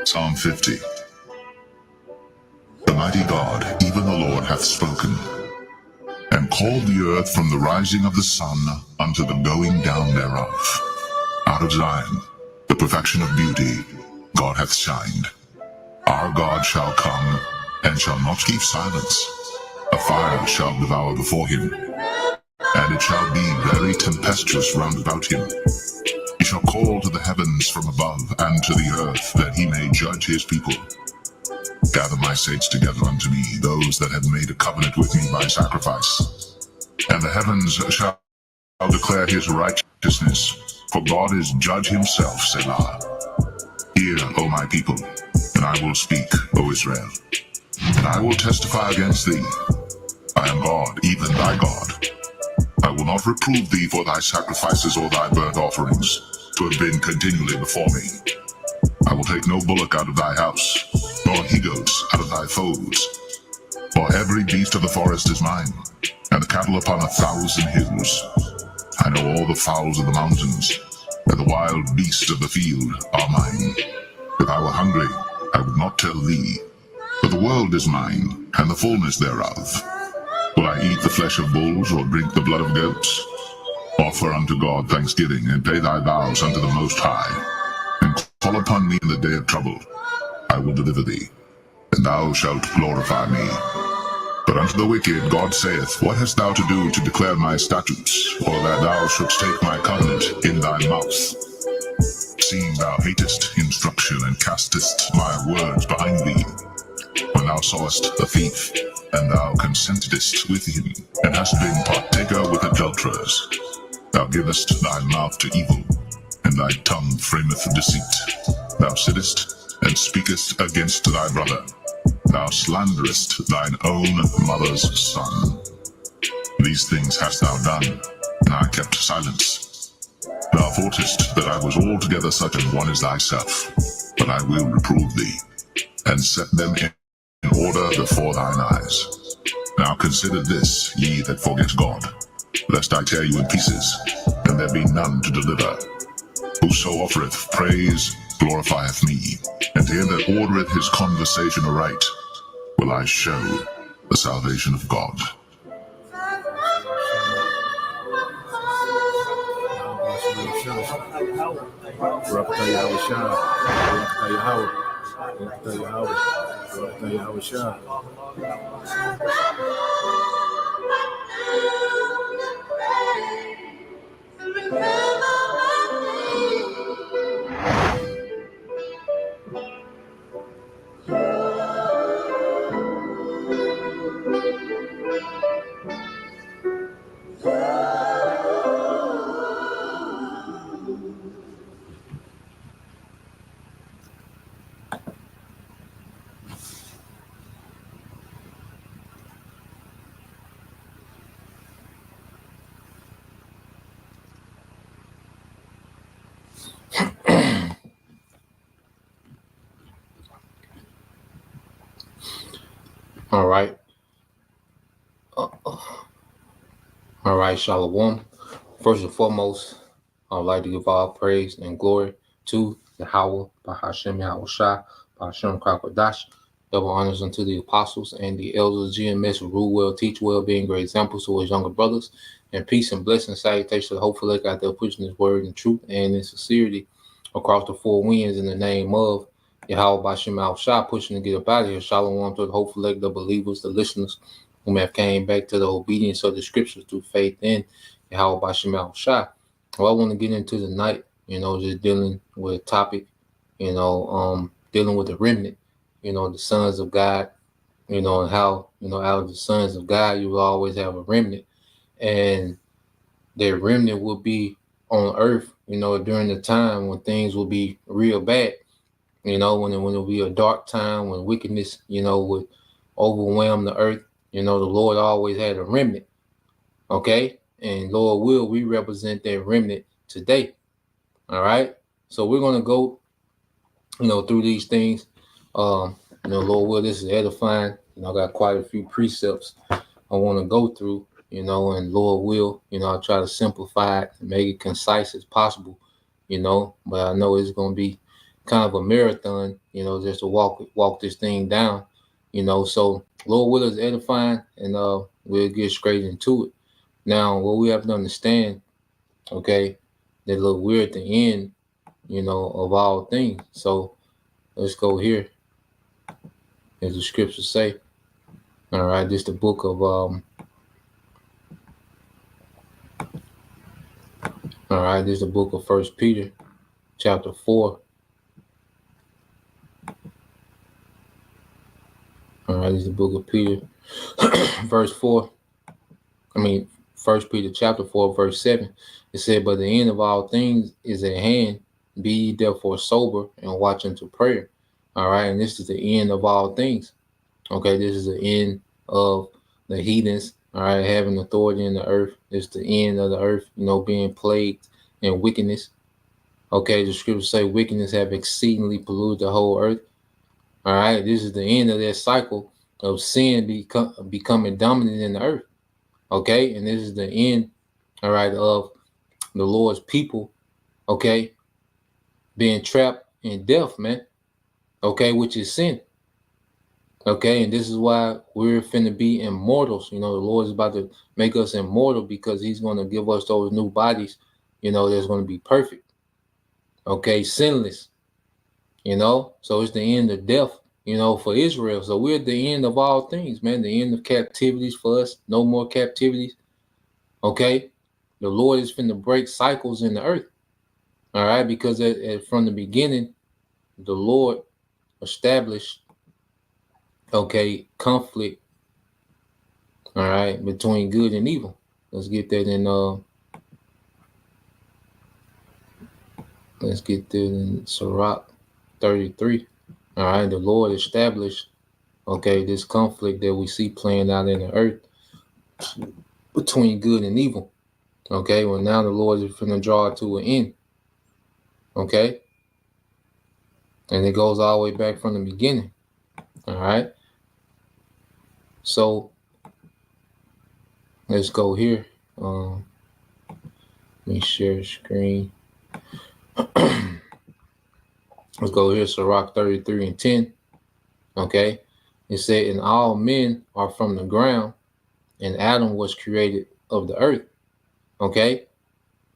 Psalm 50. The mighty God, even the Lord, hath spoken, and called the earth from the rising of the sun unto the going down thereof. Out of Zion, the perfection of beauty, God hath shined. Our God shall come, and shall not keep silence. A fire shall devour before him, and it shall be very tempestuous round about him. He shall call to the heavens from above, and to the earth, that he may judge his people. Gather my saints together unto me, those that have made a covenant with me by sacrifice. And the heavens shall declare his righteousness, for God is judge himself, Selah. Hear, O my people, and I will speak, O Israel. And I will testify against thee. I am God, even thy God. I will not reprove thee for thy sacrifices or thy burnt offerings, to have been continually before me. I will take no bullock out of thy house, nor he-goats out of thy folds. For every beast of the forest is mine, and the cattle upon 1,000 hills. I know all the fowls of the mountains, and the wild beasts of the field are mine. If I were hungry, I would not tell thee, but the world is mine, and the fullness thereof. Will I eat the flesh of bulls, or drink the blood of goats? Offer unto God thanksgiving, and pay thy vows unto the Most High, and call upon me in the day of trouble. I will deliver thee, and thou shalt glorify me. But unto the wicked God saith, What hast thou to do to declare my statutes, or that thou shouldst take my covenant in thy mouth? Seeing thou hatest instruction, and castest my words behind thee. When thou sawest a thief, and thou consentedst with him, and hast been partaker with adulterers, thou givest thy mouth to evil, and thy tongue frameth deceit. Thou sittest and speakest against thy brother. Thou slanderest thine own mother's son. These things hast thou done, and I kept silence. Thou thoughtest that I was altogether such an one as thyself, but I will reprove thee, and set them in order before thine eyes. Now consider this, ye that forget God, lest I tear you in pieces, and there be none to deliver. Whoso offereth praise glorifieth me, and to him that ordereth his conversation aright will I show the salvation of God. All right. All right, Shalom. First and foremost, I would like to give all praise and glory to Yahawah, Bahashem Yahawashi, Bahashem Krakodash. Double honors unto the apostles and the elders of GMS who rule well, teach well, being great examples to his younger brothers. And peace and blessing, salutation to the hopeful elect out there pushing his word in truth and in sincerity across the four winds in the name of Yahawah Bahashem Yahawashi, pushing to get up out of here. Shalom to the hopeful elect, the believers, the listeners whom have came back to the obedience of the scriptures through faith in Yahawah Bahashem Yahawashi. Well, I want to get into tonight, just dealing with a topic, dealing with the remnant, the sons of God, and how, out of the sons of God, you will always have a remnant. And that remnant will be on earth, during the time when things will be real bad, when it will be a dark time, when wickedness, would overwhelm the earth. The Lord always had a remnant, okay? And Lord will, we represent that remnant today, all right? So we're going to go, through these things. Lord will, this is edifying. I got quite a few precepts I want to go through, and Lord will, I'll try to simplify it and make it concise as possible, but I know it's going to be kind of a marathon, just to walk this thing down, so Lord will is edifying, and we'll get straight into it. Now, what we have to understand, okay, that look, we're at the end, of all things. So let's go here, as the scriptures say. All right, this is the book of this is the book of First Peter, chapter 4. All right, this is the book of Peter, verse 4. First Peter chapter 4, verse 7. It said, "But the end of all things is at hand. Be ye therefore sober and watch unto prayer." All right, and this is the end of all things. Okay, this is the end of the heathens, all right, having authority in the earth. It's the end of the earth, being plagued in wickedness. Okay, the scriptures say wickedness have exceedingly polluted the whole earth. All right, this is the end of that cycle of sin becoming dominant in the earth. Okay, and this is the end, all right, of the Lord's people, okay, being trapped in death, man. Okay, which is sin. Okay, and this is why we're finna be immortals. The Lord is about to make us immortal because He's going to give us those new bodies, that's going to be perfect. Okay, sinless. So it's the end of death, for Israel. So we're at the end of all things, man. The end of captivities for us. No more captivities. Okay, the Lord is finna break cycles in the earth. All right, because from the beginning, the Lord established, okay, conflict, all right, between good and evil. Let's get that in Sirach 33. All right, the Lord established, okay, this conflict that we see playing out in the earth between good and evil. Okay, well, now the Lord is going to draw it to an end. Okay, and it goes all the way back from the beginning. All right, so let's go here. Let me share the screen. Let's go here. Sirach 33 and 10. Okay, it said, "And all men are from the ground, and Adam was created of the earth." Okay,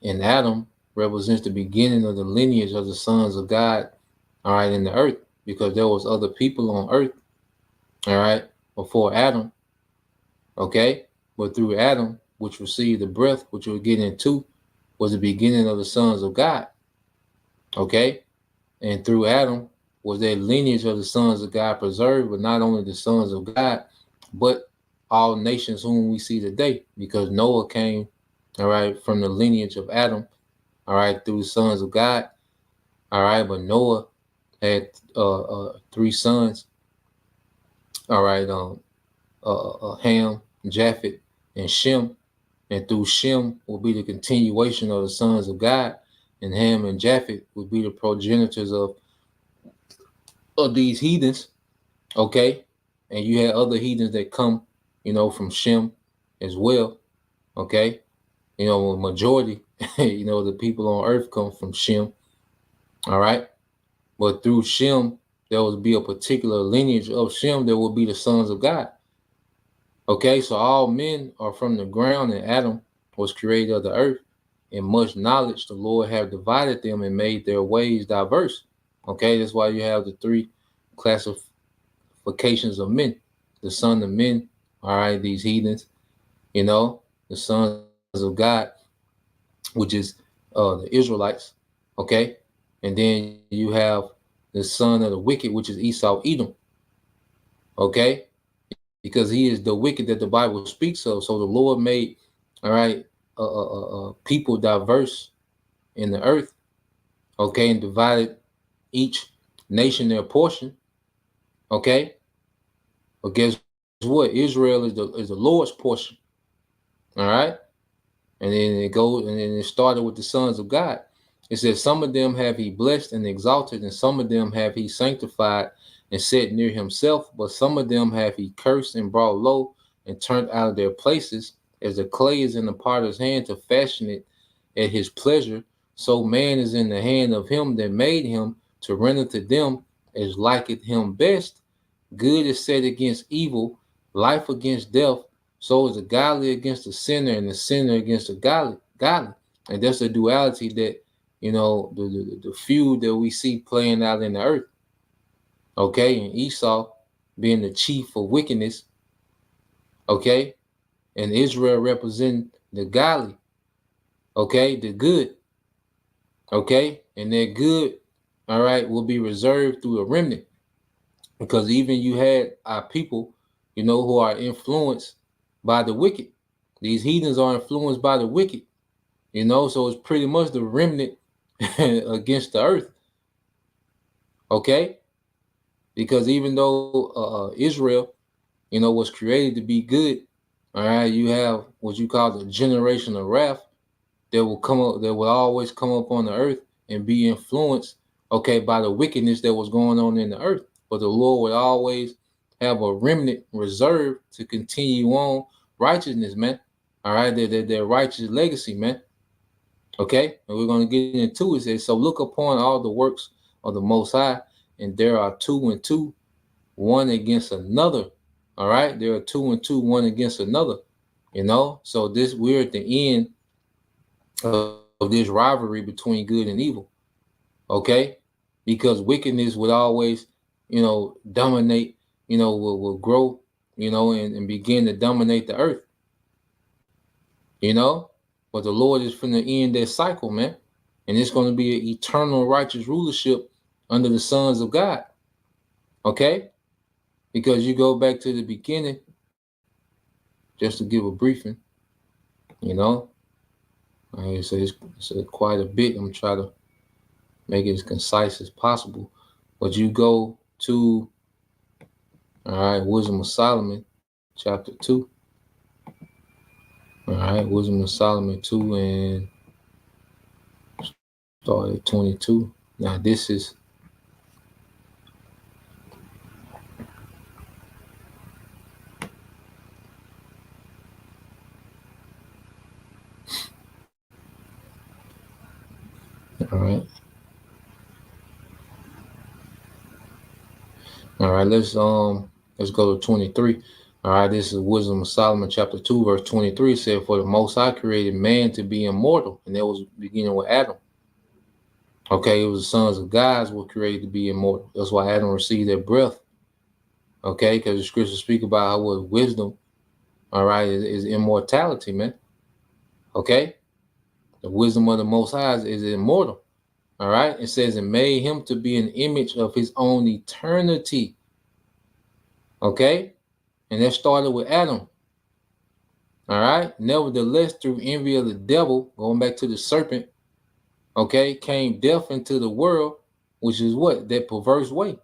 and Adam represents the beginning of the lineage of the sons of God, all right, in the earth, because there was other people on earth, all right, before Adam, okay, but through Adam, which received the breath, which we'll get into, was the beginning of the sons of God, okay, and through Adam was that lineage of the sons of God preserved, but not only the sons of God, but all nations whom we see today, because Noah came, all right, from the lineage of Adam, all right, through the sons of God, all right, but Noah had 3 sons, all right, Ham, Japheth, and Shem, and through Shem will be the continuation of the sons of God, and Ham and Japheth will be the progenitors of these heathens, okay, and you had other heathens that come, from Shem as well, okay, majority, the people on earth come from Shem, all right, but through Shem, there will be a particular lineage of Shem that will be the sons of God. Okay, so all men are from the ground, and Adam was created of the earth. In much knowledge, the Lord have divided them and made their ways diverse. Okay, that's why you have the 3 classifications of men. The son of men, all right, these heathens, the sons of God, which is the Israelites, okay? And then you have the son of the wicked, which is Esau, Edom, okay? Because he is the wicked that the Bible speaks of. So the Lord made, all right, people diverse in the earth, okay, and divided each nation their portion, okay. But guess what? Israel is the Lord's portion, all right. And then it started with the sons of God. It says, "Some of them have He blessed and exalted, and some of them have He sanctified and sat near himself, but some of them have he cursed and brought low and turned out of their places, as the clay is in the potter's hand to fashion it at his pleasure, so man is in the hand of him that made him to render to them as liketh him best. Good is set against evil, life against death, so is the godly against the sinner, and the sinner against the godly. And that's the duality that, the feud that we see playing out in the earth. Okay, and Esau being the chief of wickedness, okay, and Israel representing the godly, okay, the good, okay, and that good, all right, will be reserved through a remnant, because even you had our people, who are influenced by the wicked. These heathens are influenced by the wicked, so it's pretty much the remnant against the earth, okay, because even though Israel, was created to be good, all right, you have what you call the generation of wrath that will come up, that will always come up on the earth and be influenced, okay, by the wickedness that was going on in the earth. But the Lord would always have a remnant reserved to continue on righteousness, man. All right, their righteous legacy, man. Okay, and we're going to get into it. It says, so look upon all the works of the Most High, and there are two and two, one against another. All right, there are two and two, one against another. So we're at the end of this rivalry between good and evil. Okay, because wickedness would always, dominate, will grow, and begin to dominate the earth. But the Lord is finna end that cycle, man, and it's going to be an eternal righteous rulership under the sons of God. Okay, because you go back to the beginning, just to give a briefing, you know. So it's quite a bit. I'm trying to make it as concise as possible. But you go to, all right, Wisdom of Solomon, chapter 2. All right, Wisdom of Solomon 2 and start at 22. Now this is, all right. All right, let's go to 23. All right, this is Wisdom of Solomon, chapter 2, verse 23. It said, for the Most High created man to be immortal, and that was beginning with Adam. Okay, it was the sons of God were created to be immortal. That's why Adam received their breath. Okay, because the scriptures speak about how with wisdom, all right, is immortality, man. Okay, the wisdom of the Most High is immortal. All right, it says, and made him to be an image of his own eternity. Okay, and that started with Adam. All right, nevertheless, through envy of the devil, going back to the serpent, okay, came death into the world, which is what? That perverse way.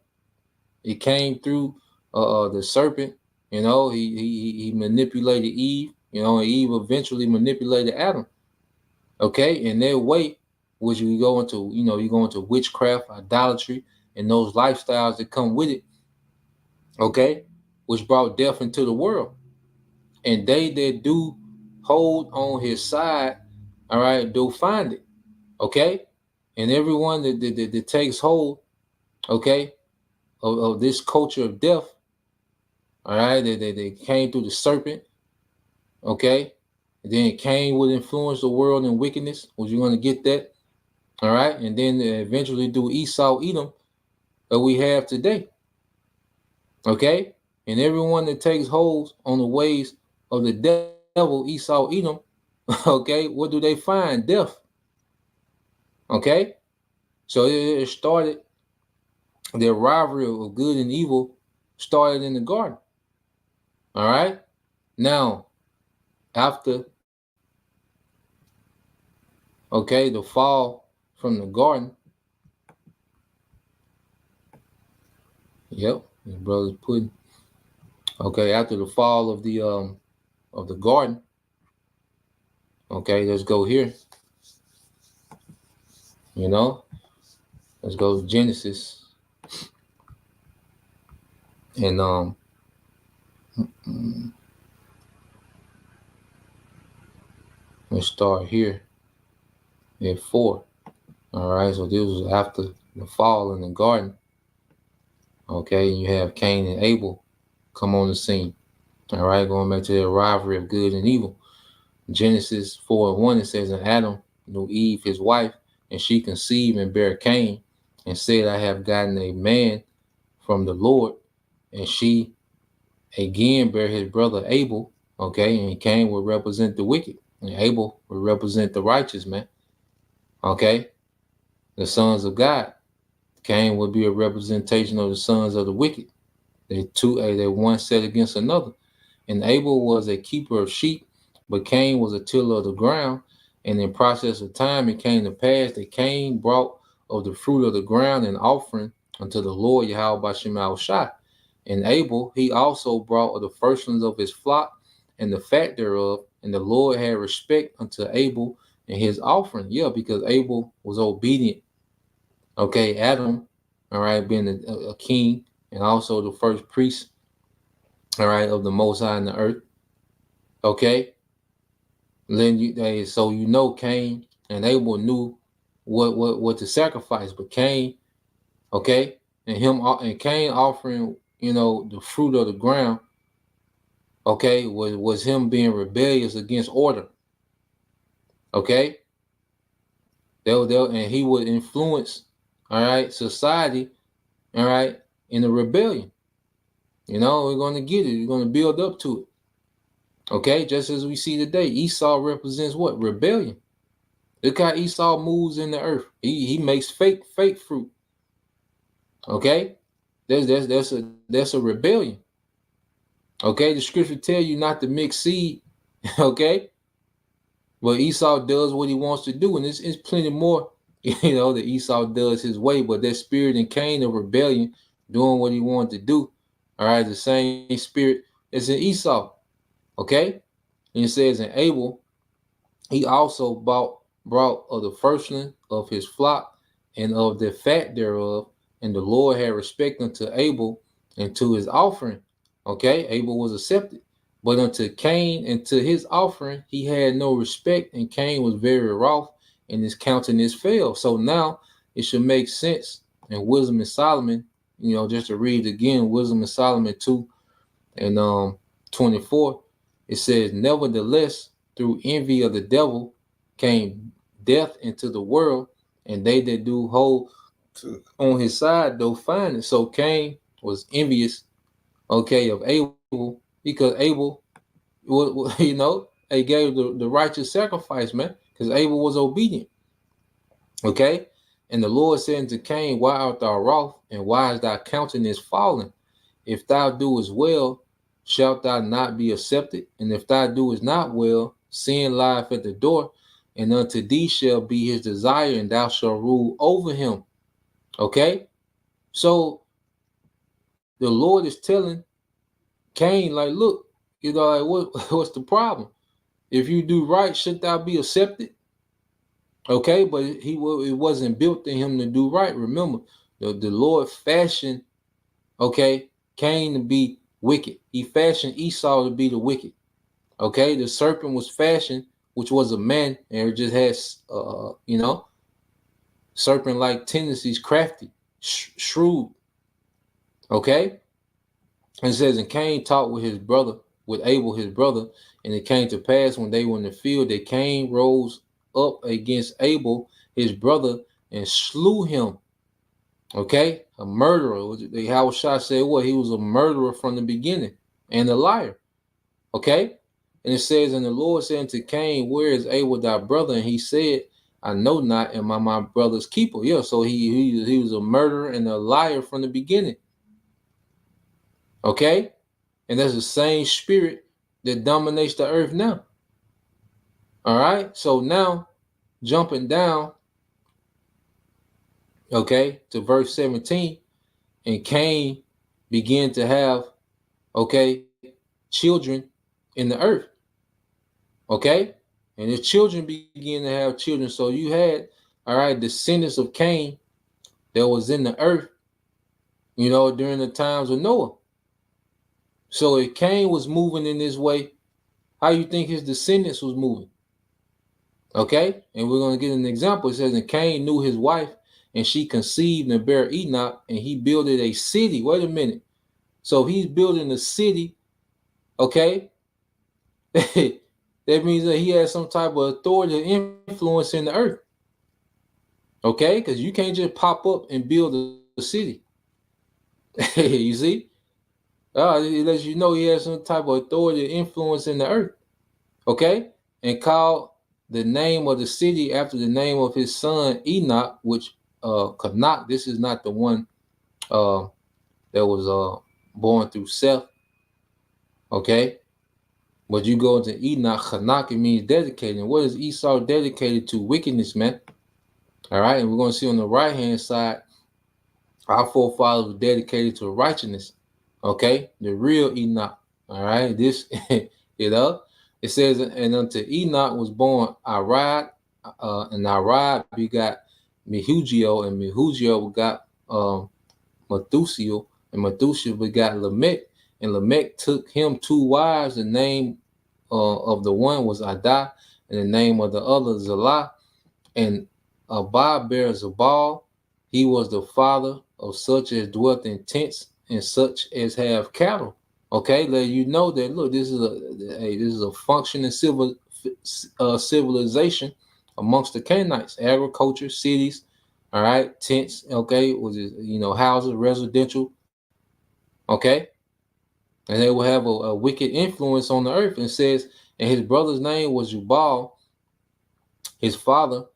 It came through the serpent. He manipulated Eve. And Eve eventually manipulated Adam. Okay, in their way, which you go into, you go into witchcraft, idolatry, and those lifestyles that come with it. Okay, which brought death into the world. And they that do hold on his side, all right, do find it. Okay, and everyone that takes hold, okay, of this culture of death, all right, they came through the serpent, okay, and then Cain would influence the world in wickedness. Was you going to get that? All right, and then eventually do Esau, Edom, that we have today. Okay, and everyone that takes hold on the ways of the devil, Esau, Edom, okay, what do they find? Death. Okay, so it started, the rivalry of good and evil started in the garden. All right, now after, okay, the fall from the garden. Yep, his brother's putting. Okay, after the fall of the garden. Okay, let's go here. Let's go to Genesis. And let's start here at 4. All right, so this was after the fall in the garden. Okay, and you have Cain and Abel come on the scene. All right, going back to the rivalry of good and evil. Genesis 4:1, it says, and Adam knew Eve his wife, and she conceived and bare Cain, and said, I have gotten a man from the Lord. And she again bare his brother Abel. Okay, and Cain would represent the wicked, and Abel would represent the righteous man. Okay, the sons of God. Cain would be a representation of the sons of the wicked. They one set against another. And Abel was a keeper of sheep, but Cain was a tiller of the ground. And in process of time, it came to pass that Cain brought of the fruit of the ground an offering unto the Lord YAHAWASHI. And Abel, he also brought of the firstlings of his flock and the fat thereof. And the Lord had respect unto Abel and his offering. Yeah, because Abel was obedient. Okay, Adam, all right, being a king and also the first priest, all right, of the Most High in the earth. Okay, then so you know Cain and Abel knew what to sacrifice, but Cain, okay, and Cain offering, the fruit of the ground, okay, was him being rebellious against order. Okay, and he would influence, all right, society, all right, in the rebellion. We're going to get it. We're going to build up to it. Okay, just as we see today, Esau represents what? Rebellion. Look how Esau moves in the earth. He makes fake fruit. Okay, that's a rebellion. Okay, the scripture tell you not to mix seed. Okay, but Esau does what he wants to do, and it's plenty more. That Esau does his way, but that spirit in Cain of rebellion, doing what he wanted to do. All right, the same spirit is in Esau. Okay, and it says in Abel, he also brought of the firstling of his flock and of the fat thereof, and the Lord had respect unto Abel and to his offering. Okay, Abel was accepted. But unto Cain and to his offering he had no respect, and Cain was very wroth, and his countenance fell. So now it should make sense in Wisdom in Solomon, just to read again, Wisdom in Solomon 2 and 24, it says, nevertheless, through envy of the devil came death into the world, and they that do hold on his side though find it. So Cain was envious, okay, of Abel, because Abel, he gave the righteous sacrifice, man, because Abel was obedient. Okay, and the Lord said unto Cain, why art thou wroth, and why is thy countenance fallen? If thou doest well, shalt thou not be accepted? And if thou doest not well, sin lieth at the door, and unto thee shall be his desire, and thou shalt rule over him. Okay? So the Lord is telling Cain, like, look, like what's the problem? If you do right, should thou be accepted? Okay, but it wasn't built in him to do right. Remember, the Lord fashioned, okay, Cain to be wicked. He fashioned Esau to be the wicked. Okay, the serpent was fashioned, which was a man, and it just has, serpent-like tendencies, crafty, shrewd. Okay, and it says, and Cain talked with his brother, with Abel his brother, and it came to pass when they were in the field that Cain rose up against Abel his brother and slew him. Okay, a murderer. The Yahawashi said what? He was a murderer from the beginning and a liar. Okay, and it says, and the Lord said unto Cain, where is Abel thy brother? And he said, I know not, am I my brother's keeper? Yeah, so he was a murderer and a liar from the beginning. Okay, and that's the same spirit that dominates the earth now. All right, so now jumping down, okay, to verse 17, and Cain began to have, okay, children in the earth. Okay, and his children began to have children. So you had, all right, descendants of Cain that was in the earth, during the times of Noah. So if Cain was moving in this way, how you think his descendants was moving? Okay, and we're going to get an example. It says, and Cain knew his wife, and she conceived and bare Enoch, and he builded a city. Wait a minute. So he's building a city, okay? That means that he has some type of authority or influence in the earth, okay? Because you can't just pop up and build a city. You see? It lets you know he has some type of authority or influence in the earth, okay? And called the name of the city after the name of his son Enoch, which Canuck, this is not the one uh, that was born through Seth, okay? But you go into Enoch, Canuck, it means dedicated. And what is Esau dedicated to? Wickedness, man. All right, and we're going to see on the right hand side, our forefathers were dedicated to righteousness, okay? The real Enoch, all right? This, you know, it says, and unto Enoch was born Arad, and Arad begot Mehugio, and Mehugio begot Methusiel, and Methusiel begot Lamech, and Lamech took him 2 wives. The name of the one was Adah, and the name of the other Zillah, and Abah bare Zabal. He was the father of such as dwelt in tents and such as have cattle. Okay, let you know that look, this is a functioning civilization amongst the Canaanites, agriculture, cities, all right, tents, okay, was it, houses, residential, okay, and they will have a wicked influence on the earth. And it says, and his brother's name was Jubal, his father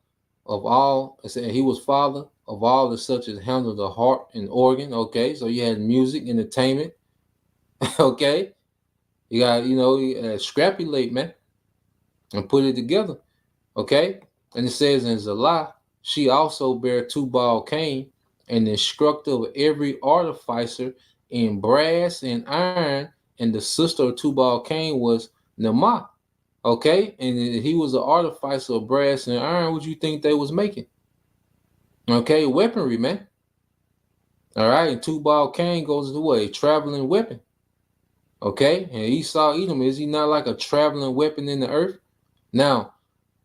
of all. It said he was father of all the such as handle the harp and organ. Okay, so you had music, entertainment. Okay, you got scrapulate, man, and put it together. Okay, and it says in Zillah, she also bare Tubal Cain, an instructor of every artificer in brass and iron, and the sister of Tubal Cain was Naamah. Okay, and he was an artificer of brass and iron. What you think they was making? Okay, weaponry, man. All right, and Tubal Cain goes to what? A traveling weapon. Okay, and Esau Edom, is he not like a traveling weapon in the earth? Now,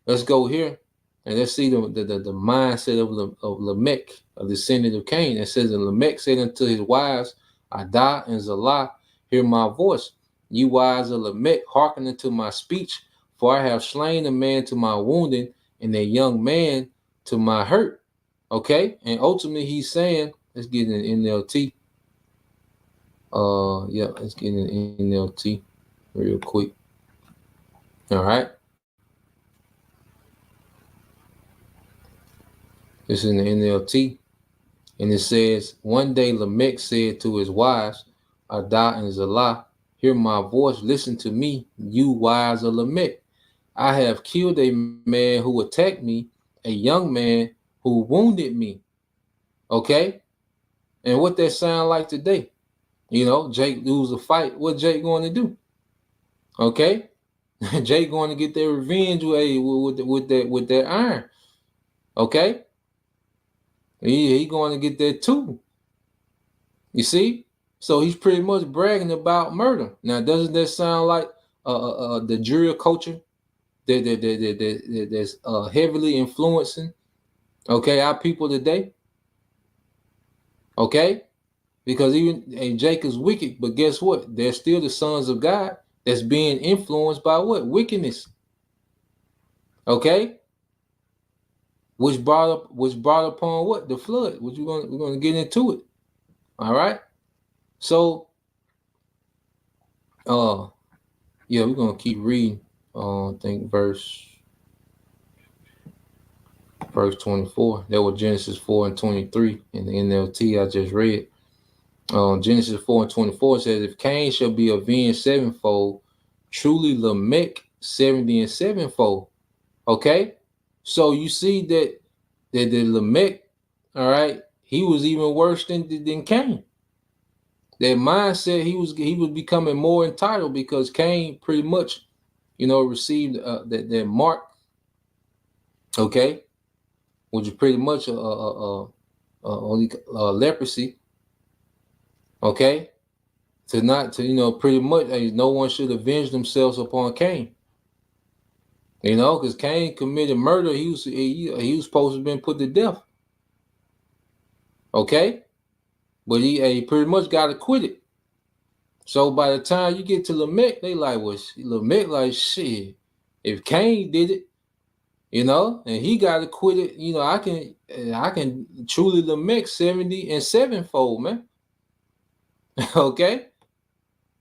let's go here and let's see the mindset of Lamech, a descendant of Cain. It says, and Lamech said unto his wives, Adah and Zillah, hear my voice. You wives of Lamech, hearken unto my speech, for I have slain a man to my wounding, and a young man to my hurt. Okay, and ultimately he's saying, let's get an NLT. Yeah, let's get an NLT real quick. All right. This is in the NLT. And it says, one day Lamech said to his wives, Adah and Zillah, hear my voice, listen to me, you wives of Lamech. I have killed a man who attacked me, a young man who wounded me. Okay? And what that sound like today? Jake lose a fight. What Jake going to do? Okay? Jake going to get their revenge with that iron. Okay? He going to get that too. You see? So he's pretty much bragging about murder. Now, doesn't that sound like the Judeo culture that's heavily influencing, okay, our people today? Okay? Because even Jake is wicked, but guess what? They're still the sons of God that's being influenced by what? Wickedness. Okay? Which brought upon what? The flood. We're gonna get into it. All right. So yeah, we're gonna keep reading. I think verse 24. That was Genesis 4 and 23 in the NLT I just read. Genesis 4 and 24 says, if Cain shall be avenged sevenfold, truly Lamech 70 and sevenfold. Okay, so you see that the Lamech, all right, he was even worse than Cain. That mindset, he was becoming more entitled because Cain pretty much, received that mark, okay, which is pretty much only leprosy, okay, to not to pretty much no one should avenge themselves upon Cain. Because Cain committed murder. He was supposed to have been put to death. Okay, but he pretty much got acquitted. So by the time you get to Lamech, they like, well, Lamech like, shit, if Cain did it, and he got acquitted, I can truly Lamech 70 and sevenfold, man. Okay,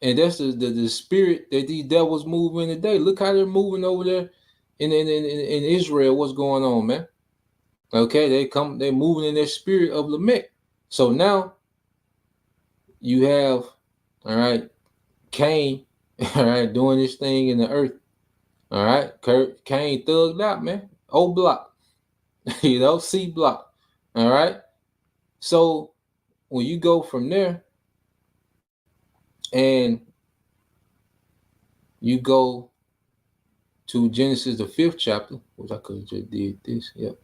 and that's the spirit that these devils move in today. Look how they're moving over there in Israel. What's going on, man? Okay, they're moving in their spirit of Lamech. So now you have, all right, Cain, all right, doing this thing in the earth. All right, Cain thugged out, man. O block, C block. All right. So when you go from there and you go to Genesis the 5th chapter, which I could have just did this. Yep.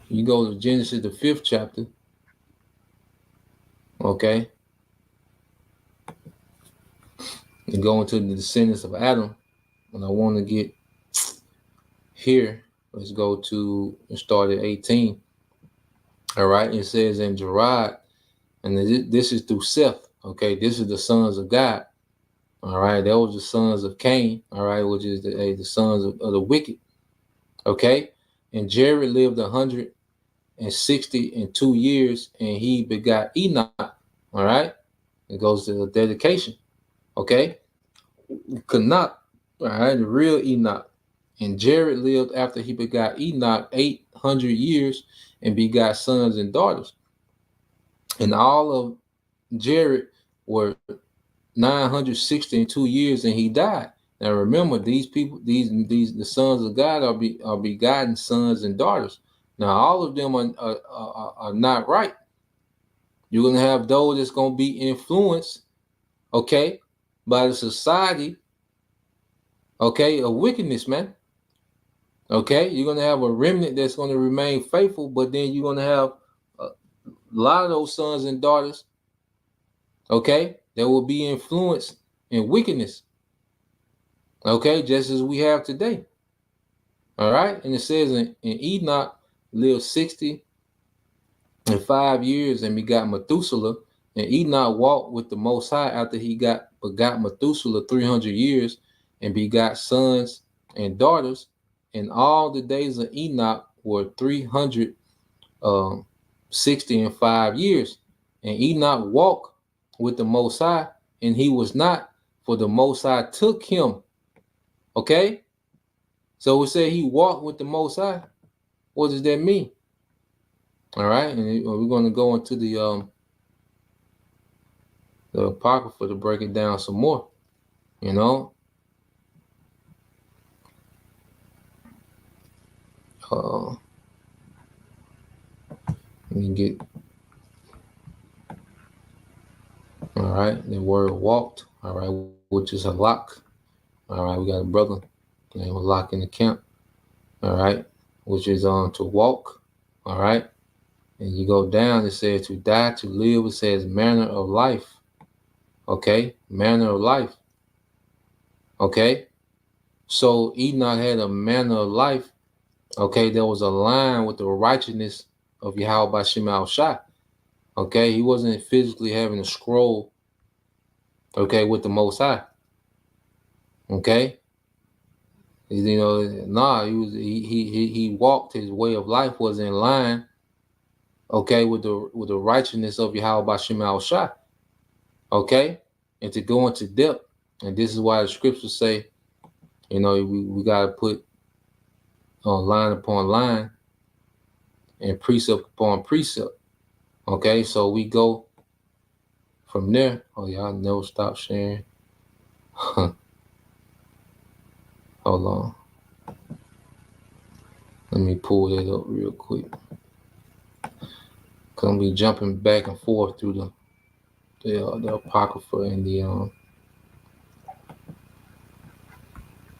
You go to Genesis the 5th chapter. Okay. And go into the descendants of Adam. And I want to get here. Let's go to and start at 18. All right. It says in Gerard, and this is through Seth. Okay. This is the sons of God. All right. That was the sons of Cain. All right. Which is the sons of the wicked. Okay. And Jared lived 162 years, and he begot Enoch. All right. It goes to the dedication. Okay. Canuck. All right. The real Enoch. And Jared lived after he begot Enoch 800 years and begot sons and daughters. And all of Jared were 962 years, and he died. Now remember, these people, the sons of God are begotten sons and daughters. Now all of them are not right. You're gonna have those that's gonna be influenced, okay, by the society, okay, of wickedness, man. Okay, you're gonna have a remnant that's gonna remain faithful, but then you're gonna have a lot of those sons and daughters, okay, that will be influenced in wickedness. Okay, just as we have today. All right, and it says in Enoch lived 65 years and begot Methuselah, and Enoch walked with the Most High after he begot Methuselah 300 years and begot sons and daughters. And all the days of Enoch were 365 years. And Enoch walked with the Most High, and he was not, for the Most High took him. Okay? So we say he walked with the Most High. What does that mean? All right, and we're going to go into the Apocrypha to break it down some more. Let me get, all right, the word walked, all right, which is a lock. All right, we got a brother named Lock in the camp, all right, which is to walk, all right. And you go down, it says to die, to live, it says manner of life. Okay, manner of life. Okay, so Enoch had a manner of life. Okay, there was a line with the righteousness of YAHAWASHI Shah. Okay, he wasn't physically having a scroll. Okay, with the Most High. Okay, he walked. His way of life was in line. Okay, with the righteousness of YAHAWASHI Shah. Okay, and to go into depth, and this is why the scriptures say, we gotta put line upon line and precept upon precept. Okay, so we go from there. Oh, y'all never stop sharing. Hold on. Let me pull that up real quick. Cause I'm be jumping back and forth through the Apocrypha and the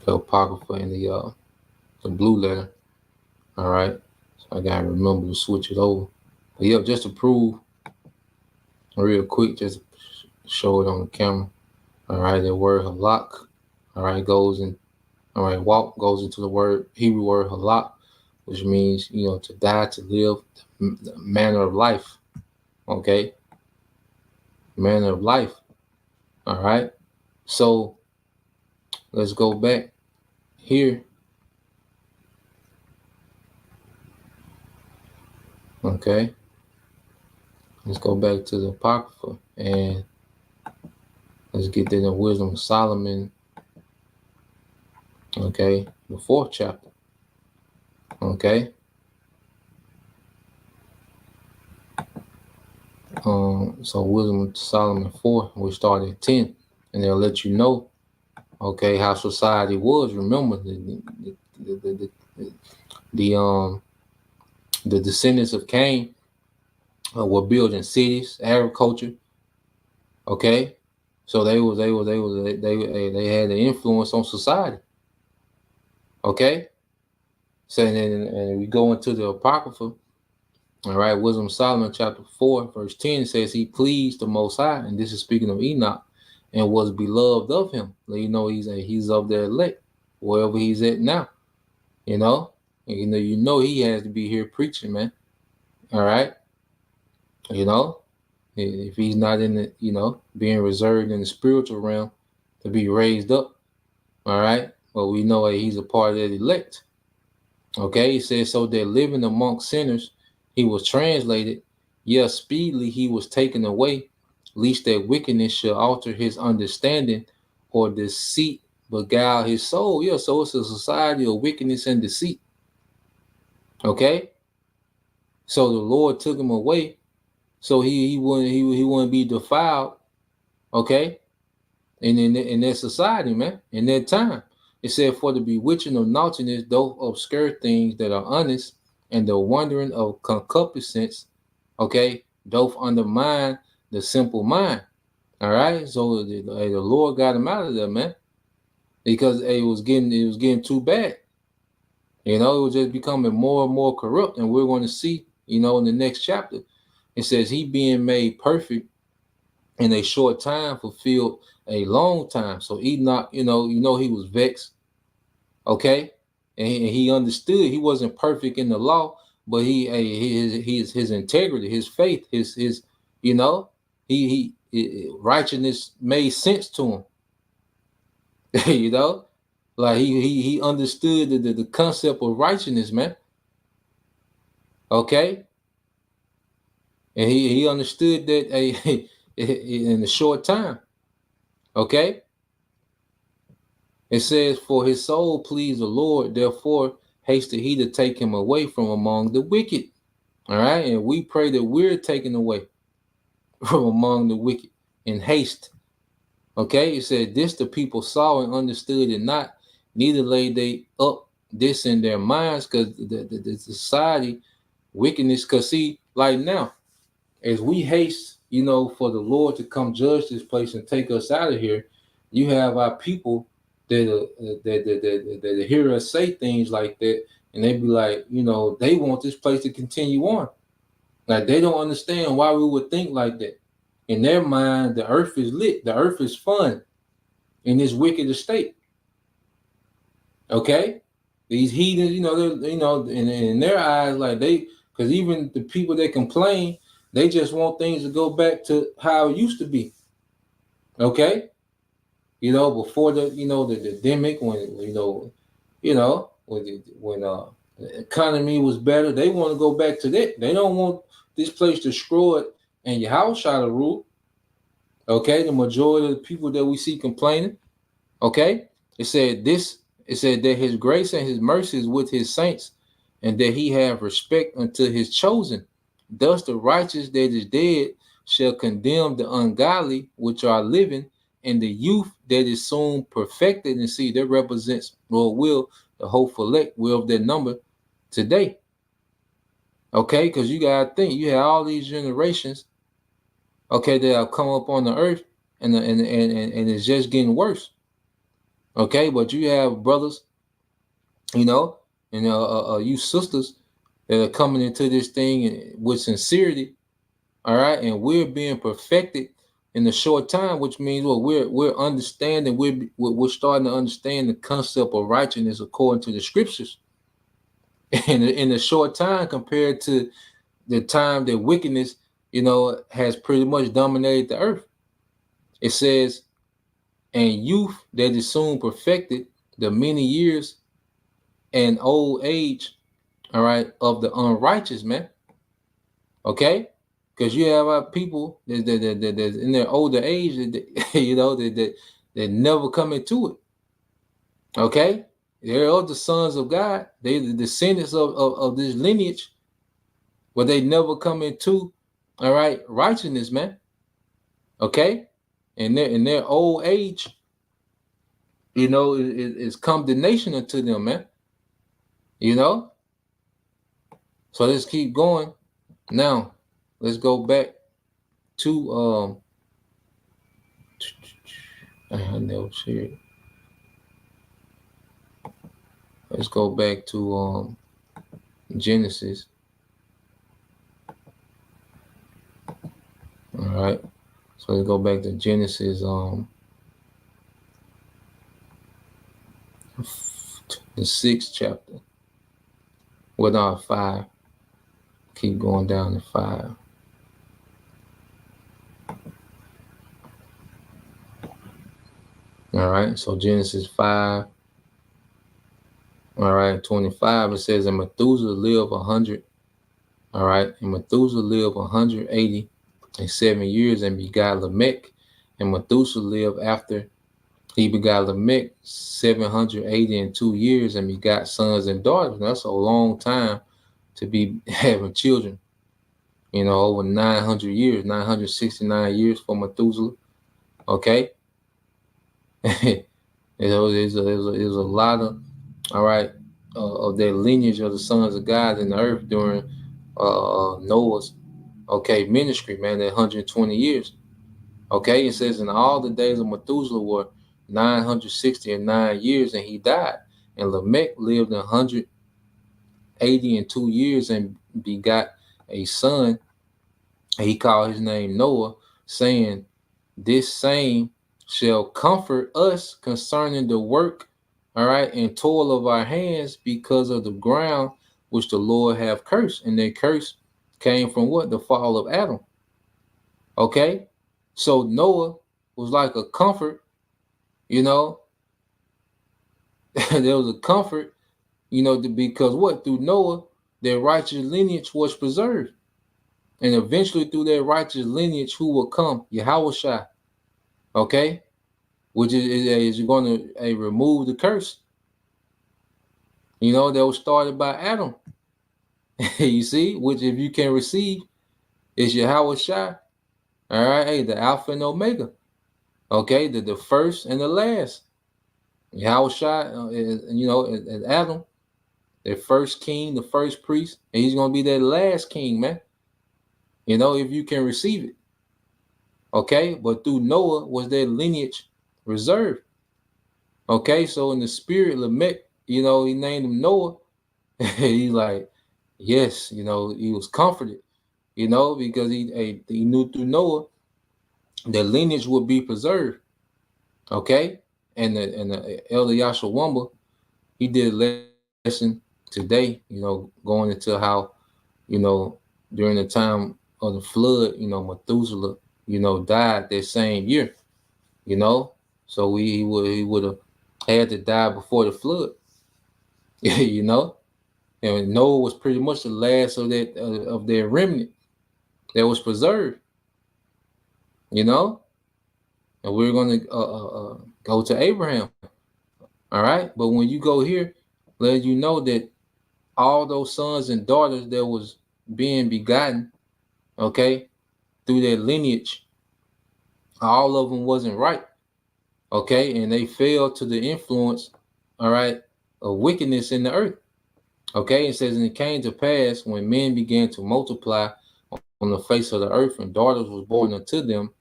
Apocrypha and the blue letter. All right, so I gotta remember to switch it over. But yeah, just to prove real quick, just show it on the camera. All right, the word halak, all right, walk goes into the word Hebrew word halak, which means to die, to live, the manner of life. Okay, manner of life. All right, so let's go back here. Okay, let's go back to the Apocrypha and let's get to the Wisdom of Solomon. Okay, the 4th chapter. Okay. So Wisdom of Solomon 4, we start at 10, and they'll let you know, okay, how society was. Remember, the descendants of Cain were building cities, agriculture. Okay, so they had an influence on society. Okay, so and we go into the Apocrypha. All right, Wisdom of Solomon chapter 4, verse 10 says he pleased the Most High, and this is speaking of Enoch, and was beloved of him. He's of the elect, wherever he's at now. You know he has to be here preaching, man. All right, if he's not in the being reserved in the spiritual realm to be raised up. All right, well, we know that he's a part of the elect. Okay, he says, so that living amongst sinners, he was translated, yes, speedily he was taken away, lest that wickedness should alter his understanding, or deceit beguile his soul. Yeah, so it's a society of wickedness and deceit. Okay, so the Lord took him away, so he wouldn't be defiled. Okay, and in that society, man, in that time. It said, for the bewitching of naughtiness, those obscure things that are honest, and the wandering of concupiscence, okay, doth undermine the simple mind. All right, so the Lord got him out of there, man, because it was getting too bad. It was just becoming more and more corrupt, and we're going to see, in the next chapter, it says he being made perfect in a short time fulfilled a long time. So Enoch, he was vexed. Okay, and he understood he wasn't perfect in the law, but his integrity, his faith, his righteousness made sense to him. Like he understood the concept of righteousness, man. Okay, and he understood that in a short time. Okay, it says, for his soul pleased the Lord, therefore hasted he to take him away from among the wicked. All right, and we pray that we're taken away from among the wicked in haste. Okay, it said, this the people saw and understood it not, neither laid they up this in their minds, because the society wickedness. Because see, like now, as we haste, for the Lord to come judge this place and take us out of here, you have our people that hear us say things like that, and they be like, they want this place to continue on. Like they don't understand why we would think like that. In their mind, the earth is lit, the earth is fun in this wicked estate. Okay, these heathens, in their eyes, like because even the people that complain, they just want things to go back to how it used to be. Okay, before the pandemic, when when the economy was better, they want to go back to that. They don't want this place destroyed and YAHAWASHI to rule. Okay, the majority of the people that we see complaining. Okay, it said that his grace and his mercy is with his saints, and that he have respect unto his chosen. Thus the righteous that is dead shall condemn the ungodly which are living, and the youth that is soon perfected. And see, that represents, Lord will, the hopeful elect will of their number today. Okay, because you gotta think, you have all these generations, okay, that have come up on the earth, and it's just getting worse. Okay, but you have brothers, and you sisters that are coming into this thing with sincerity. All right, and we're being perfected in a short time, which means what we're understanding. We're starting to understand the concept of righteousness according to the scriptures in a short time compared to the time that wickedness, has pretty much dominated the earth. It says, and youth that is soon perfected, the many years and old age, all right, of the unrighteous, man. Okay? Because you have people that in their older age that that never come into it. Okay? They're all the sons of God. They're the descendants of this lineage, but they never come into, all right, righteousness, man. Okay? And in their old age, is condemnation unto them, man. You know? So let's keep going. Now, let's go back to I never shared. Let's go back to Genesis. All right. So let's go back to Genesis the 6th chapter. Well, not 5. Keep going down to 5. All right. So Genesis 5. All right, 25. It says, and Methuselah lived 100. All right. And Methuselah lived 187 years and begot Lamech. And Methuselah lived after he begot Lamech 782 years and begot sons and daughters. Now, that's a long time to be having children. Over 900 years, 969 years for Methuselah. Okay. There's a lot of, all right, of their lineage of the sons of God in the earth during Noah's, ministry, man, that 120 years. Okay, it says, in all the days of Methuselah were 969 years, and he died. And Lamech lived 182 years and begot a son. And he called his name Noah, saying, this same shall comfort us concerning the work, all right, and toil of our hands, because of the ground which the Lord have cursed. And that curse came from what? The fall of Adam. Okay, so Noah was like a comfort, there was a comfort, because what? Through Noah, their righteous lineage was preserved. And eventually through their righteous lineage, who will come? YAHAWASHI. Okay, which is going to remove the curse, that was started by Adam. You see, which if you can receive, is YAHAWASHI. All right, hey, the Alpha and Omega. Okay, the first and the last. YAHAWASHI is Adam, the first king, the first priest, and he's going to be that last king, man. If you can receive it. Okay, but through Noah was their lineage reserved. Okay, so in the spirit, Lamech, he named him Noah. He's like, yes, he was comforted, because he knew through Noah the lineage would be preserved. Okay, and the Elder Yahawashai, he did a lesson today, going into how, during the time of the flood, Methuselah, died that same year, so he would have had to die before the flood, and Noah was pretty much the last of that of their remnant that was preserved, and we're going to go to Abraham. All right, but when you go here, let you know that all those sons and daughters that was being begotten, okay, through their lineage, all of them wasn't right, okay, and they fell to the influence, all right, of wickedness in the earth. Okay, it says, and it came to pass when men began to multiply on the face of the earth, and daughters was born unto them,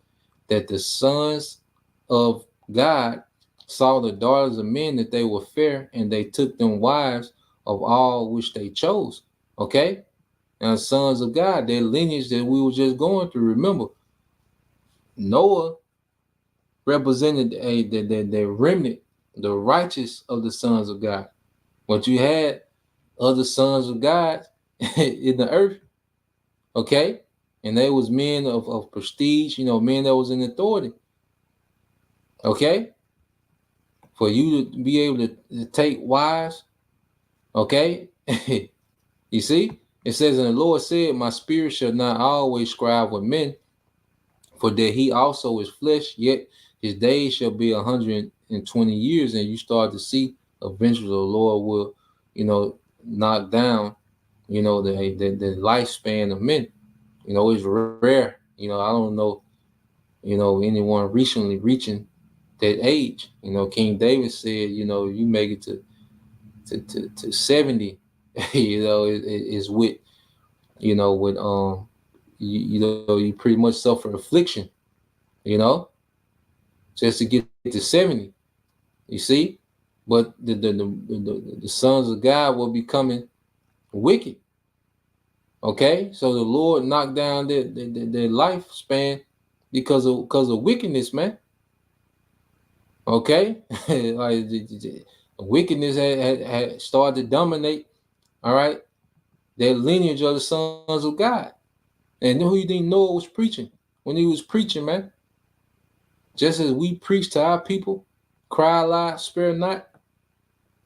that the sons of God saw the daughters of men that they were fair, and they took them wives of all which they chose. Okay, and the sons of God, their lineage that we were just going through. Remember, Noah represented the remnant, the righteous of the sons of God. But you had other sons of God in the earth, okay? And they was men of prestige, men that was in authority, okay? For you to be able to take wives, okay? You see? It says, and the Lord said, my spirit shall not always strive with men, for that he also is flesh, yet his days shall be 120 years. And you start to see eventually the Lord will, knock down, the lifespan of men. It's rare. I don't know, anyone recently reaching that age. King David said, you make it to 70, is with, with you pretty much suffer affliction, you know, just to get to 70. You see? But the sons of God will be coming wicked. Okay? So the Lord knocked down their lifespan because of wickedness, man. Okay? Like the wickedness had started to dominate, all right, their lineage of the sons of God. And who you think Noah was preaching? When he was preaching, man, just as we preach to our people, cry loud, spare not.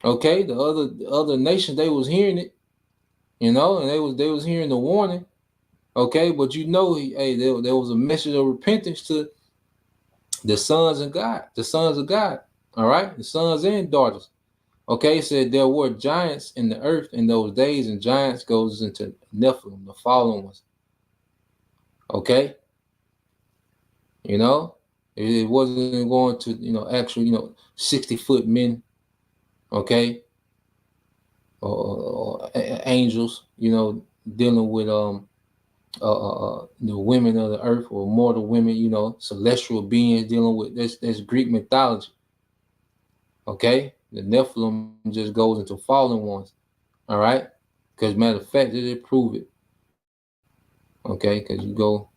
Okay, the other nations, they was hearing it, and they was hearing the warning. Okay, but there was a message of repentance to the sons of God, all right, the sons and daughters. Okay, it said there were giants in the earth in those days, and giants goes into Nephilim, the fallen ones. Okay, it wasn't going to actual 60-foot men. Okay, or angels, dealing with the women of the earth, or mortal women, celestial beings dealing with that's Greek mythology. Okay, the Nephilim just goes into fallen ones. All right, because matter of fact, they prove it. Okay, because you go.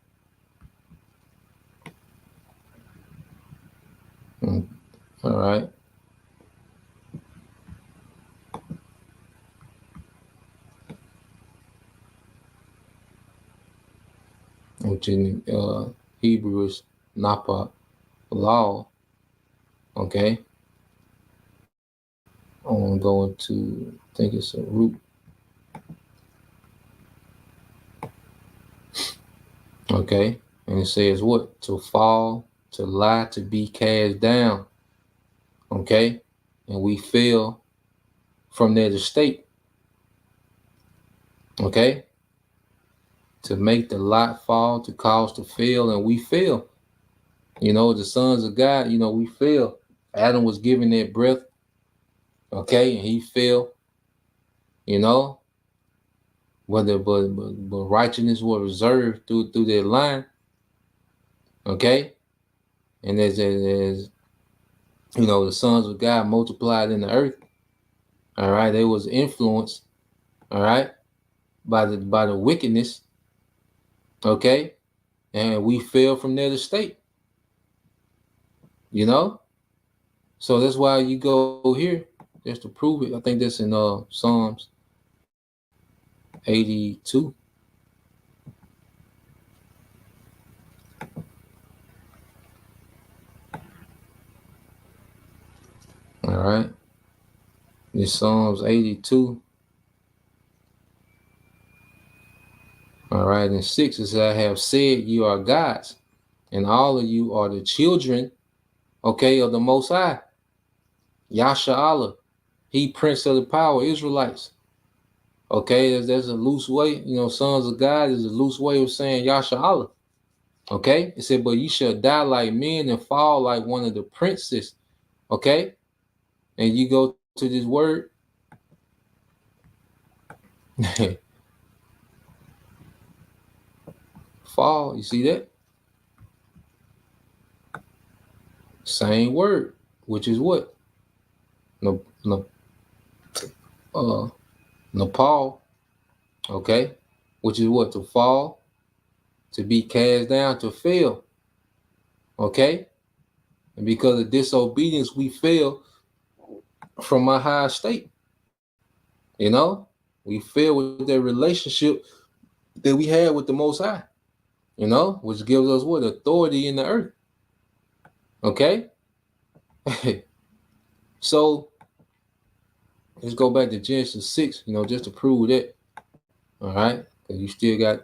All right. Which in Hebrew is Napa law. Okay. I'm going to think it's a root. Okay. And it says what? To fall, to lie, to be cast down. Okay. And we fell from that estate. Okay. To make the lot fall, to cause to fail, and we fail. The sons of God, we fail. Adam was given that breath. Okay, and he fell. But righteousness was reserved through that line. Okay, and as the sons of God multiplied in the earth. All right, they was influenced. All right, by the wickedness. Okay, and we fell from that estate. So that's why you go here just to prove it. I think that's in Psalms 82. All right. It's Psalms 82. All right. And 6 is, I have said you are gods, and all of you are the children, okay, of the Most High. Yasha Allah. He Prince of the Power, Israelites. Okay, there's a loose way, sons of God is a loose way of saying Yasha Allah. Okay, it said, but you shall die like men and fall like one of the princes. Okay, and you go to this word. Fall, you see that? Same word, which is what? Nepal. Okay, which is what? To fall, to be cast down, to fail. Okay? And because of disobedience, we fail from our high state. You know? We fail with that relationship that we had with the Most High, you know, which gives us what? Authority in the earth. Okay? So let's go back to Genesis 6, you know, just to prove that. All right? Because you still got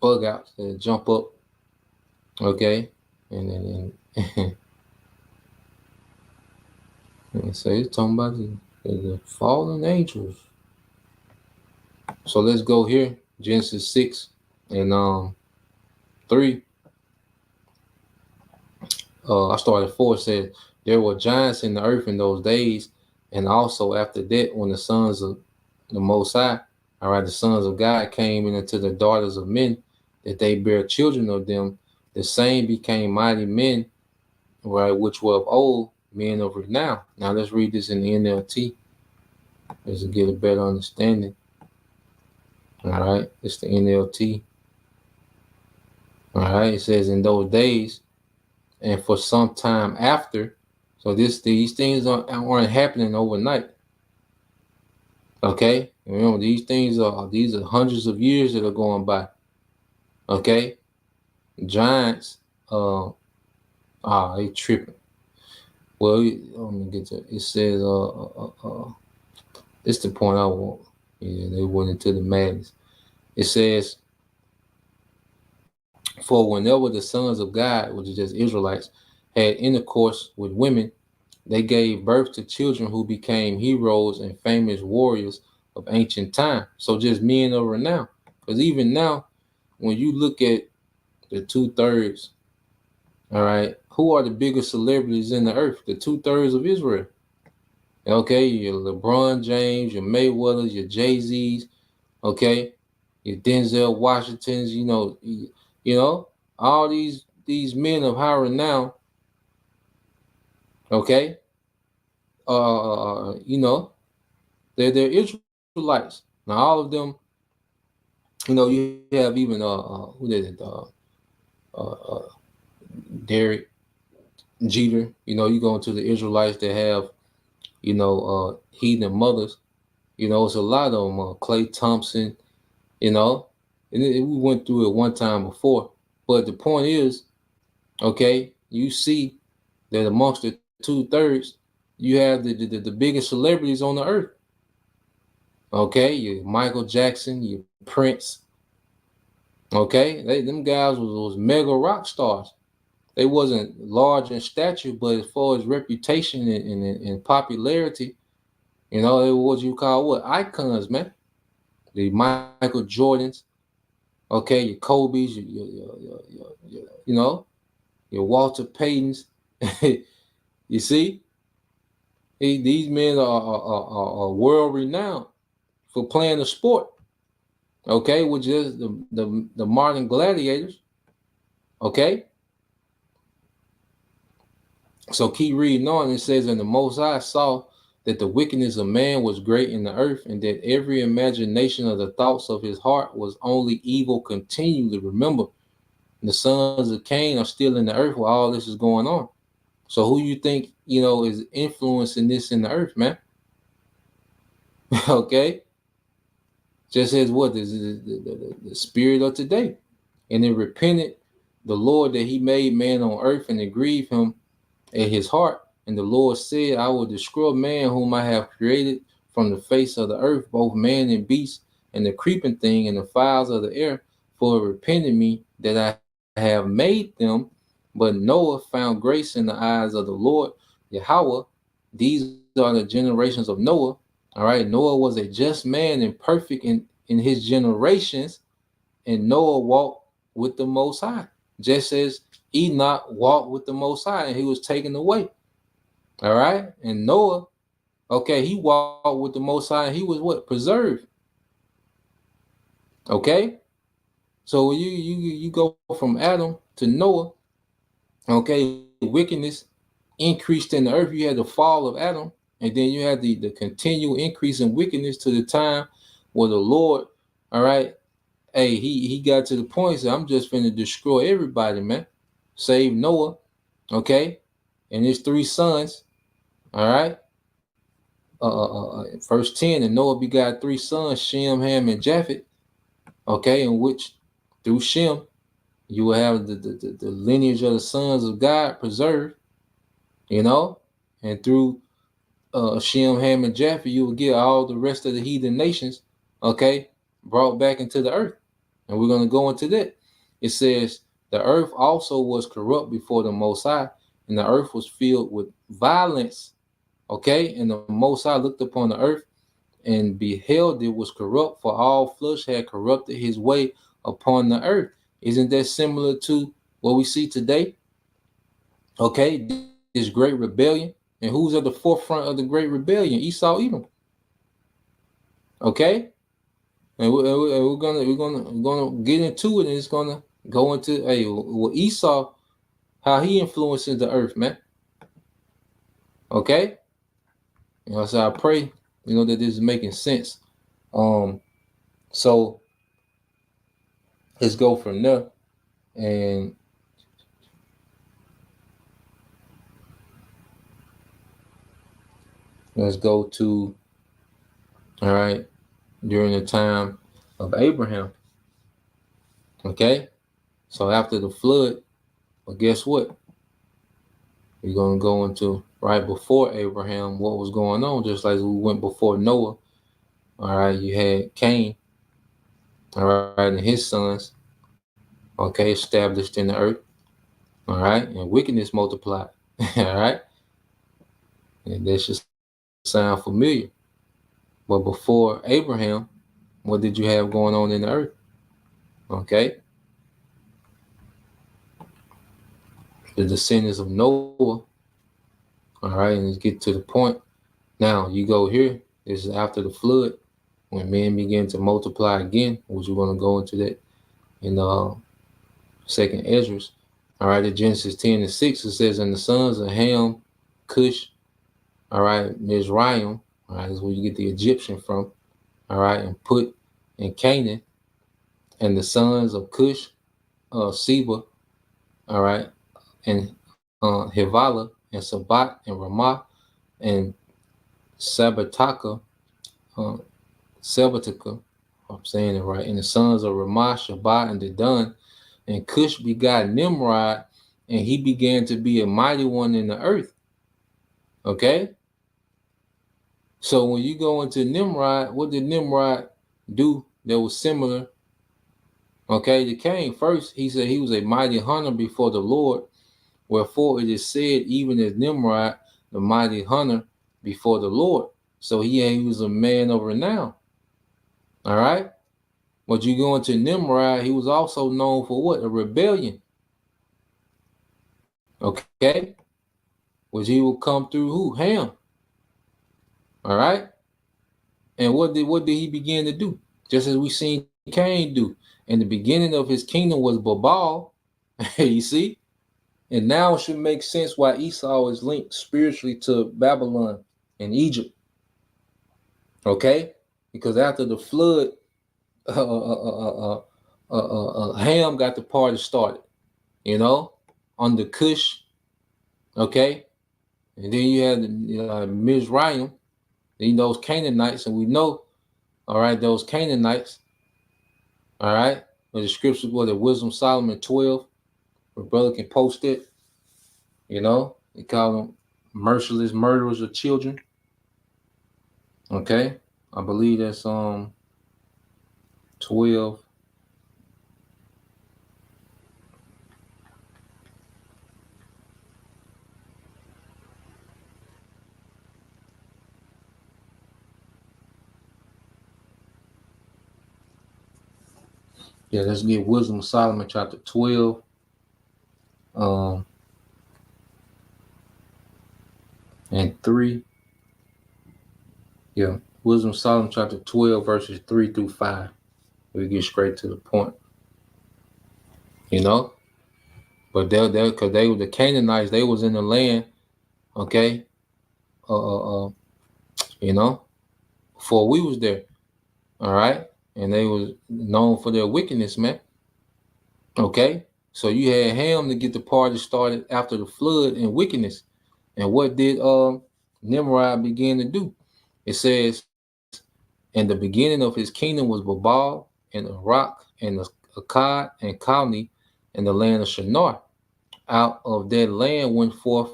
bug outs that jump up. Okay? And so it's talking about the fallen angels. So let's go here, Genesis 6 and 3. I started 4. Said there were giants in the earth in those days, and also after that, when the sons of the Most High, all right, the sons of God came into the daughters of men, that they bear children of them, the same became mighty men, right, which were of old, men of renown. Now let's read this in the NLT, just to get a better understanding. All right, it's the NLT. All right, it says in those days, and for some time after. So these things aren't happening overnight. Okay, remember these are hundreds of years that are going by. Okay, giants, they tripping. Well, let me get to it. It says, it's the point I want. Yeah, they went into the madness. It says, for whenever the sons of God, which is just Israelites, had intercourse with women, they gave birth to children who became heroes and famous warriors of ancient time. So just men of renown. Because even now, when you look at the 2/3, all right, who are the biggest celebrities in the earth? The 2/3 of Israel. Okay, your LeBron James, your Mayweathers, your Jay-Z's, okay, your Denzel Washingtons, you know, all these men of high renown, okay, you know, they're Israelites. Now all of them, you know, you have even who did it? Derek Jeter. You know, you go into the Israelites that have, you know, heathen mothers. You know, it's a lot of them. Clay Thompson. You know, and we went through it one time before. But the point is, okay, you see that amongst the 2/3, you have the biggest celebrities on the earth. Okay, your Michael Jackson, your Prince. Okay, them guys was mega rock stars. They wasn't large in stature, but as far as reputation and popularity, you know, they were what you call what? Icons, man. The Michael Jordans, okay, your Kobe's, you know, your Walter Paytons. You see, these men are world renowned for playing the sport, okay, which is the modern gladiators, okay. So keep reading on. It says, and the Most High saw that the wickedness of man was great in the earth, and that every imagination of the thoughts of his heart was only evil continually. Remember, the sons of Cain are still in the earth while all this is going on. So who you think, you know, is influencing this in the earth, man? Okay? Just as what? This is the spirit of today. And it repented the Lord that he made man on earth, and it grieved him at his heart. And the Lord said, I will destroy man whom I have created from the face of the earth, both man and beast, and the creeping thing, and the fowls of the air, for it repented me that I have made them. But Noah found grace in the eyes of the Lord Yahweh. These are the generations of Noah. All right, Noah was a just man and perfect in his generations, and Noah walked with the Most High, just as Enoch walked with the Most High, and he was taken away. All right, and Noah, okay, he walked with the Most High, and he was what? Preserved. Okay, so you go from Adam to Noah. Okay, wickedness increased in the earth. You had the fall of Adam, and then you had the continual increase in wickedness to the time where the Lord, all right, hey, he got to the point that I'm just finna destroy everybody, man. Save Noah, okay, and his 3 sons. All right. Verse 10, and Noah begot 3 sons, Shem, Ham, and Japheth. Okay, in which through Shem you will have the lineage of the sons of God preserved, you know, and through Shem, Ham, and Japheth, you will get all the rest of the heathen nations, okay, brought back into the earth. And we're going to go into that. It says, the earth also was corrupt before the Most High, and the earth was filled with violence, okay? And the Most High looked upon the earth and beheld it was corrupt, for all flesh had corrupted his way upon the earth. Isn't that similar to what we see today? Okay, this great rebellion. And who's at the forefront of the great rebellion? Esau, Edom. Okay, and we're gonna get into it, and it's gonna go into well, Esau, how he influences the earth, man. Okay, so I pray that this is making sense. So let's go from there, and let's go to, all right, during the time of Abraham. Okay, so after the flood, well, guess what? We're going to go into right before Abraham, what was going on, just like we went before Noah. All right, you had Cain, all right, and his sons, okay, established in the earth. All right, and wickedness multiplied. All right, and that should sound familiar. But before Abraham, what did you have going on in the earth? Okay, the descendants of Noah. All right, and let's get to the point. Now you go here. This is after the flood, when men began to multiply again, which we're going to go into that in Second Ezra. All right, in Genesis 10:6, it says, and the sons of Ham, Cush, all right, Mizraim, all right, is where you get the Egyptian from, all right, and Put in Canaan, and the sons of Cush, Seba, all right, and Hivala, and Sabat, and Ramah, and Sabataka, Sabatica, I'm saying it right, and the sons of Ramah, Shabbat, and Dedan, and Cush begot Nimrod, and he began to be a mighty one in the earth. Okay? So when you go into Nimrod, what did Nimrod do that was similar? Okay, to Cain. First, he said he was a mighty hunter before the Lord, wherefore it is said, even as Nimrod, the mighty hunter before the Lord. So he was a man of renown. All right? But you go into Nimrod, he was also known for what? A rebellion. Okay? Which he will come through who? Ham. All right? And what did he begin to do? Just as we seen Cain do. And the beginning of his kingdom was Babal. You see? And now it should make sense why Esau is linked spiritually to Babylon and Egypt. Okay? Because after the flood, Ham got the party started, under Cush. Okay? And then you had Mizraim, those Canaanites, and we know, all right, those Canaanites, all right, where the scriptures were the Wisdom Solomon 12, where brother can post it, they call them merciless murderers of children. Okay, I believe that's 12. Yeah, let's get Wisdom of Solomon chapter 12. And 3. Yeah, Wisdom of Solomon chapter 12, verses 3 through 5. We get straight to the point. But because they were the Canaanites, they was in the land, okay, before we was there. All right. and they was known for their wickedness, man. Okay, so you had Ham to get the party started after the flood and wickedness. And what did Nimrod begin to do? It says, and the beginning of his kingdom was Babal and Iraq and Akkad and Calneh and the land of Shinar. Out of that land went forth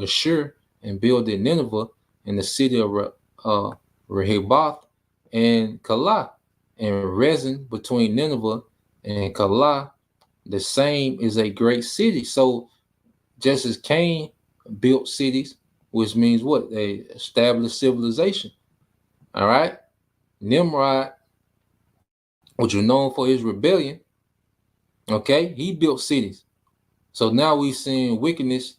Ashur and builded Nineveh and the city of Rehoboth and Calah, and Rezin between Nineveh and Calah. The same is a great city. So just as Cain built cities, which means what? They established civilization. All right. Nimrod, which was known for his rebellion, okay, he built cities. So now we seeing wickedness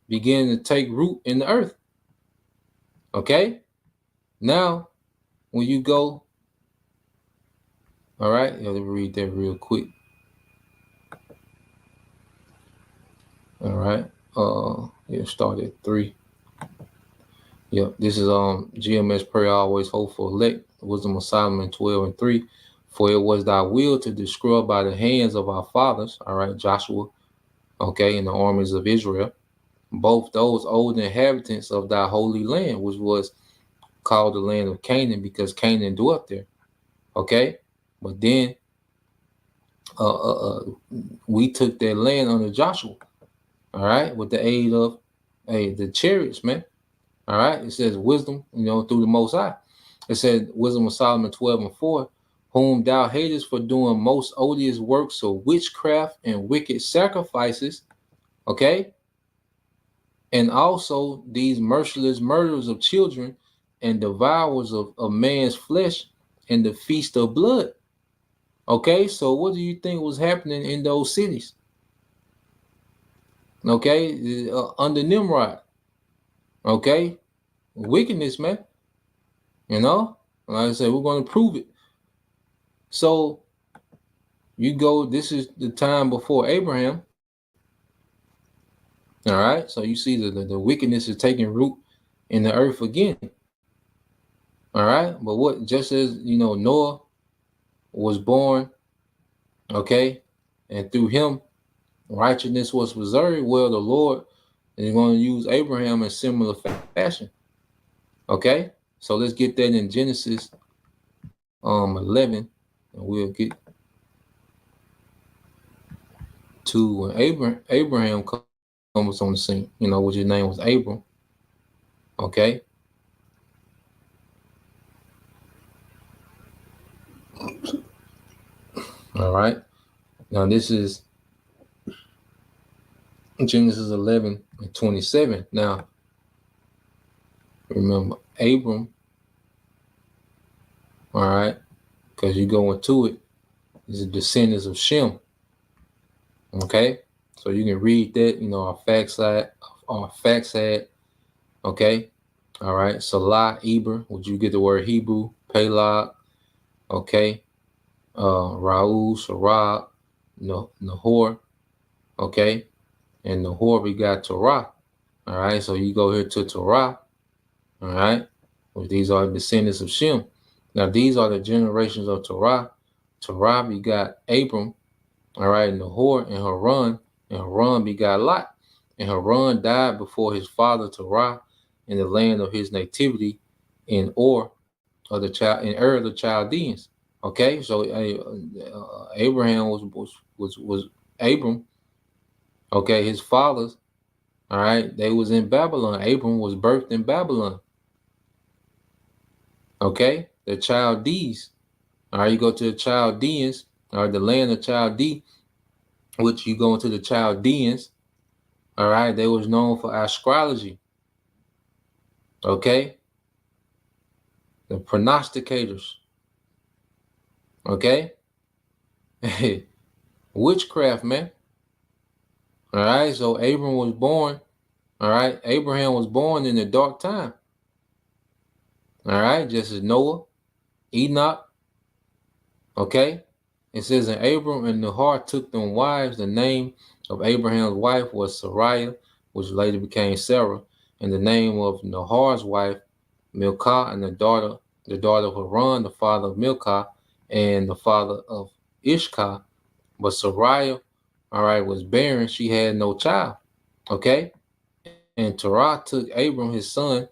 begin to take root in the earth. Okay. Now, when you go, all right, let me read that real quick. All right. Yeah, start at 3. Yep, this is GMS prayer always hope for elect, wisdom of Solomon 12 and 3. For it was thy will to destroy by the hands of our fathers, all right, Joshua, okay, and the armies of Israel, both those old inhabitants of thy holy land, which was called the land of Canaan, because Canaan dwelt there. Okay, but then we took that land under Joshua, all right, with the aid of the chariots, man. All right, it says wisdom, through the Most High. It said wisdom of Solomon 12 and 4, whom thou hatest for doing most odious works of witchcraft and wicked sacrifices, okay, and also these merciless murderers of children and devourers of man's flesh and the feast of blood. Okay, so what do you think was happening in those cities? Okay, under Nimrod. Okay, wickedness, man. Like I said, we're going to prove it. So you go, this is the time before Abraham. All right, so you see the wickedness is taking root in the earth again. All right, but what, just as Noah was born, okay, and through him righteousness was preserved, well, the Lord is going to use Abraham in similar fashion. Okay, so let's get that in Genesis 11, and we'll get to when Abraham comes on the scene, which his name was Abram. Okay. All right. Now this is Genesis 11 and 27. Now, remember Abram. All right, because you go into it, is the descendants of Shem. Okay, so you can read that. Our facts had. Okay, all right. Salah, Eber, would you get the word Hebrew? Pelag. Okay, Raul, Sarah, Nahor. Okay, and Nahor we got Torah. All right, so you go here to Torah. All right, well, these are descendants of Shem. Now these are the generations of Torah. Torah begot Abram, all right, Nahor and Haran, and Haran begot Lot. And Haran died before his father Torah in the land of his nativity in Ur of the Chaldeans. Okay, so Abraham was Abram. Okay, his fathers, all right, they was in Babylon. Abram was birthed in Babylon. Okay, the Chaldees. All right, you go to the Chaldeans, or the land of Chaldee, which you go into the Chaldeans. All right, they was known for astrology. Okay, the prognosticators. Okay, witchcraft, man. All right, so Abram was born. All right, Abraham was born in a dark time. All right, just as Noah, Enoch. Okay, it says, and Abram and Nahor took them wives. The name of Abraham's wife was Sarai, which later became Sarah, and the name of Nahor's wife, Milcah, and the daughter of Haran, the father of Milcah, and the father of Ishkar. But Sarai, all right, was barren. She had no child. Okay. And Terah took Abram, his son,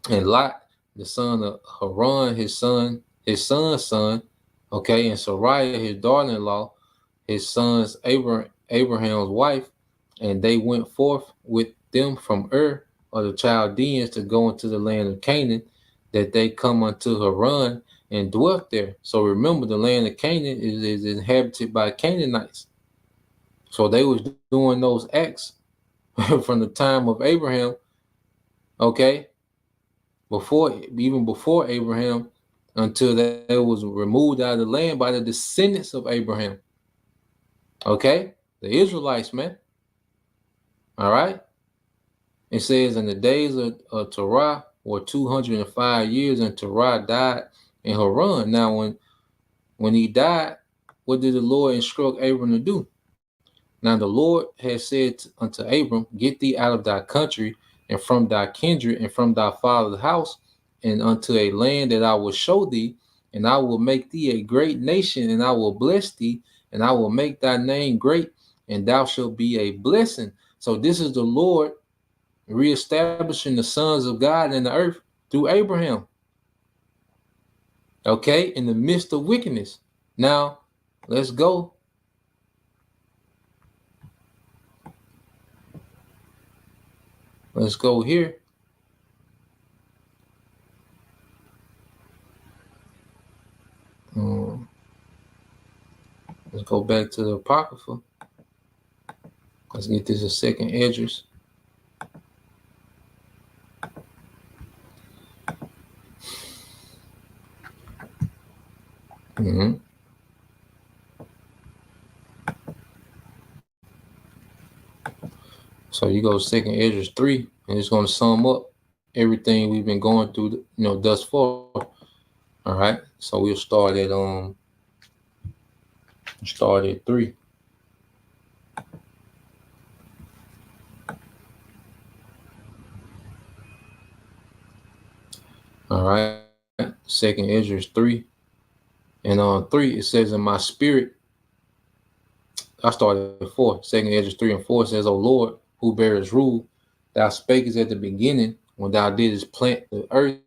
and Lot, the son of Haran, his son's son, okay, and Sarai, his daughter-in-law, his son's Abraham's wife, and they went forth with them from Ur of the Chaldeans to go into the land of Canaan, that they come unto Haran and dwelt there. So remember, the land of Canaan is inhabited by Canaanites. So they was doing those acts from the time of Abraham, okay, before Abraham, until they was removed out of the land by the descendants of Abraham. Okay, the Israelites, man. All right. It says, in the days of Terah were 205 years, and Terah died in Haran. Now, when he died, what did the Lord instruct Abram to do? Now the Lord had said unto Abram, Get thee out of thy country, and from thy kindred, and from thy father's house, and unto a land that I will show thee, and I will make thee a great nation, and I will bless thee, and I will make thy name great, and thou shalt be a blessing. So this is the Lord reestablishing the sons of God in the earth through Abraham. Okay, in the midst of wickedness. Now, let's go. Let's go here. Let's go back to the Apocrypha. Let's get this a second Esdras. Mm-hmm. So you go second Esdras 3, and it's going to sum up everything we've been going through, thus far. All right. So we'll start at 3. All right. Second Esdras 3. And on 3, it says, In my spirit, I started at 4. Second Esdras 3 and 4 says, O Lord, who bearest rule, thou spakest at the beginning when thou didst plant the earth,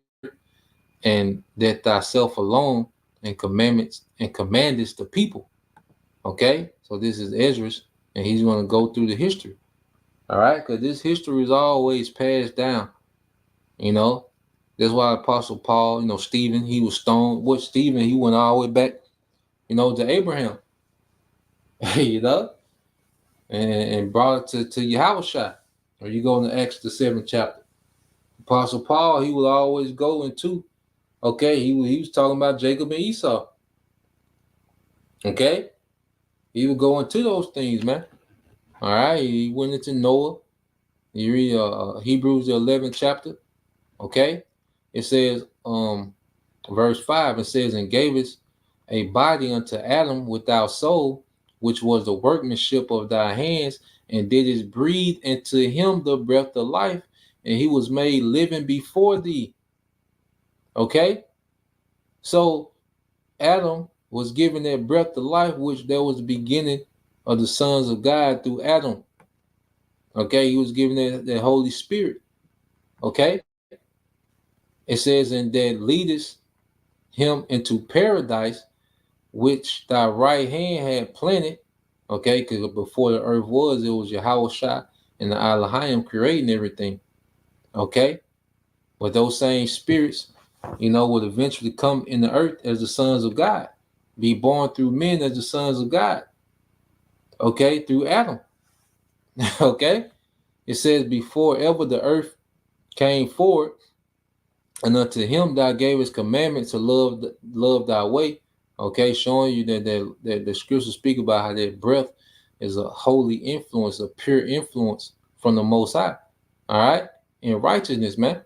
and that thyself alone and commandest the people. Okay, so this is Esdras, and he's going to go through the history. All right, because this history is always passed down. That's why Apostle Paul, Stephen, he was stoned. What Stephen, he went all the way back, to Abraham, and brought it to YAHAWASHI. Or you go into Acts the 7th chapter. Apostle Paul, he would always go into, okay, he was talking about Jacob and Esau. Okay, he would go into those things, man. All right, he went into Noah. You read Hebrews the 11th chapter. Okay, it says, verse 5, it says, And gavest a body unto Adam without soul, which was the workmanship of thy hands, and didst breathe into him the breath of life, and he was made living before thee. Okay, so Adam was given that breath of life, which there was the beginning of the sons of God through Adam. Okay, he was given that Holy Spirit. Okay, it says, And that leadest him into paradise, which thy right hand had planted. Okay, because before the earth was, it was YAHAWASHI and the Elohim creating everything. Okay, but those same spirits, would eventually come in the earth as the sons of God, be born through men as the sons of God. Okay, through Adam. Okay, it says, Before ever the earth came forward, and unto him thou gavest commandment to love thy way. Okay, showing you that the scriptures speak about how that breath is a holy influence, a pure influence from the Most High. All right, in righteousness, man.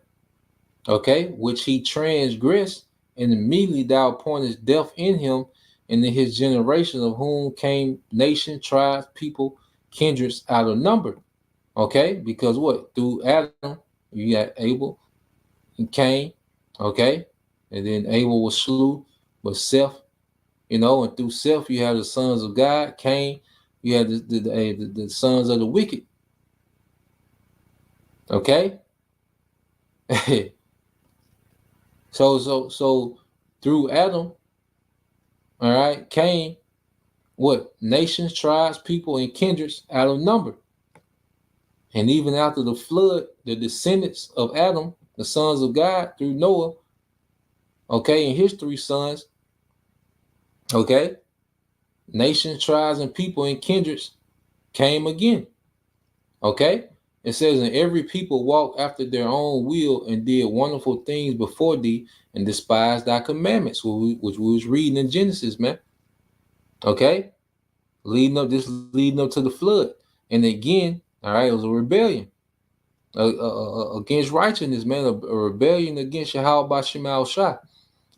Okay, which he transgressed, and immediately thou appointest death in him, and in his generation, of whom came nation, tribes, people, kindreds out of number. Okay, because what? Through Adam, you got Abel and Cain. Okay, and then Abel was slew, but Seth you know, and through Seth you have the sons of God, Cain, you have the sons of the wicked. Okay. So through Adam, all right, Cain, what nations, tribes, people, and kindreds out of number. And even after the flood, the descendants of Adam, the sons of God through Noah, okay, and his three sons, okay, nations, tribes, and people and kindreds came again. Okay, it says, and every people walked after their own will and did wonderful things before thee and despised thy commandments, which we was reading in Genesis, man. Okay, leading up to the flood, and again, all right, it was a rebellion against righteousness, man, a rebellion against YAHAWASHI.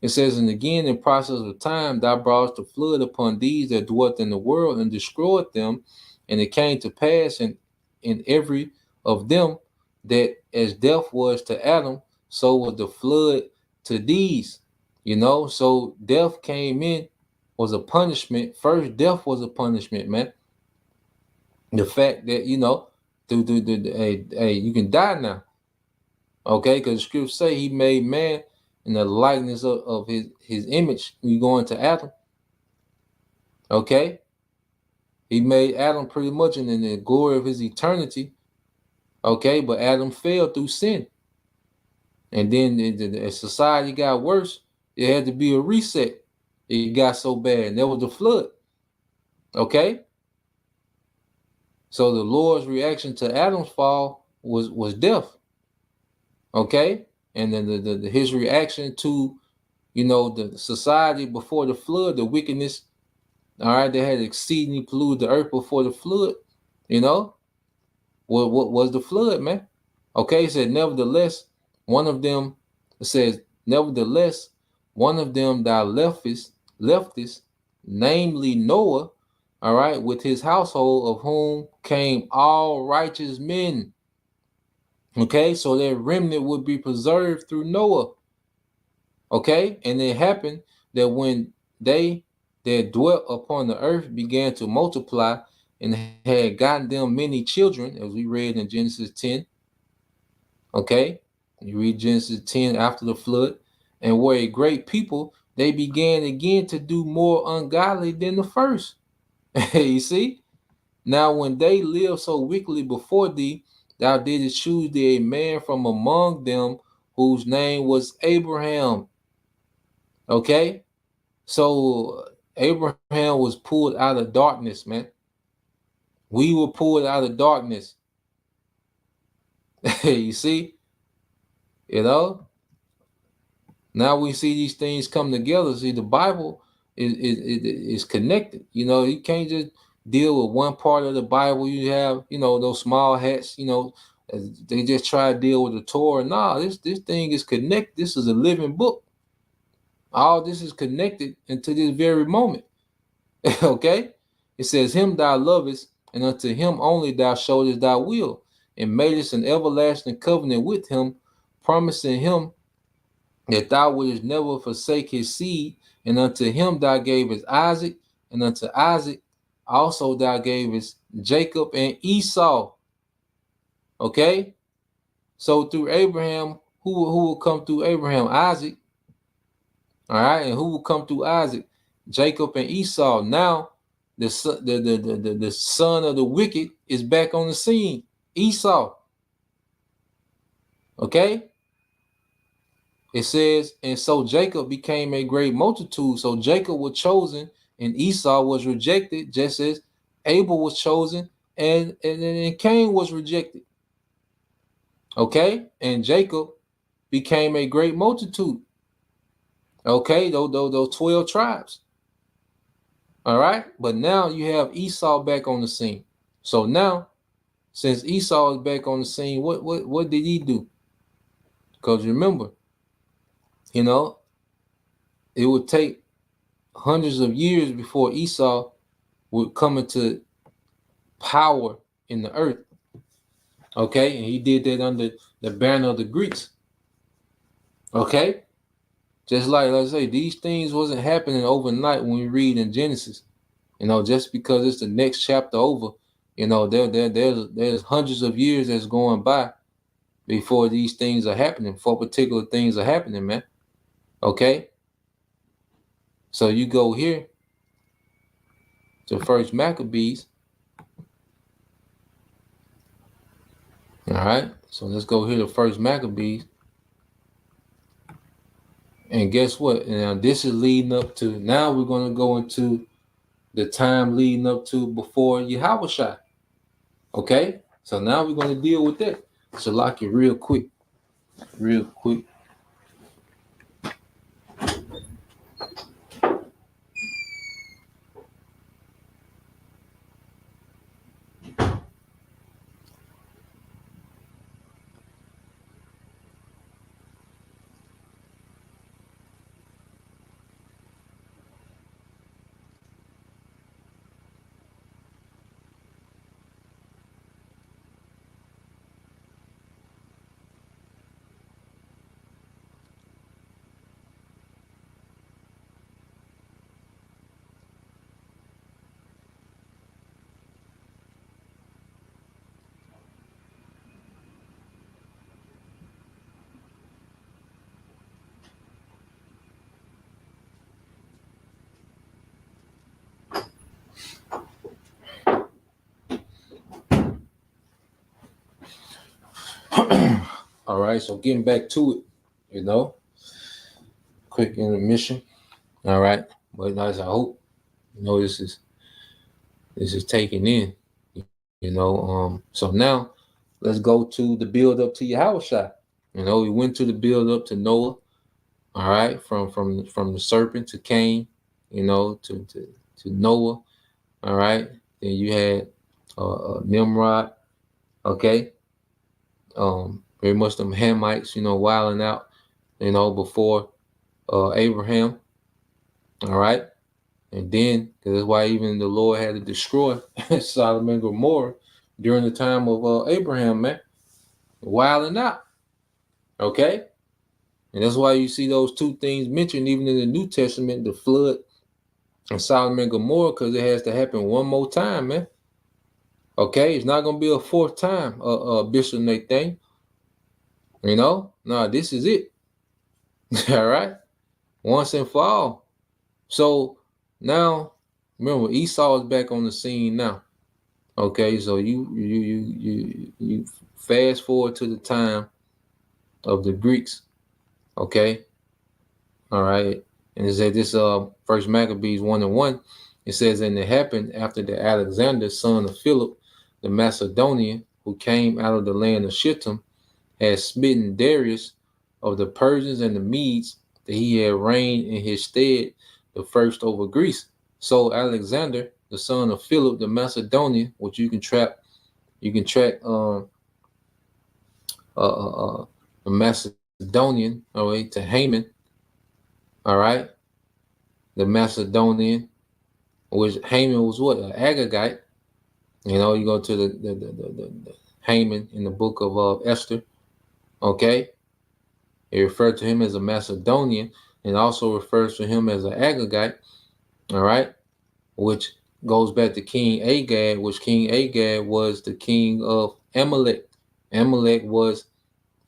It says, and again, in process of time, thou broughtest the flood upon these that dwelt in the world and destroyed them. And it came to pass in every of them that as death was to Adam, so was the flood to these. You know, so death came in, was a punishment. First, death was a punishment, man. The fact that, you know, hey, you can die now. Okay, because the scriptures say he made man in the likeness of his image. You go into Adam. Okay, he made Adam pretty much in the glory of his eternity. Okay, but Adam fell through sin, and then as society got worse, it had to be a reset. It got so bad, and there was the flood. Okay, so the Lord's reaction to Adam's fall was death. Okay, and then his reaction to, you know, the society before the flood, the wickedness, all right, they had exceedingly polluted the earth before the flood, you know, what was the flood, man? Okay, it said, nevertheless, one of them, it says, nevertheless, one of them thou leftest, namely Noah, all right, with his household, of whom came all righteous men. Okay, so that remnant would be preserved through Noah. Okay, and it happened that when they that dwelt upon the earth began to multiply and had gotten them many children, as we read in Genesis 10. Okay, you read Genesis 10 after the flood, and were a great people, they began again to do more ungodly than the first. You see, now when they lived so wickedly before thee, thou didst choose thee a man from among them whose name was Abraham. Okay, so Abraham was pulled out of darkness, man. We were pulled out of darkness. You see, you know. Now we see these things come together. See, the Bible is connected. You know, you can't just deal with one part of the Bible. You have, you know, those small hats. You know, they just try to deal with the Torah. Nah, this thing is connected. This is a living book. All this is connected into this very moment. Okay, it says, him thou lovest, and unto him only thou showest thy will, and madest an everlasting covenant with him, promising him that thou wouldest never forsake his seed, and unto him thou gavest Isaac, and unto Isaac also thou gavest Jacob and Esau. Okay, so through Abraham, who will come through Abraham? Isaac. All right, and who will come through Isaac? Jacob and Esau. Now the son of the wicked is back on the scene, Esau. Okay, it says, and so Jacob became a great multitude. So Jacob was chosen and Esau was rejected, just as Abel was chosen and Cain was rejected. Okay, and Jacob became a great multitude. Okay, those 12 tribes. All right, but now you have Esau back on the scene. So now, since Esau is back on the scene, what did he do? Because remember, you know, it would take hundreds of years before Esau would come into power in the earth. Okay, and he did that under the banner of the Greeks. Okay, Just like, let's say, these things wasn't happening overnight when we read in Genesis. Just because it's the next chapter over, there's hundreds of years that's going by before these things are happening, before particular things are happening, man. Okay? So you go here to First Maccabees. All right. So let's go here to First Maccabees. And guess what? Now this is leading up to, now we're going to go into the time leading up to before YAHAWASHI. Okay? So now we're going to deal with that. So lock it real quick. Real quick. All right, so getting back to it, quick intermission. All right, but as I hope this is taken in. So now let's go to the build up to YAHAWASHI. We went to the build up to Noah. All right, from the serpent to Cain, to Noah. All right, then you had Nimrod. Okay, very much them Hamites, wilding out, before Abraham. All right. And then, because that's why even the Lord had to destroy Sodom and Gomorrah during the time of Abraham, man. Wilding out. Okay? And that's why you see those two things mentioned even in the New Testament, the flood and Sodom and Gomorrah, because it has to happen one more time, man. Okay? It's not going to be a fourth time, Bishop Nathan. No, this is it. All right? Once and for all. So now, remember, Esau is back on the scene now. Okay, so you fast forward to the time of the Greeks. Okay, all right, and it said this First Maccabees 1:1. It says, and it happened after the Alexander, son of Philip, the Macedonian, who came out of the land of Shittim, had smitten Darius of the Persians and the Medes, that he had reigned in his stead the first over Greece. So Alexander, the son of Philip the Macedonian, which you can track the Macedonian, all right, to Haman, all right, the Macedonian, which Haman was what, an Agagite. You go to the Haman in the book of Esther. Okay, it referred to him as a Macedonian, and also refers to him as an Agagite. All right, which goes back to King Agag, which King Agag was the king of Amalek. Amalek was,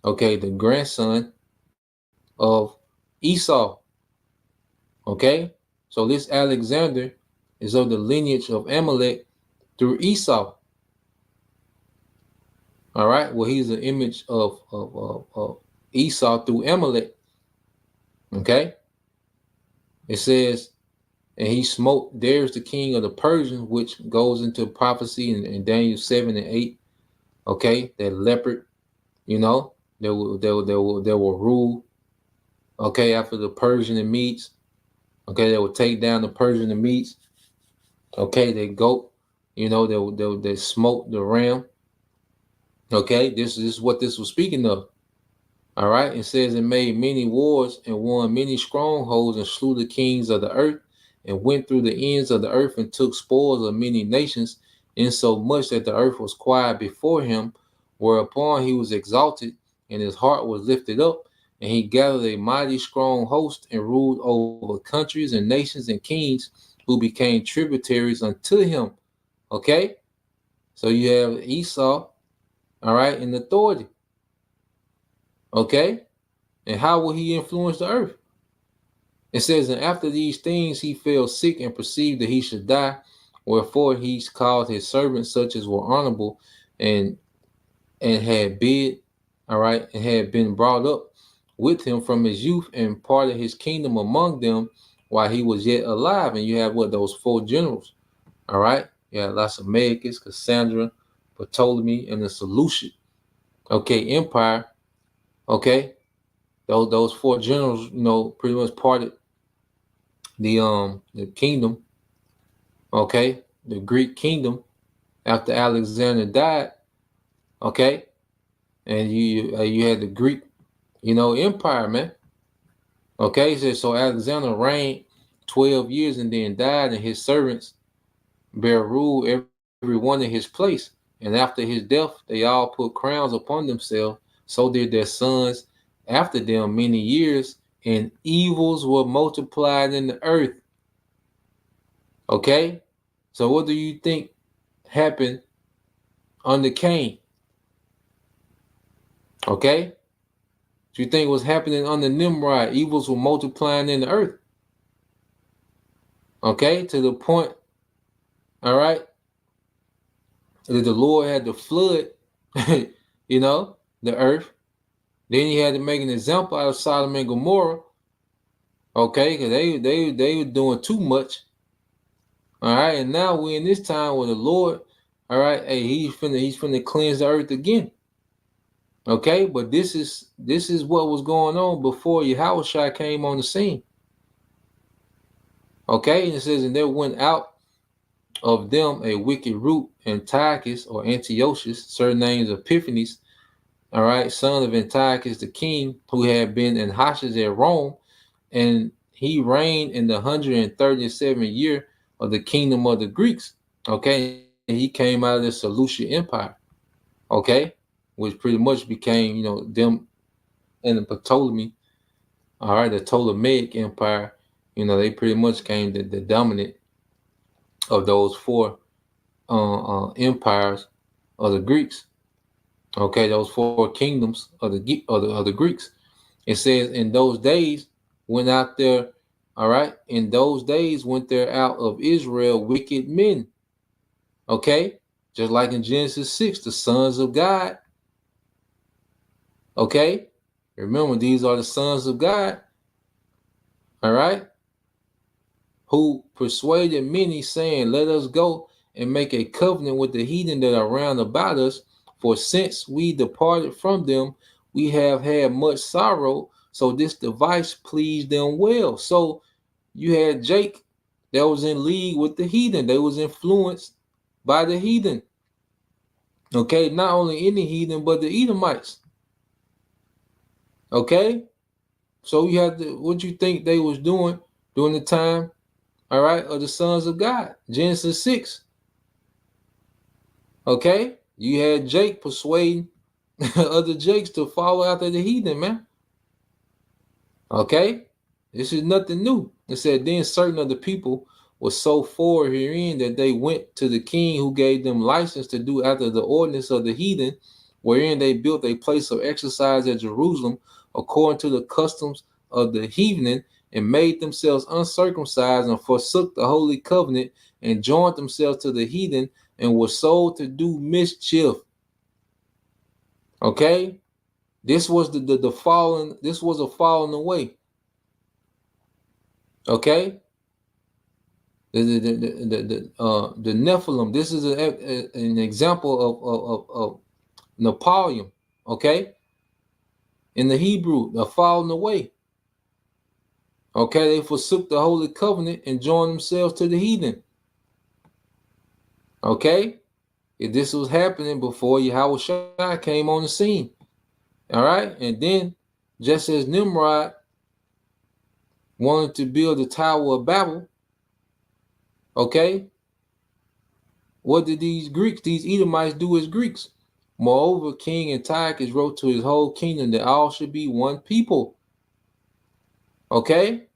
the grandson of Esau. Okay, so this Alexander is of the lineage of Amalek through Esau. All right, well, he's an image of Esau through Amalek. Okay, it says, and he smote Darius the king of the Persians, which goes into prophecy in Daniel 7 and 8. Okay, that leopard, they will rule. Okay, after the Persian and Medes. Okay, they will take down the Persian and Medes. Okay, they goat, they smote the ram. Okay, this is what this was speaking of. All right, it says it made many wars and won many strongholds and slew the kings of the earth and went through the ends of the earth and took spoils of many nations, insomuch that the earth was quiet before him, whereupon he was exalted and his heart was lifted up, and he gathered a mighty strong host and ruled over countries and nations and kings who became tributaries unto him. Okay? So you have Esau, all right, in authority. Okay? And how will he influence the earth? It says, and after these things he fell sick and perceived that he should die. Wherefore he called his servants such as were honorable and had bid, all right, and had been brought up with him from his youth and parted his kingdom among them while he was yet alive. And you have what, those four generals, all right? You have Lysimachus, Cassandra, Ptolemy, and the Seleucid, okay, empire, okay? Those four generals, pretty much parted the kingdom, okay, the Greek kingdom after Alexander died, okay, and you had the Greek, empire, man, okay. So Alexander reigned 12 years and then died, and his servants bear rule every one in his place. And after his death, they all put crowns upon themselves. So did their sons after them many years, and evils were multiplied in the earth. Okay, so what do you think happened under Cain? Okay, do you think was happening under Nimrod? Evils were multiplying in the earth. Okay, to the point, all right, that the Lord had to flood, the earth. Then he had to make an example out of Sodom and Gomorrah. Okay, because they were doing too much. All right, and now we're in this time where the Lord, all right, hey, he's finna cleanse the earth again. Okay, but this is what was going on before YAHAWASHI came on the scene. Okay, and it says, and there went out of them a wicked root, Antiochus or Antiochus, surnamed Epiphanes, all right, son of Antiochus the king, who had been in Hoshes at Rome, and he reigned in the 137th year of the kingdom of the Greeks. Okay, and he came out of the Seleucid Empire. Okay, which pretty much became, them and the Ptolemy, all right, the Ptolemaic Empire. They pretty much came the dominant of those four empires of the Greeks. Okay, those four kingdoms of the Greeks. It says, in those days went out there, all right, in those days went there out of Israel wicked men. Okay, just like in Genesis 6, the sons of God. Okay, remember, these are the sons of God, all right, who persuaded many, saying, let us go and make a covenant with the heathen that are round about us. For since we departed from them, we have had much sorrow. So this device pleased them well. So you had Jake that was in league with the heathen. They was influenced by the heathen. Okay, not only any heathen, but the Edomites. Okay, so you had to, what you think they was doing during the time, all right, of the sons of God? Genesis 6. Okay, you had Jake persuading other Jakes to follow after the heathen, man. Okay, this is nothing new. It said, then certain of the people were so forward herein that they went to the king, who gave them license to do after the ordinance of the heathen, wherein they built a place of exercise at Jerusalem according to the customs of the heathen, and made themselves uncircumcised, and forsook the holy covenant, and joined themselves to the heathen, and were sold to do mischief. Okay, this was the fallen. This was a falling away. Okay, the Nephilim. This is an example of Napoleon. Okay, in the Hebrew, the falling away. Okay, they forsook the holy covenant and joined themselves to the heathen. Okay, if this was happening before YAHAWASHI came on the scene. All right, and then just as Nimrod wanted to build the Tower of Babel, okay, what did these Greeks, these Edomites, do as Greeks? Moreover, King Antiochus wrote to his whole kingdom that all should be one people. Okay?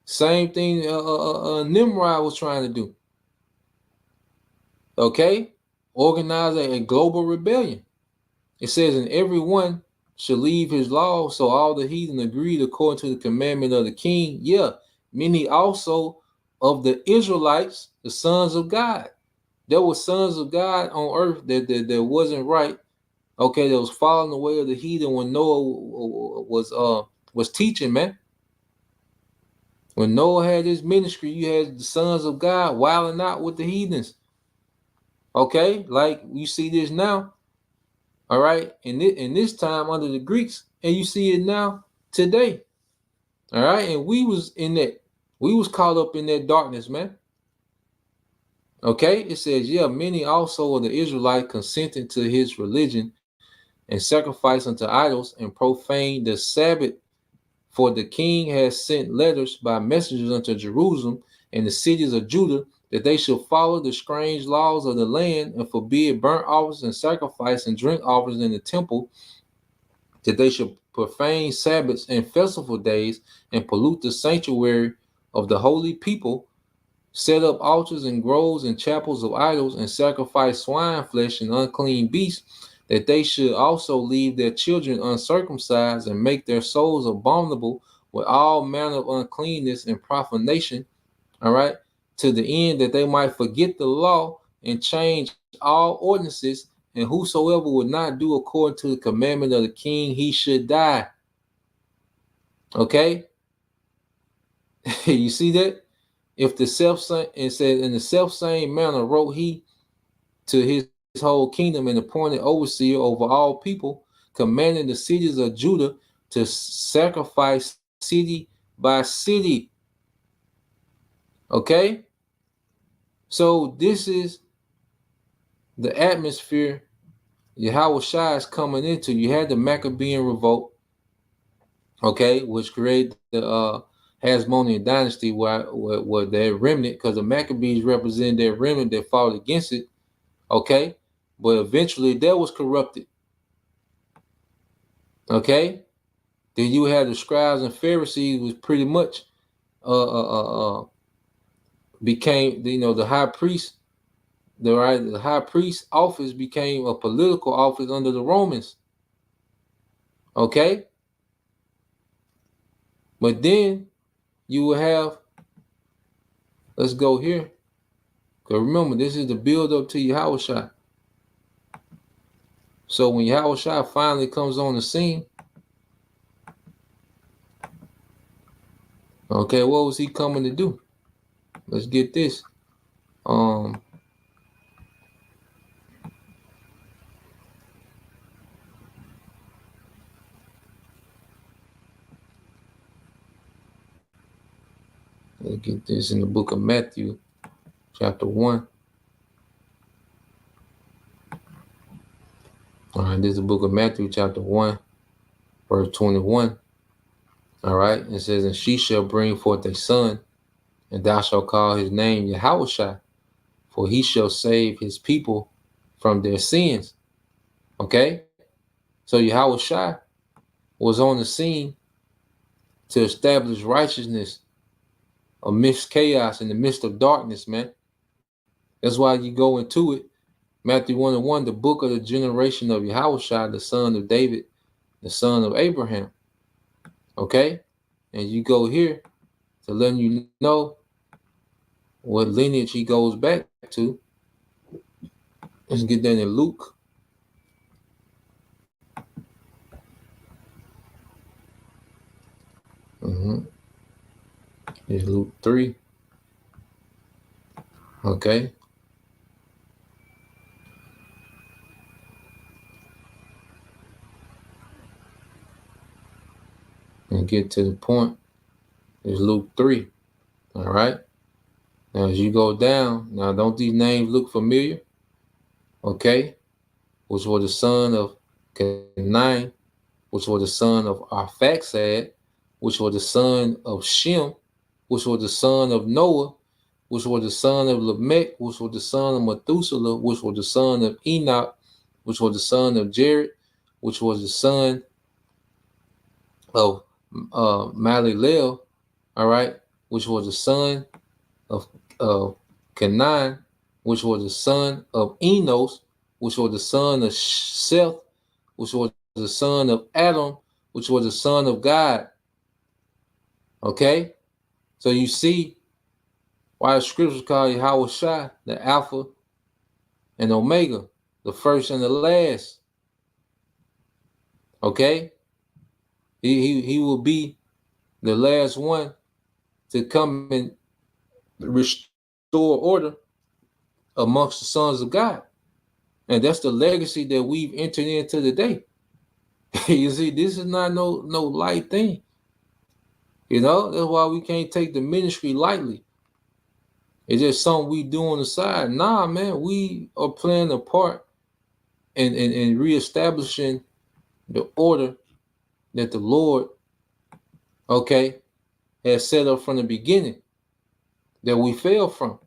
Same thing Nimrod was trying to do. Okay? Organize a global rebellion. It says, and everyone should leave his law, so all the heathen agreed according to the commandment of the king. Yeah, many also of the Israelites, the sons of God. There were sons of God on earth that wasn't right. Okay, that was following the way of the heathen when Noah was teaching, man. When Noah had his ministry, you had the sons of God wilding out with the heathens. Okay, like you see this now. All right, in this time under the Greeks, and you see it now today. All right, and we was in that, we was caught up in that darkness, man. Okay, it says, yeah, many also of the Israelites consented to his religion and sacrificed unto idols and profaned the Sabbath. For the king has sent letters by messengers unto Jerusalem and the cities of Judah that they should follow the strange laws of the land and forbid burnt offerings and sacrifice and drink offerings in the temple, that they should profane Sabbaths and festival days and pollute the sanctuary of the holy people, set up altars and groves and chapels of idols, and sacrifice swine flesh and unclean beasts, that they should also leave their children uncircumcised and make their souls abominable with all manner of uncleanness and profanation, all right, to the end that they might forget the law and change all ordinances, and whosoever would not do according to the commandment of the king, he should die. Okay? You see that? If the self same, it said, in the self same manner wrote he to his whole kingdom and appointed overseer over all people, commanding the cities of Judah to sacrifice city by city. Okay? So this is the atmosphere YAHAWASHI is coming into. You had the Maccabean revolt, okay, which created the Hasmonean dynasty, where their remnant, because the Maccabees represented their remnant that fought against it, okay, but eventually that was corrupted, okay. Then you had the scribes and Pharisees, was pretty much became, the high priest, the high priest office became a political office under the Romans, okay. But then you will have, let's go here, because remember, this is the build up to YAHAWASHI. So when YAHAWASHI finally comes on the scene, okay, what was he coming to do? Let's get this. Let's get this in the book of Matthew, chapter 1. All right, this is the book of Matthew, chapter 1, verse 21. All right, it says, and she shall bring forth a son, and thou shalt call his name YAHAWASHI, for he shall save his people from their sins. Okay, so YAHAWASHI was on the scene to establish righteousness amidst chaos, in the midst of darkness, man. That's why you go into it. Matthew 1:1, the book of the generation of YAHAWASHI, the son of David, the son of Abraham. Okay? And you go here to letting you know what lineage he goes back to. Let's get that in Luke. It's Luke 3. Okay. And get to the point. It's Luke 3. All right. Now, as you go down, now don't these names look familiar? Okay. Which was the son of Canaan, which was the son of Arphaxad, which was the son of Shem, which was the son of Noah, which was the son of Lamech, which was the son of Methuselah, which was the son of Enoch, which was the son of Jared, which was the son of Malaleel, all right, which was the son of Canaan, which was the son of Enos, which was the son of Seth, which was the son of Adam, which was the son of God. Okay? So you see why the scriptures call YAHAWASHI the Alpha and Omega, the first and the last. Okay? He will be the last one to come and restore order amongst the sons of God. And that's the legacy that we've entered into today. You see, this is not no light thing. You know, that's why we can't take the ministry lightly. It's just something we do on the side. Nah, man, we are playing a part in reestablishing the order that the Lord, okay, has set up from the beginning that we fell from.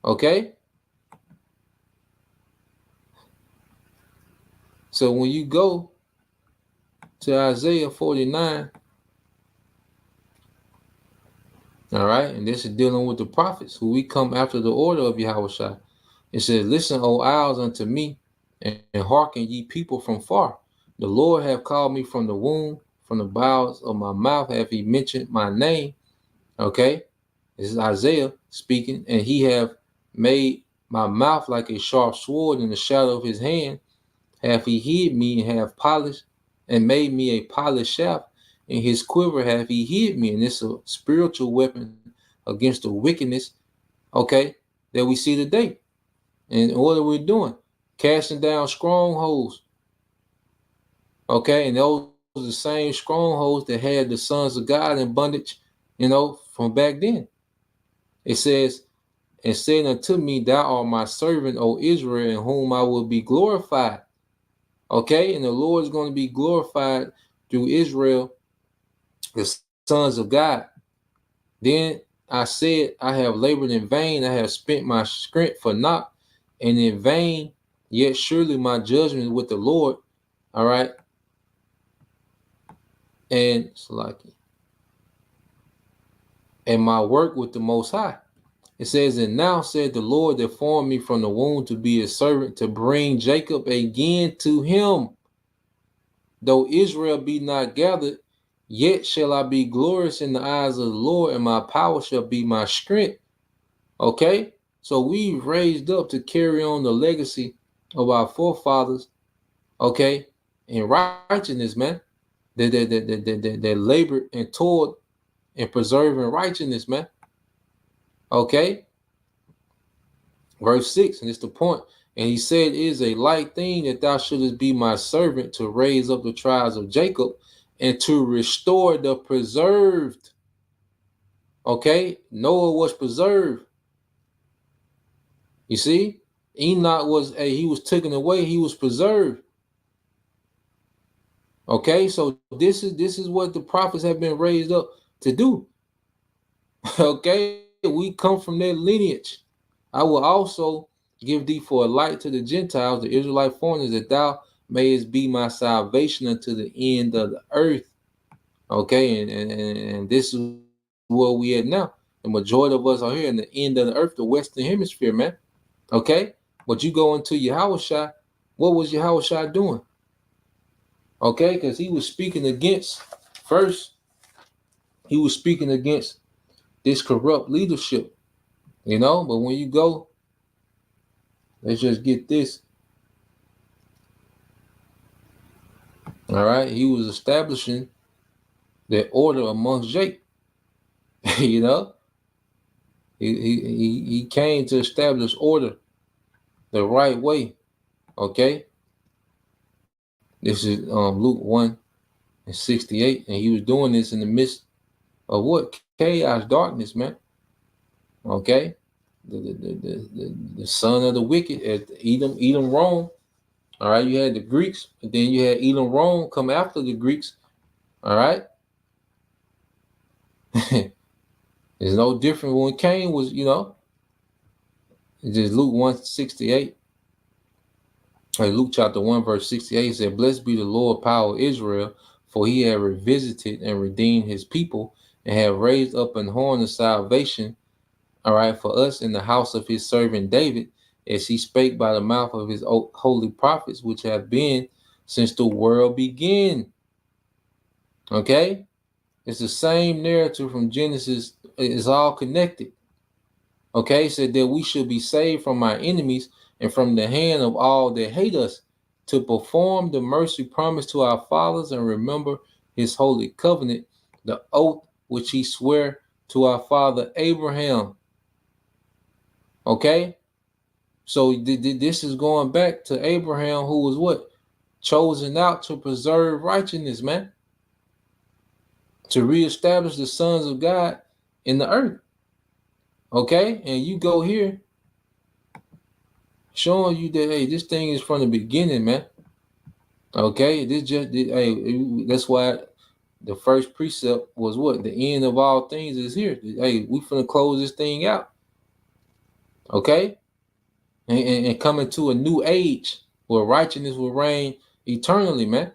Okay? So when you go to Isaiah 49, all right, and this is dealing with the prophets who we come after the order of Yahawashi. It says, listen, O isles, unto me, and hearken, ye people from far. The Lord hath called me from the womb, from the bowels of my mouth hath he mentioned my name. Okay, this is Isaiah speaking, and he have made my mouth like a sharp sword in the shadow of his hand. Hath he hid me and have polished and made me a polished shaft. In his quiver hath he hid me, and it's a spiritual weapon against the wickedness, okay, that we see today. And what are we doing? Casting down strongholds, okay, and those are the same strongholds that had the sons of God in bondage, you know, from back then. It says, and said unto me, thou art my servant, O Israel, in whom I will be glorified. Okay, and the Lord is going to be glorified through Israel, the sons of God. Then I said, I have labored in vain, I have spent my strength for naught, and in vain, yet surely my judgment with the Lord. All right. And my work with the Most High. It says, and now said the Lord that formed me from the womb to be his servant, to bring Jacob again to him. Though Israel be not gathered, yet shall I be glorious in the eyes of the Lord, and my power shall be my strength. Okay? So we've raised up to carry on the legacy of our forefathers, okay, in righteousness, man. That labored and toiled and preserving righteousness, man. Okay? Verse 6, and it's the point. And he said, it is a light thing that thou shouldest be my servant to raise up the tribes of Jacob and to restore the preserved. Okay? Noah was preserved. You see? Enoch was, he was taken away. He was preserved. Okay? So this is what the prophets have been raised up to do. Okay? We come from their lineage. I will also give thee for a light to the Gentiles, the Israelite foreigners, that thou mayest be my salvation unto the end of the earth. Okay, and this is where we at now. The majority of us are here in the end of the earth, the Western Hemisphere, man. Okay, but you go into YAHAWASHI, what was YAHAWASHI doing? Okay, because he was speaking against, first, he was speaking against this corrupt leadership, you know, but when you go, let's just get this. All right, he was establishing that order amongst Jake. You know, he came to establish order the right way. Okay, this is Luke 1:68, and he was doing this in the midst of what? Chaos, darkness, man. Okay, the son of the wicked at Edom, Rome. All right, you had the Greeks, and then you had Edom, Rome come after the Greeks. All right. It's no different when Cain was, you know. It's just Luke 1:68. Luke chapter 1, verse 68 said, "Blessed be the Lord, power of Israel, for he had revisited and redeemed his people, and have raised up an horn of salvation, all right, for us in the house of his servant David, as he spake by the mouth of his holy prophets, which have been since the world began." Okay? It's the same narrative from Genesis. It's all connected. Okay? Said that we should be saved from our enemies and from the hand of all that hate us, to perform the mercy promised to our fathers and remember his holy covenant, the oath which he sware to our father Abraham. Okay? So this is going back to Abraham, who was what? Chosen out to preserve righteousness, man. To reestablish the sons of God in the earth. Okay? And you go here showing you that, hey, this thing is from the beginning, man. Okay? Hey, that's why the first precept was what? The end of all things is here. Hey, we finna close this thing out. Okay? And come into a new age where righteousness will reign eternally, man.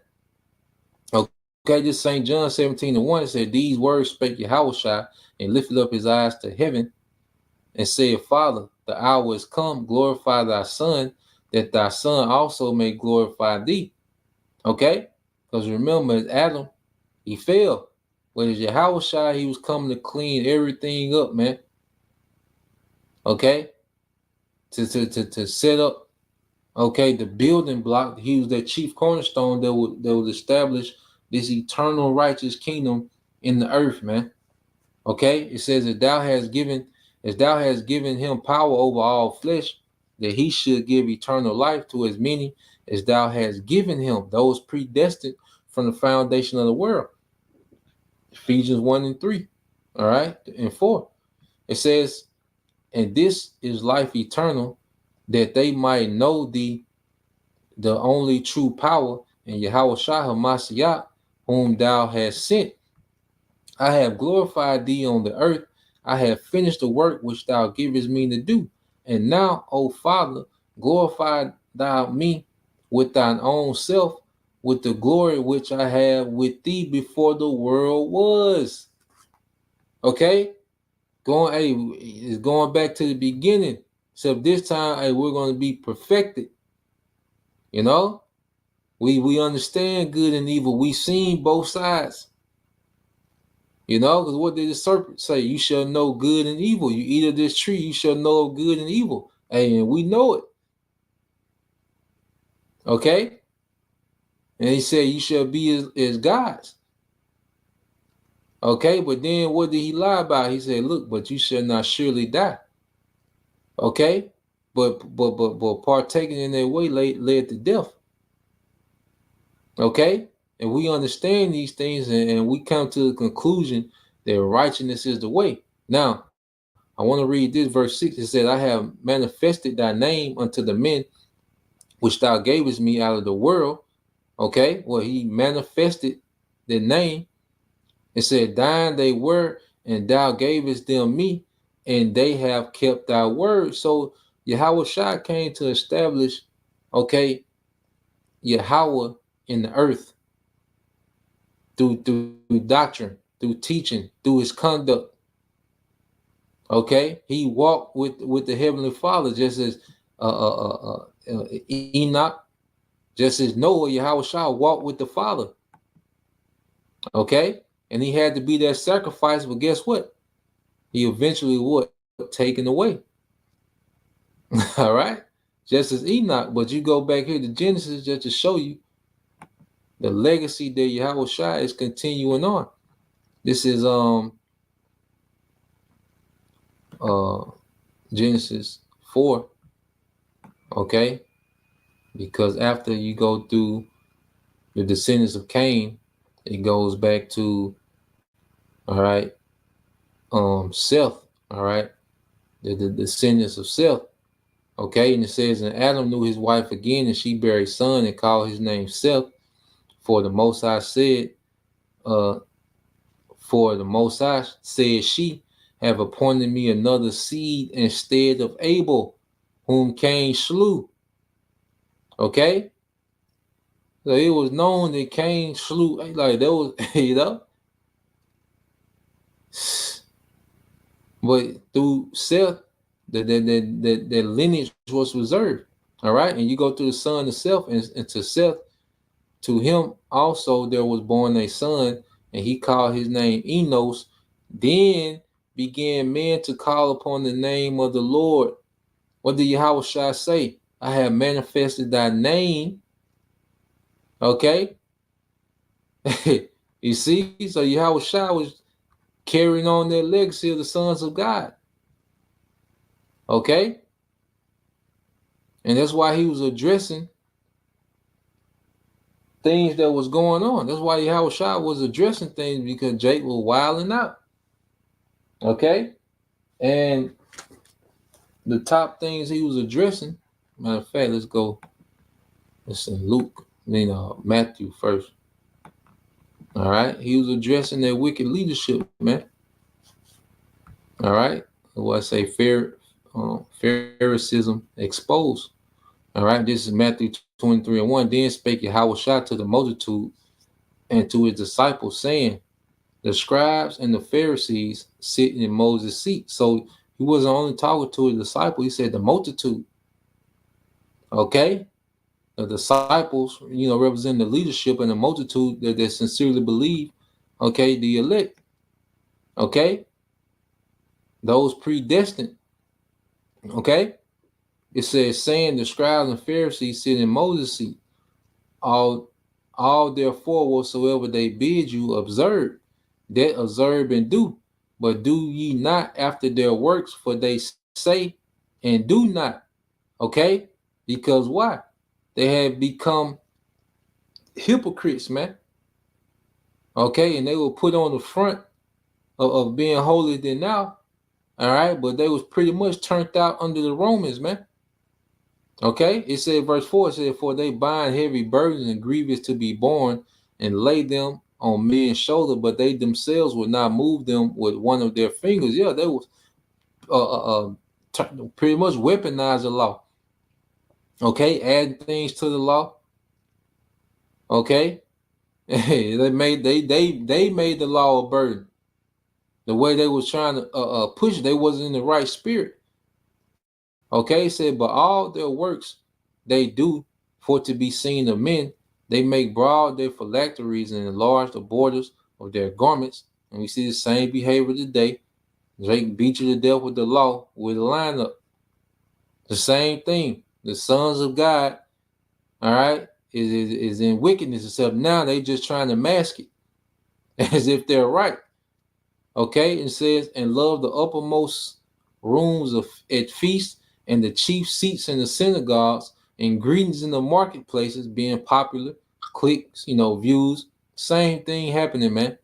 Okay, this St. John 17:1 said, "These words spake YAHAWASHI, and lifted up his eyes to heaven, and said, Father, the hour is come, glorify thy Son, that thy Son also may glorify thee." Okay? Because remember, as Adam, he fell. But as YAHAWASHI, he was coming to clean everything up, man. Okay? To set up, okay, the building block. He was that chief cornerstone that would establish this eternal righteous kingdom in the earth, man. Okay, it says that thou hast given him power over all flesh, that he should give eternal life to as many as thou hast given him, those predestined from the foundation of the world. Ephesians 1 and 3. All right, and 4. It says, "And this is life eternal, that they might know thee, the only true power, and YAHAWASHI HaMashiach, whom thou hast sent. I have glorified thee on the earth. I have finished the work which thou givest me to do. And now, O Father, glorify thou me with thine own self, with the glory which I have with thee before the world was." Okay? It's going back to the beginning. Except this time, hey, we're going to be perfected. You know? We understand good and evil. We've seen both sides. You know, because what did the serpent say? You shall know good and evil. You eat of this tree, you shall know good and evil. And we know it. Okay? And he said, you shall be as gods. Okay, but then what did he lie about? He said, look, but you shall not surely die. Okay? But partaking in that way led to death. Okay? And we understand these things, and we come to the conclusion that righteousness is the way. Now, I want to read this verse 6. It said, "I have manifested thy name unto the men which thou gavest me out of the world." Okay, well, he manifested the name. It said, "Thine they were, and thou gavest them me, and they have kept thy word." So YAHAWASHI came to establish, okay, Yahweh in the earth through doctrine, through teaching, through his conduct. Okay, he walked with the heavenly Father, just as Enoch, just as Noah, YAHAWASHI walked with the Father. Okay, and he had to be that sacrifice, but guess what? He eventually taken away. All right, just as Enoch. But you go back here to Genesis just to show you the legacy that YAHAWASHI is continuing on. This is Genesis 4. Okay, because after you go through the descendants of Cain, it goes back to, all right, Seth, all right, the descendants of Seth. Okay, and it says, "And Adam knew his wife again, and she bare a son, and called his name Seth. For the Most High said, she have appointed me another seed instead of Abel, whom Cain slew." Okay, so it was known that Cain slew, like there was, but through Seth, the lineage was reserved. All right, and you go through the son of Seth, and to Seth, to him also there was born a son, and he called his name Enos. Then began men to call upon the name of the Lord. What did Yahawashi say? I have manifested thy name. Okay, you see, so Yahawashi was carrying on that legacy of the sons of God. Okay, and that's why he was addressing things that was going on. That's why Yahawashi was addressing things, because Jake was wilding out. Okay, and the top things he was addressing. Matter of fact, let's go. Let's in Luke, Matthew first. All right, he was addressing their wicked leadership, man. All right, what I say, Phariseeism exposed. All right, this is Matthew 23:1. Then spake Yahawashi to the multitude and to his disciples, saying, the scribes and the Pharisees sitting in Moses' seat. So he wasn't only talking to his disciples, he said the multitude. Okay, the disciples, represent the leadership and the multitude that sincerely believe. Okay, the elect. Okay, those predestined. Okay, it says, saying the scribes and Pharisees sit in Moses' seat. All therefore whatsoever they bid you observe, that observe and do. But do ye not after their works, for they say and do not. Okay, because why? They have become hypocrites, man. Okay, and they will put on the front of being holier than thou. All right, but they was pretty much turned out under the Romans, man. Okay, it said, verse 4, it said, for they bind heavy burdens and grievous to be borne, and lay them on men's shoulder, but they themselves would not move them with one of their fingers. Yeah, they was pretty much weaponize the law. Okay, adding things to the law. Okay, they made the law a burden. The way they was trying to push, they wasn't in the right spirit. Okay, it said, but all their works they do for to be seen of men. They make broad their phylacteries and enlarge the borders of their garments. And we see the same behavior today. Drake beat you to death with the law, with a lineup. The same thing. The sons of God, all right, is in wickedness, except now they just trying to mask it as if they're right. Okay, it says, and love the uppermost rooms at feasts and the chief seats in the synagogues and greetings in the marketplaces, being popular, clicks, views. Same thing happening, man.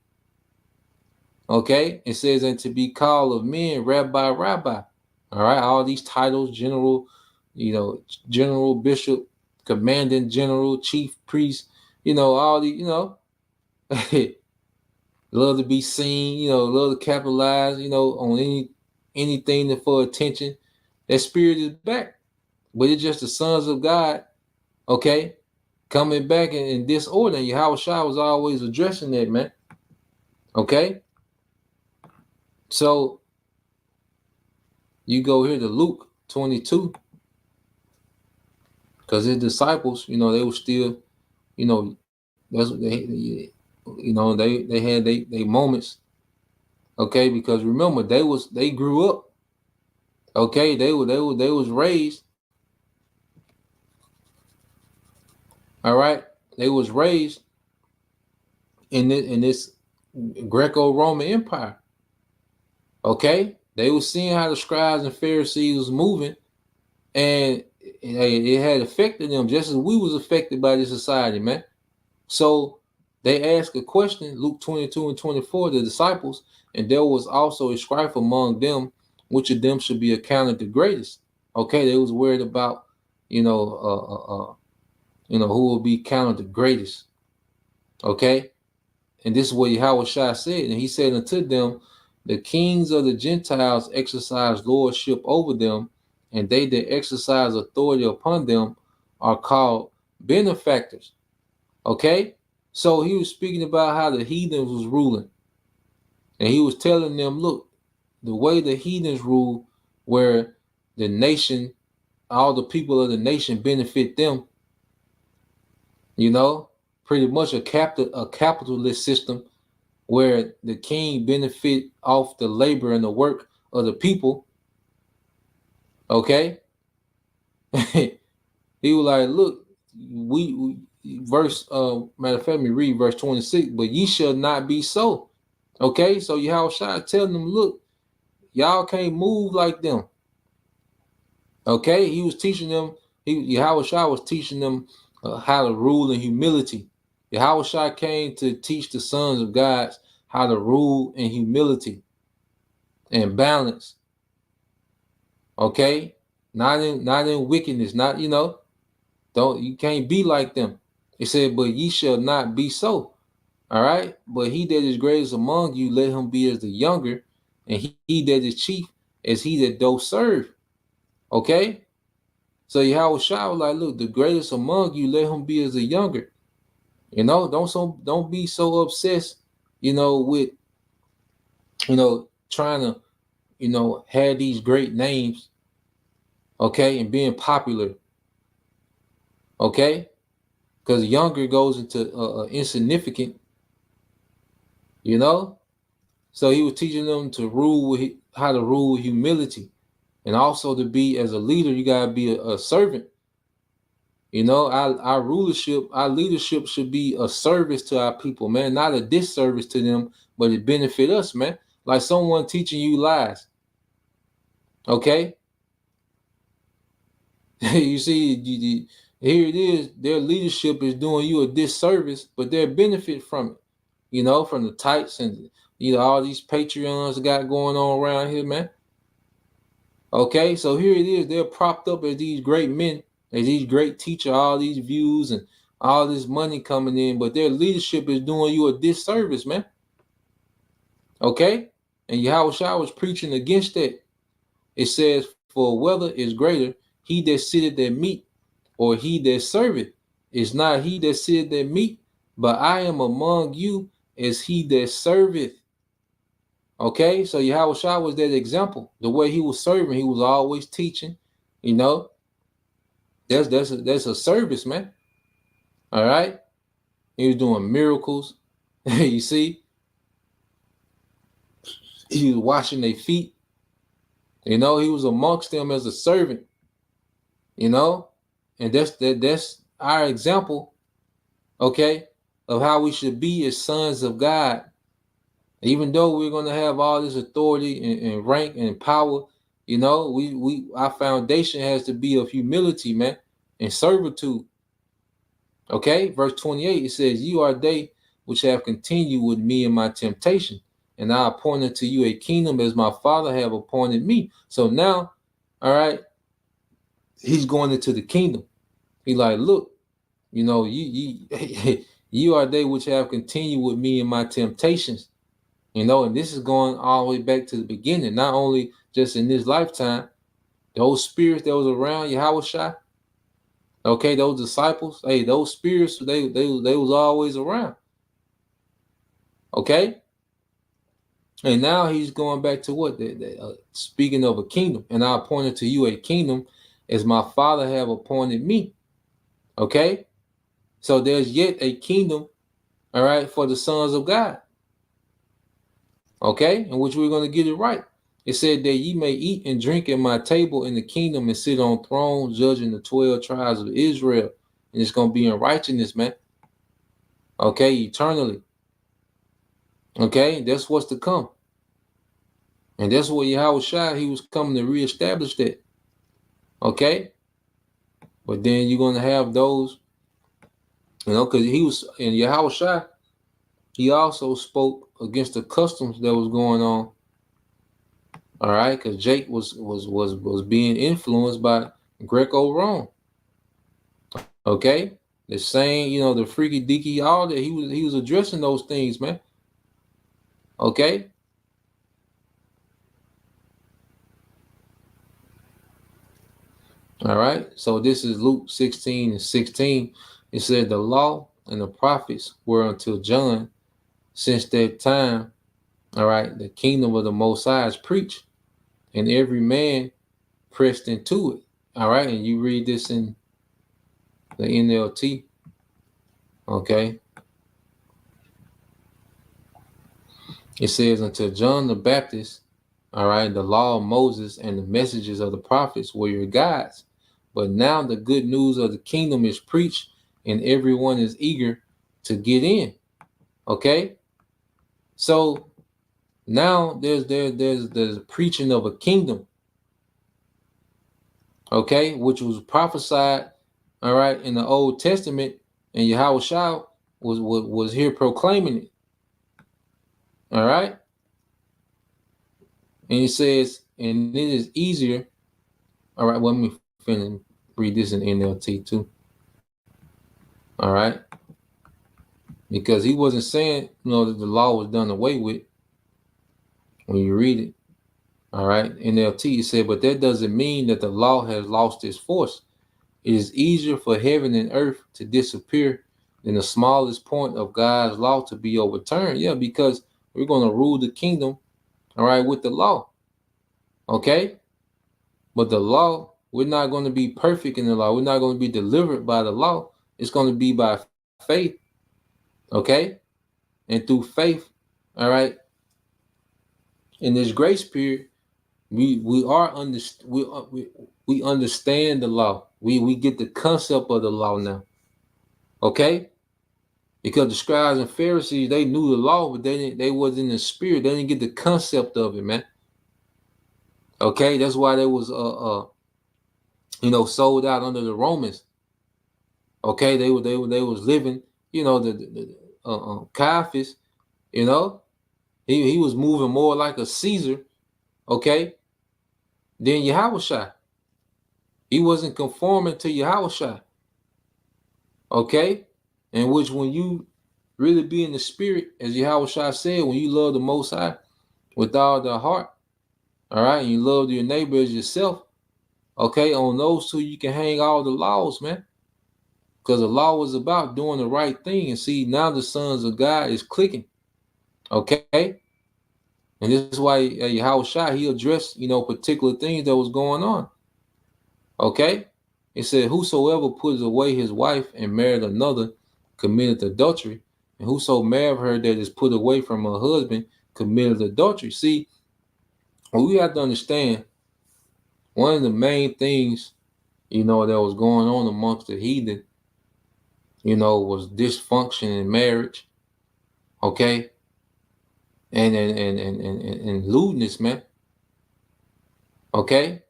Okay, it says, and to be called of men, rabbi, rabbi. All right, all these titles, general, general, bishop, commandant general, chief priest, all these, love to be seen, love to capitalize, on anything for attention. That spirit is back. But it's just the sons of God, okay, coming back in disorder. And Yahawashi was always addressing that, man. Okay? So you go here to Luke 22, because his disciples, they were still, that's what they had they moments. Okay, because remember, they grew up. Okay, they was raised. All right, they was raised in this Greco-Roman Empire. Okay, they was seeing how the scribes and Pharisees was moving, and it had affected them just as we was affected by this society, man. So they asked a question, Luke 22 and 24, the disciples, and there was also a strife among them, which of them should be accounted the greatest. Okay, they was worried about, who will be counted the greatest. Okay, and this is what Yahawashi said, and he said unto them, the kings of the Gentiles exercise lordship over them, and they that exercise authority upon them are called benefactors. Okay? So he was speaking about how the heathens was ruling. And he was telling them, look, the way the heathens rule, where the nation, all the people of the nation benefit them, pretty much a capitalist system where the king benefit off the labor and the work of the people. Okay? He was like, look, we verse matter of fact, let me read verse 26, but ye shall not be so. Okay, so Yahawashi telling them, look, y'all can't move like them. Okay, he was teaching them, Yahawashi was teaching them how to rule in humility. Yahawashi came to teach the sons of God how to rule in humility and balance. Okay, not in wickedness, not don't you can't be like them. It said, but ye shall not be so. All right, but he that is greatest among you, let him be as the younger, and he that is chief as he that doth serve. Okay, so Yahweh Shai was like, look, the greatest among you, let him be as the younger. Don't be so obsessed, with trying to have these great names, okay, and being popular, okay, because younger goes into insignificant, you know. So he was teaching them to rule with how to rule with humility, and also to be as a leader, you gotta be a servant. Our rulership, our leadership should be a service to our people, man, not a disservice to them, but it benefit us, man. Like someone teaching you lies, okay? You see, here it is. Their leadership is doing you a disservice, but they benefit from it. From the types and all these Patreons got going on around here, man. Okay, so here it is. They're propped up as these great men, as these great teachers, all these views and all this money coming in, but their leadership is doing you a disservice, man. Okay, and Yahweh Shai was preaching against that. It says, "For whether is greater, he that sitteth at meat, or he that serveth? Is not he that sitteth at meat, but I am among you as he that serveth." Okay, so Yahweh Shai was that example. The way he was serving, he was always teaching. You know, that's a service, man. All right, he was doing miracles. You see, he was washing their feet. He was amongst them as a servant. You know, and that's our example. Okay, of how we should be as sons of God. Even though we're going to have all this authority and rank and power, we our foundation has to be of humility, man, and servitude. Okay, verse 28, it says, "You are they which have continued with me in my temptation, and I appointed to you a kingdom as my Father have appointed me." So now, all right, he's going into the kingdom. He like, look, you you are they which have continued with me in my temptations. And this is going all the way back to the beginning, not only just in this lifetime. Those spirits that was around Yahawashi, okay, those disciples, hey, those spirits, they was always around, okay. And now he's going back to what? Speaking of a kingdom, and I appointed to you a kingdom as my Father have appointed me, okay. So there's yet a kingdom, all right, for the sons of God, okay, in which we're going to get it right. It said that ye may eat and drink at my table in the kingdom and sit on thrones judging the 12 tribes of Israel. And it's going to be in righteousness, man. Okay, eternally. Okay, that's what's to come. And that's what Yahweh Shai, he was coming to reestablish that. Okay? But then you're going to have those, because he was, and Yahweh Shai, he also spoke against the customs that was going on. All right, because Jake was being influenced by Greco-Rome. Okay, the same, the freaky deaky, all that he was addressing those things, man. Okay, All right. So this is Luke 16:16. It said the law and the prophets were until John. Since that time, all right, the kingdom of the Most High is preached, and every man pressed into it. All right. And you read this in the NLT. Okay. It says, until John the Baptist, all right, the law of Moses and the messages of the prophets were your guides. But now the good news of the kingdom is preached, and everyone is eager to get in. Okay? So now there's preaching of a kingdom, okay, which was prophesied, all right, in the Old Testament, and Yahawashi was here proclaiming it. All right. And it says, and it is easier. All right, well, let me finish read this in NLT too. All right, because he wasn't saying, that the law was done away with when you read it. All right, NLT said, but that doesn't mean that the law has lost its force. It is easier for heaven and earth to disappear than the smallest point of God's law to be overturned. Yeah, because we're going to rule the kingdom, all right, with the law. Okay, but the law, we're not going to be perfect in the law. We're not going to be delivered by the law. It's going to be by faith. Okay, and through faith, all right, in this grace period, we are we understand the law. We get the concept of the law now. Okay, because the scribes and Pharisees, they knew the law, but they wasn't in the spirit. They didn't get the concept of it, man. Okay, that's why they was sold out under the Romans. Okay, they was living, the Caiaphas, he was moving more like a Caesar, okay, than Yahawashi. He wasn't conforming to Yahawashi, okay, in which when you really be in the spirit, as Yahawashi said, when you love the Most High with all the heart, all right, and you love your neighbor as yourself, okay, on those two you can hang all the laws, man, because the law was about doing the right thing. And see, now the sons of God is clicking, okay. And this is why Yahawashi, he addressed, particular things that was going on. Okay? It said, whosoever puts away his wife and married another committed adultery. And whoso married her that is put away from her husband committed adultery. See, what we have to understand, one of the main things, that was going on amongst the heathen, was dysfunction in marriage. Okay? And lewdness, man. Okay?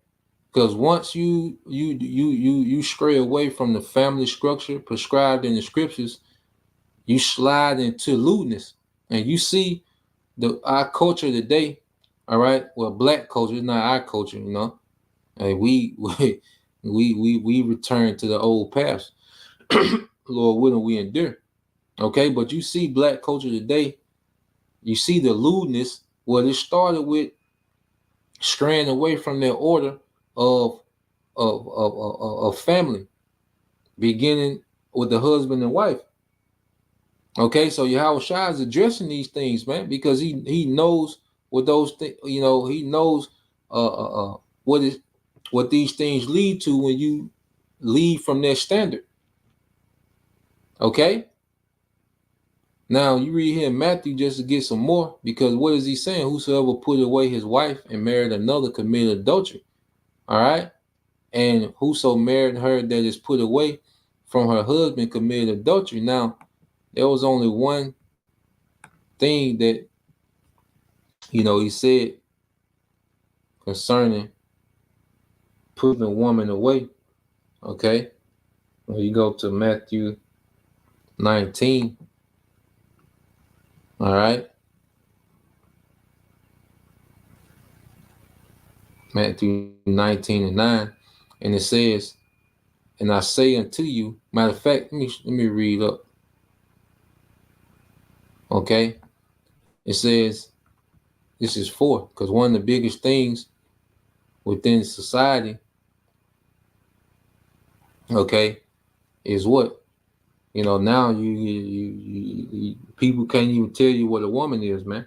Because once you stray away from the family structure prescribed in the scriptures, you slide into lewdness. And you see our culture today, all right? Well, black culture is not our culture, And we return to the old past. Lord willing, we endure. Okay, but you see black culture today, you see the lewdness. Well, it started with straying away from their order of of family, beginning with the husband and wife. Okay, so Yahawashi is addressing these things, man, because he knows what those things, he knows what these things lead to when you leave from their standard. Okay, now you read here in Matthew just to get some more, because what is he saying? Whosoever put away his wife and married another committed adultery. All right. And whoso married her that is put away from her husband committed adultery. Now, there was only one thing that, he said concerning putting a woman away. Okay. When you go to Matthew 19, all right. Matthew 19:9. And it says, and I say unto you, matter of fact, let me read up. Okay. It says, this is 4, because one of the biggest things within society, okay, is what? Now people can't even tell you what a woman is, man.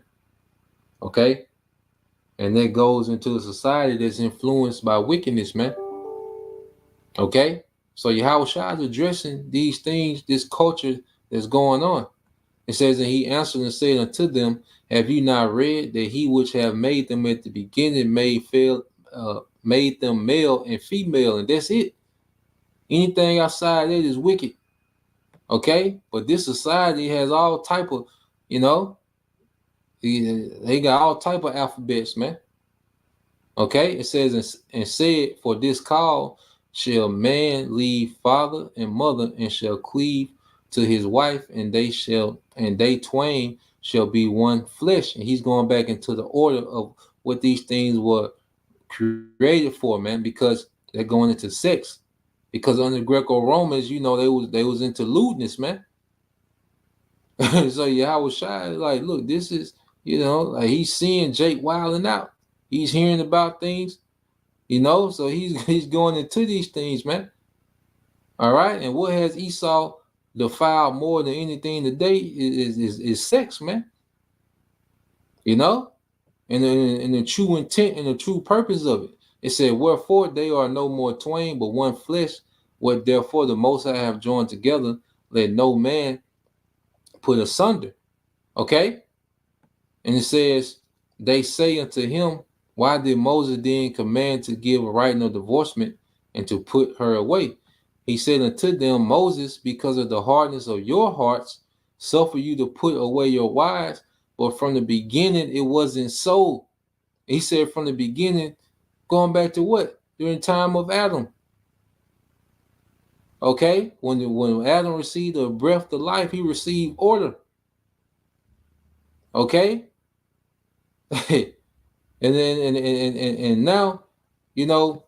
Okay, and that goes into a society that's influenced by wickedness, man. Okay, so Yahawashi is addressing these things, this culture that's going on. It says, and he answered and said unto them, have you not read that he which have made them at the beginning made them male and female, and that's it. Anything outside that is wicked. Okay, but this society has all type of, you know, they got all type of alphabets, man. Okay, it says, and said, for this call shall man leave father and mother, and shall cleave to his wife, and they twain shall be one flesh. And he's going back into the order of what these things were created for, man, because they're going into sex. Because under Greco-Romans, they was into lewdness, man. So Yahweh Shai, like, look, this is, like he's seeing Jake wilding out. He's hearing about things. So he's going into these things, man. All right, and what has Esau defiled more than anything today is sex, man. You know, and the true intent and the true purpose of it. It said, wherefore they are no more twain, but one flesh. What therefore the Most High have joined together, let no man put asunder. Okay, and it says, they say unto him, why did Moses then command to give a writing of divorcement and to put her away? He said unto them, Moses, because of the hardness of your hearts, suffer you to put away your wives, but from the beginning it wasn't so. He said from the beginning, going back to what? During the time of Adam. Okay? When Adam received the breath of life, he received order. Okay? And then and now, because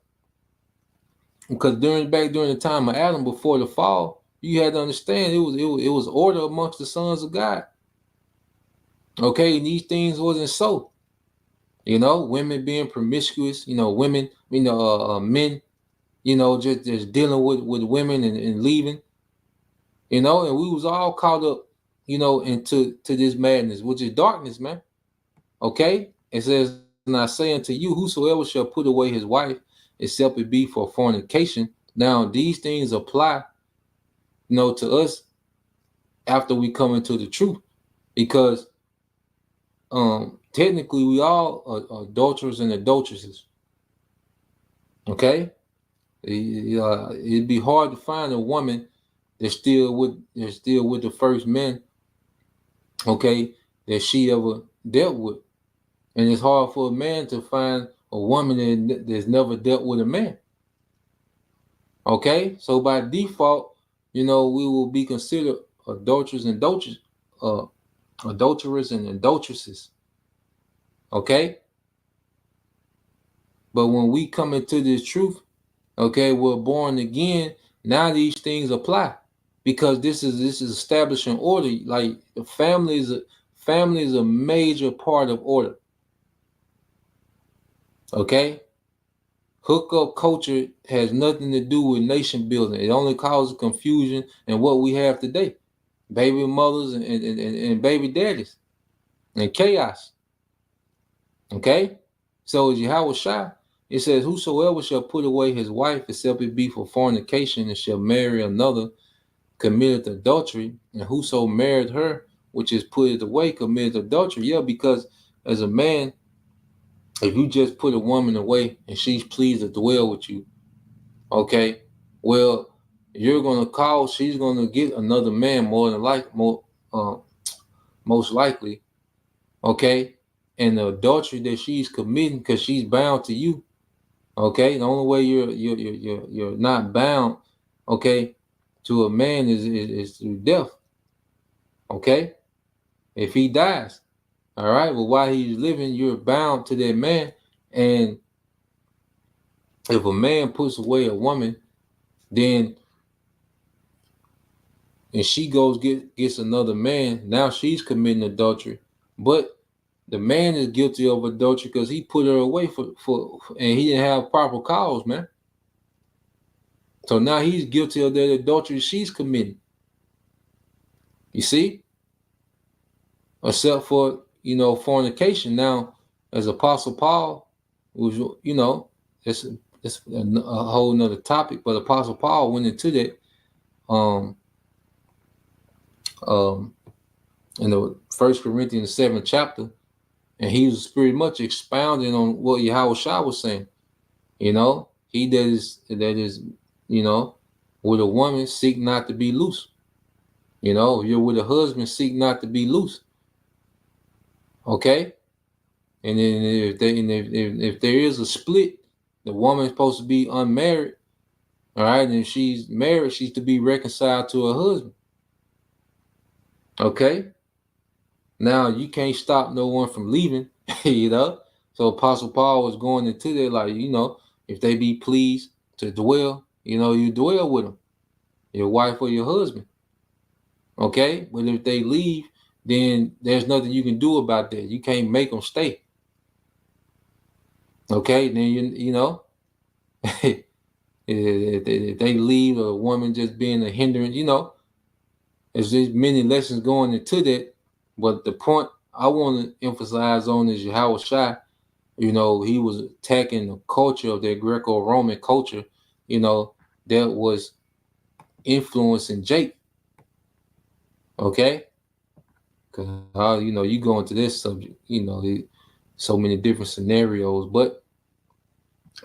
during the time of Adam before the fall, you had to understand it was order amongst the sons of God. Okay, and these things wasn't so. Women being promiscuous, women, men, just dealing with women and leaving, and we was all caught up, into this madness, which is darkness, man. Okay, it says, and I say unto you, whosoever shall put away his wife, except it be for fornication. Now these things apply, to us after we come into the truth, because technically we all are adulterers and adulteresses. Okay, it'd be hard to find a woman that's still with the first man, okay, that she ever dealt with. And it's hard for a man to find a woman that's never dealt with a man. Okay, so by default, we will be considered adulterers and adulterers and adulteresses. Okay, but when we come into this truth, okay, we're born again. Now these things apply, because this is establishing order. Like the family is a major part of order. Okay, hookup culture has nothing to do with nation building. It only causes confusion in what we have today: baby mothers and baby daddies and chaos. Okay, so as Yahweh Shai, it says, whosoever shall put away his wife, except it be for fornication, and shall marry another, committed adultery. And whoso married her, which is put it away, committed adultery. Yeah, because as a man, if you just put a woman away and she's pleased to dwell with you, okay, well, she's gonna get another man most likely, okay, and the adultery that she's committing, because she's bound to you. Okay, the only way you're not bound, okay, to a man is through death. Okay, if he dies, all right. Well, while he's living, you're bound to that man. And if a man puts away a woman, then and she gets another man, now she's committing adultery. But the man is guilty of adultery because he put her away for and he didn't have proper cause, man. So now he's guilty of that adultery she's committing. You see? Except for, fornication. Now, as Apostle Paul was, it's a whole nother topic, but Apostle Paul went into that um um in the 1 Corinthians 7th chapter, and he was pretty much expounding on what YAHAWASHI was saying. He that is, with a woman, seek not to be loose. If you're with a husband, seek not to be loose. Okay? And then if there is a split, the woman is supposed to be unmarried. All right, and if she's married, she's to be reconciled to her husband. Okay? Now you can't stop no one from leaving, So Apostle Paul was going into there like, if they be pleased to dwell, you dwell with them, your wife or your husband. Okay? But if they leave, then there's nothing you can do about that. You can't make them stay. Okay? Then if they leave, a woman just being a hindrance, there's just many lessons going into that. But the point I want to emphasize on is YAHAWASHI. He was attacking the culture of their Greco-Roman culture, that was influencing Jake. Okay? Because, you go into this subject, so many different scenarios, but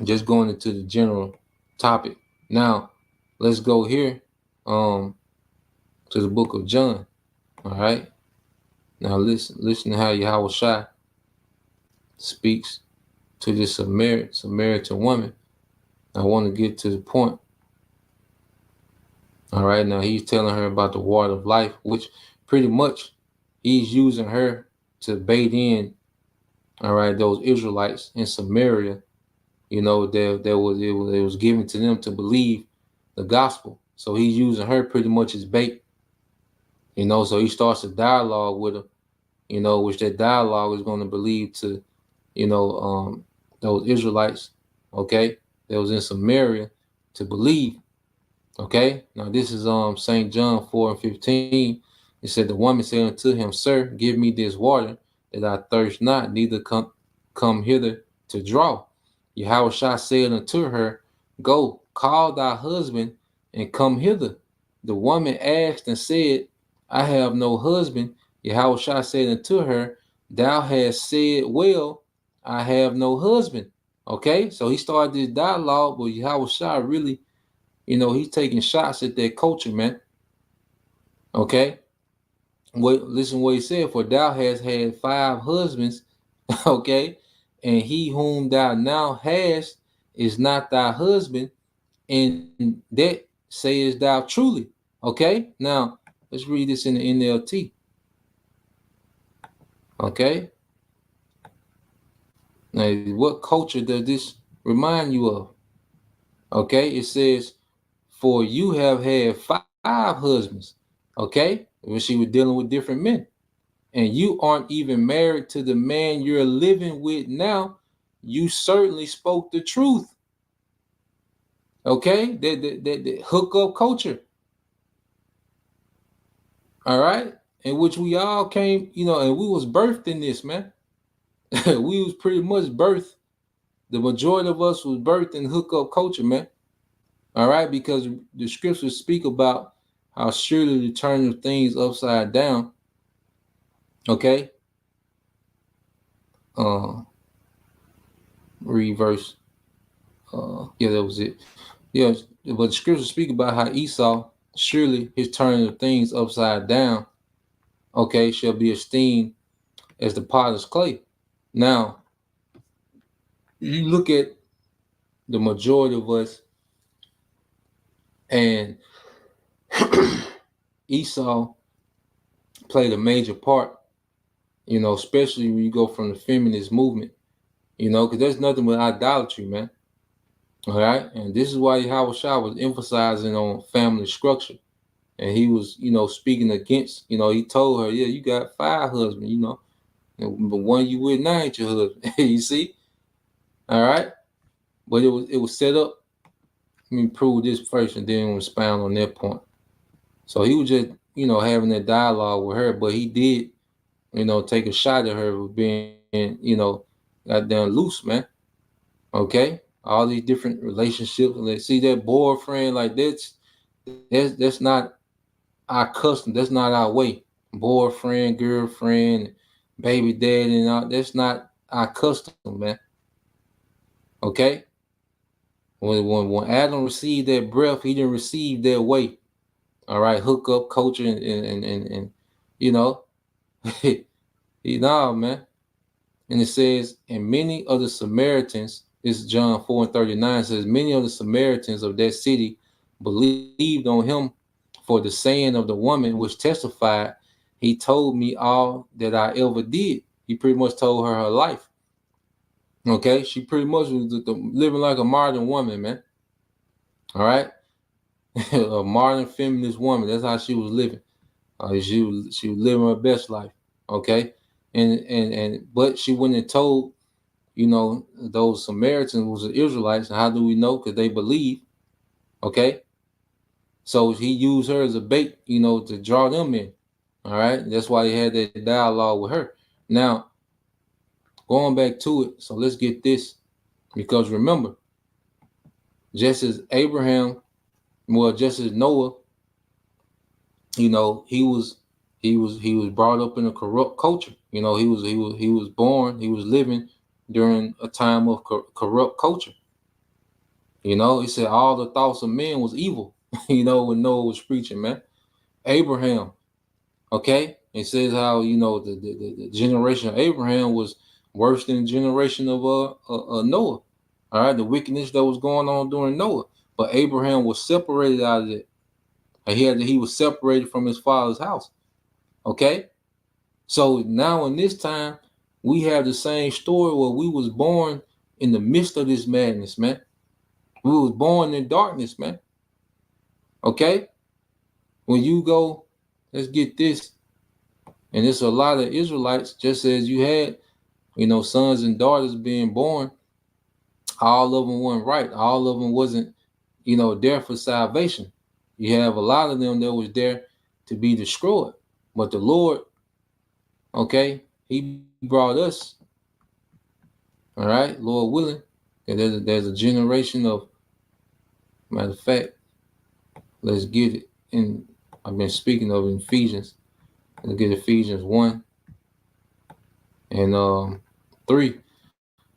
just going into the general topic. Now, let's go here to the book of John. All right? Now, listen to how YAHAWASHI speaks to this Samaritan woman. I want to get to the point. All right, now he's telling her about the water of life, which pretty much he's using her to bait in, all right, those Israelites in Samaria, it was given to them to believe the gospel. So he's using her pretty much as bait, so he starts a dialogue with her, which that dialogue is going to believe to, those Israelites, okay, that was in Samaria to believe. Okay, now this is St. John 4:15. It said, the woman said unto him, Sir, give me this water that I thirst not, neither come hither to draw. YAHAWASHI said unto her, Go, call thy husband and come hither. The woman asked and said, I have no husband. YAHAWASHI said unto her, Thou hast said well, I have no husband. Okay, so he started this dialogue, but YAHAWASHI really, he's taking shots at that culture, man. Okay. Listen what he said. For thou hast had 5 husbands, okay, and he whom thou now hast is not thy husband, and that sayest thou truly. Okay. Now let's read this in the NLT. Okay. Now, what culture does this remind you of? Okay. It says, for you have had 5 husbands. Okay. When she was dealing with different men, and you aren't even married to the man you're living with now, you certainly spoke the truth. Okay. That hookup culture. All right. In which we all came, and we was birthed in this, man. We was pretty much birthed. The majority of us was birthed in hookup culture, man. All right, because the scriptures speak about how surely the turn of things upside down. Okay. Read verse. Yeah, that was it. Yeah, but the scriptures speak about how Esau, surely his turn of things upside down, okay, shall be esteemed as the potter's clay. Now, you look at the majority of us, and Esau played a major part, especially when you go from the feminist movement, because there's nothing but idolatry, man. All right. And this is why YAHAWASHI was emphasizing on family structure. And he was, speaking against, he told her, yeah, you got 5 husbands, but one you with now ain't your husband. You see? All right. But it was set up let me prove this first and then expound on that point. So he was just, having that dialogue with her, but he did, take a shot at her with being, goddamn loose, man. Okay, all these different relationships. Let's see that boyfriend like that's not our custom. That's not our way. Boyfriend, girlfriend, baby daddy, and all. That's not our custom, man. Okay. When Adam received that breath, he didn't receive that way. All right, hook up culture and you know, nah, man. And it says, and many of the Samaritans, this is John 4:39, says, many of the Samaritans of that city believed on him for the saying of the woman which testified, he told me all that I ever did. He pretty much told her life. Okay, she pretty much was living like a modern woman, man. All right, a modern feminist woman. That's how she was living. She was living her best life. Okay, and but she went and told those Samaritans was the Israelites. And how do we know? Because they believe. Okay, so he used her as a bait, to draw them in. All right, that's why he had that dialogue with her. Now going back to it, so let's get this, because remember, just as Abraham, well, just as Noah, he was brought up in a corrupt culture. He was born, he was living during a time of corrupt culture. He said all the thoughts of men was evil. When Noah was preaching, man. Abraham, okay, it says how the generation of Abraham was worse than the generation of Noah. All right, the wickedness that was going on during Noah, but Abraham was separated out of it. He was separated from his father's house. Okay, so now in this time we have the same story where we was born in the midst of this madness, man. We was born in darkness, man. Okay, when you go, let's get this, and it's a lot of Israelites, just as you had, sons and daughters being born. All of them weren't right. All of them wasn't, there for salvation. You have a lot of them that was there to be destroyed. But the Lord, okay, he brought us, all right, Lord willing. And there's a generation of, matter of fact, let's get it in. I've been speaking of Ephesians. Let's get Ephesians 1 and 3.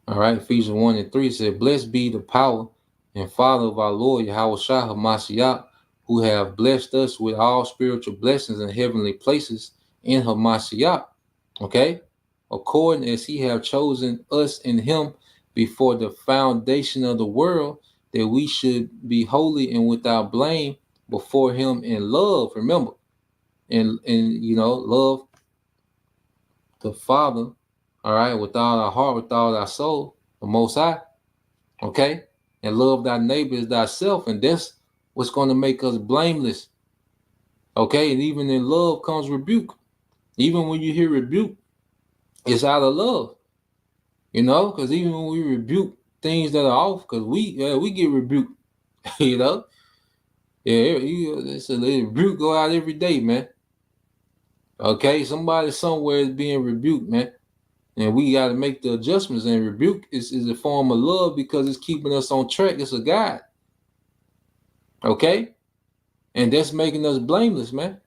All right, Ephesians 1 and 3 said, blessed be the power and Father of our Lord YAHAWASHI HaMashiach, who have blessed us with all spiritual blessings in heavenly places in Hamashiach. Okay, according as he have chosen us in him before the foundation of the world, that we should be holy and without blame before him in love. Remember, and love the Father, all right, with all our heart, with all our soul, the Most High, okay, and love thy neighbor as thyself, and that's what's going to make us blameless, okay. And even in love comes rebuke. Even when you hear rebuke, it's out of love, because even when we rebuke things that are off, because we get rebuked, you know, it's a rebuke go out every day, man. Okay, somebody somewhere is being rebuked, man. And we got to make the adjustments. And rebuke is a form of love because it's keeping us on track. It's a guide. Okay? And that's making us blameless, man.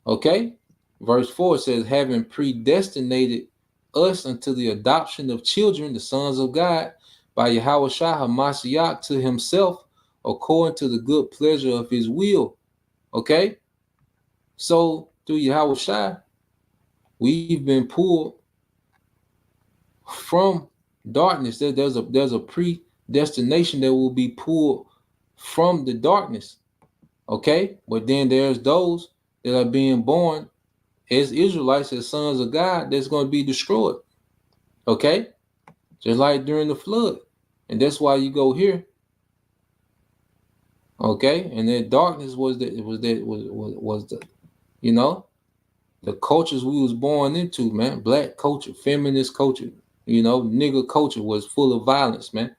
Okay? Verse 4 says, having predestinated us unto the adoption of children, the sons of God, by YAHAWASHI HaMashiach to himself, according to the good pleasure of his will. Okay? So, through YAHAWASHI, we've been pulled from darkness. There's a predestination that will be pulled from the darkness. Okay, but then there's those that are being born as Israelites, as sons of God, that's going to be destroyed. Okay, just like during the flood, and that's why you go here. Okay, and that darkness was the the cultures we was born into, man. Black culture, feminist culture, nigger culture was full of violence, man.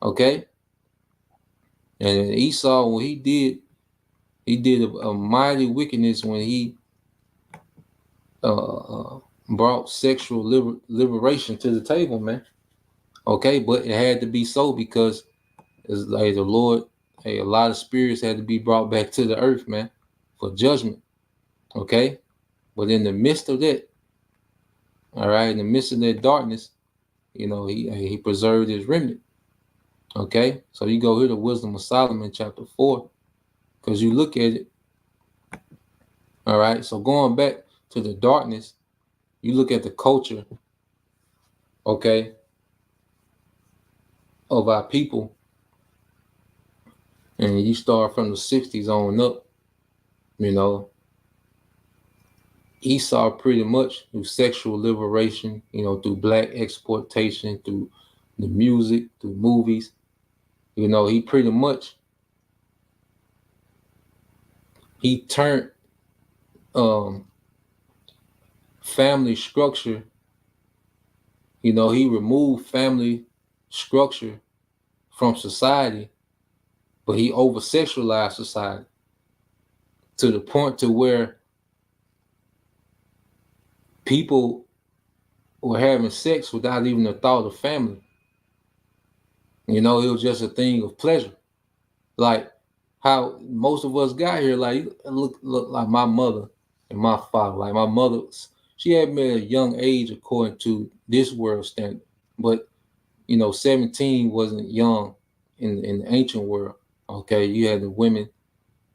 Okay, And Esau, what he did a mighty wickedness when he brought sexual liberation to the table, man. Okay, but it had to be so because it's like the Lord, hey, a lot of spirits had to be brought back to the earth, man, for judgment. Okay, but in the midst of that, all right, in the midst of that darkness, he preserved his remnant. Okay, so you go here to Wisdom of Solomon, chapter 4, because you look at it. All right, so going back to the darkness, you look at the culture, okay, of our people, and you start from the 60s on up, Esau pretty much through sexual liberation, through black exploitation, through the music, through movies, he pretty much, he turned family structure, he removed family structure from society, but he over sexualized society to the point to where people were having sex without even the thought of family. It was just a thing of pleasure. Like how most of us got here, like look like my mother and my father. Like my mother, she had me at a young age according to this world standard. But 17 wasn't young in the ancient world. Okay, you had the women.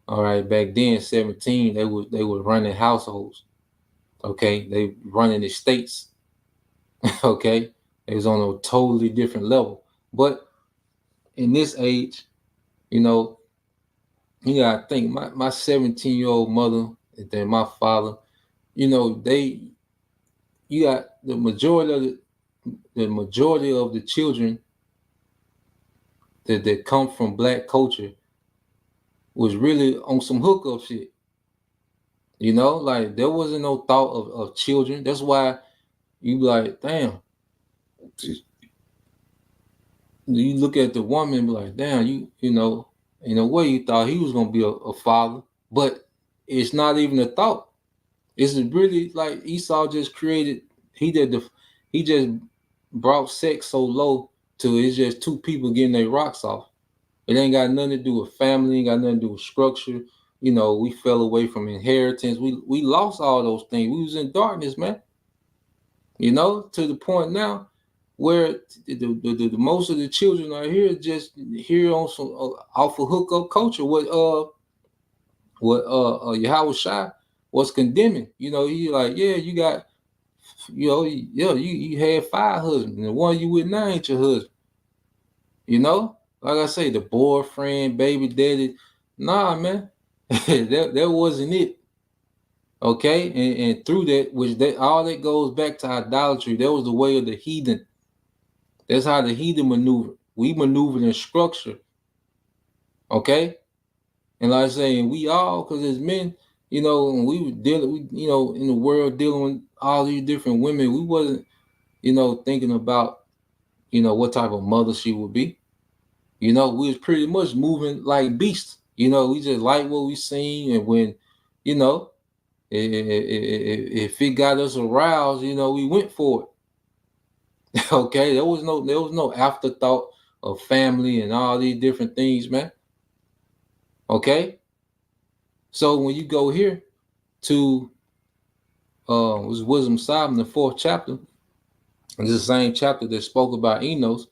All right, back then 17, they were running households. Okay, they running estates. Okay, it was on a totally different level. But in this age, you gotta think my 17-year-old mother and then my father, you got the majority of the children that come from black culture was really on some hookup shit. Like there wasn't no thought of children. That's why you be like, damn. You look at the woman and be like, damn, in a way you thought he was gonna be a father, but it's not even a thought. It's really like Esau just created. He did he just brought sex so low to it's just two people getting their rocks off. It ain't got nothing to do with family. Ain't got nothing to do with structure. We fell away from inheritance. We lost all those things. We was in darkness, man. To the point now where the most of the children are here just here on some off of hookup culture. What YAHAWASHI was condemning. He like, yeah, you got, you had 5 husbands, and the one you with now ain't your husband. Like I say, the boyfriend, baby daddy, nah, man, that wasn't it. Okay, and through that, which that all that goes back to idolatry. That was the way of the heathen. That's how the heathen maneuvered. We maneuvered in structure. Okay, and like I say, we all, because as men, when we were dealing, in the world dealing with all these different women, we wasn't, thinking about, what type of mother she would be. We was pretty much moving like beasts. We just like what we seen, and when, if it got us aroused, we went for it. Okay, there was no afterthought of family and all these different things, man. Okay, so when you go here to was Wisdom Solomon, the 4th chapter, and it's the same chapter that spoke about Enos.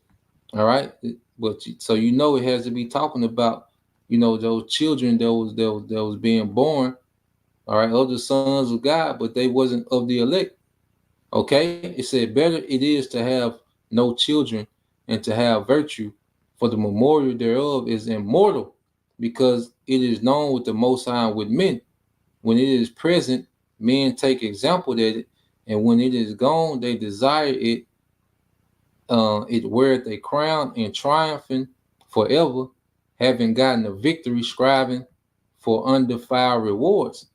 All right, but so it has to be talking about those children that was being born. All right, of the sons of God, but they wasn't of the elect. Okay, it said better it is to have no children and to have virtue, for the memorial thereof is immortal, because it is known with the Most High with men. When it is present, men take example at it, and when it is gone, they desire it. It weareth a crown and triumphing forever, having gotten a victory, striving for undefiled rewards.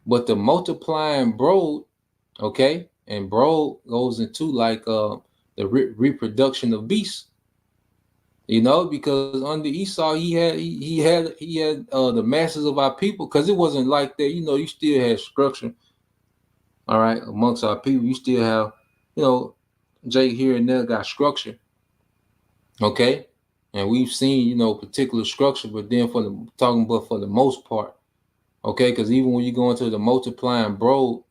But the multiplying brood, okay, and brood goes into like the reproduction of beasts. because under Esau he had the masses of our people, because it wasn't like that. You still had structure, all right, amongst our people. You still have, you know, Jake here and there got structure, okay, and we've seen particular structure, but then for the most part, okay, because even when you go into the multiplying brood,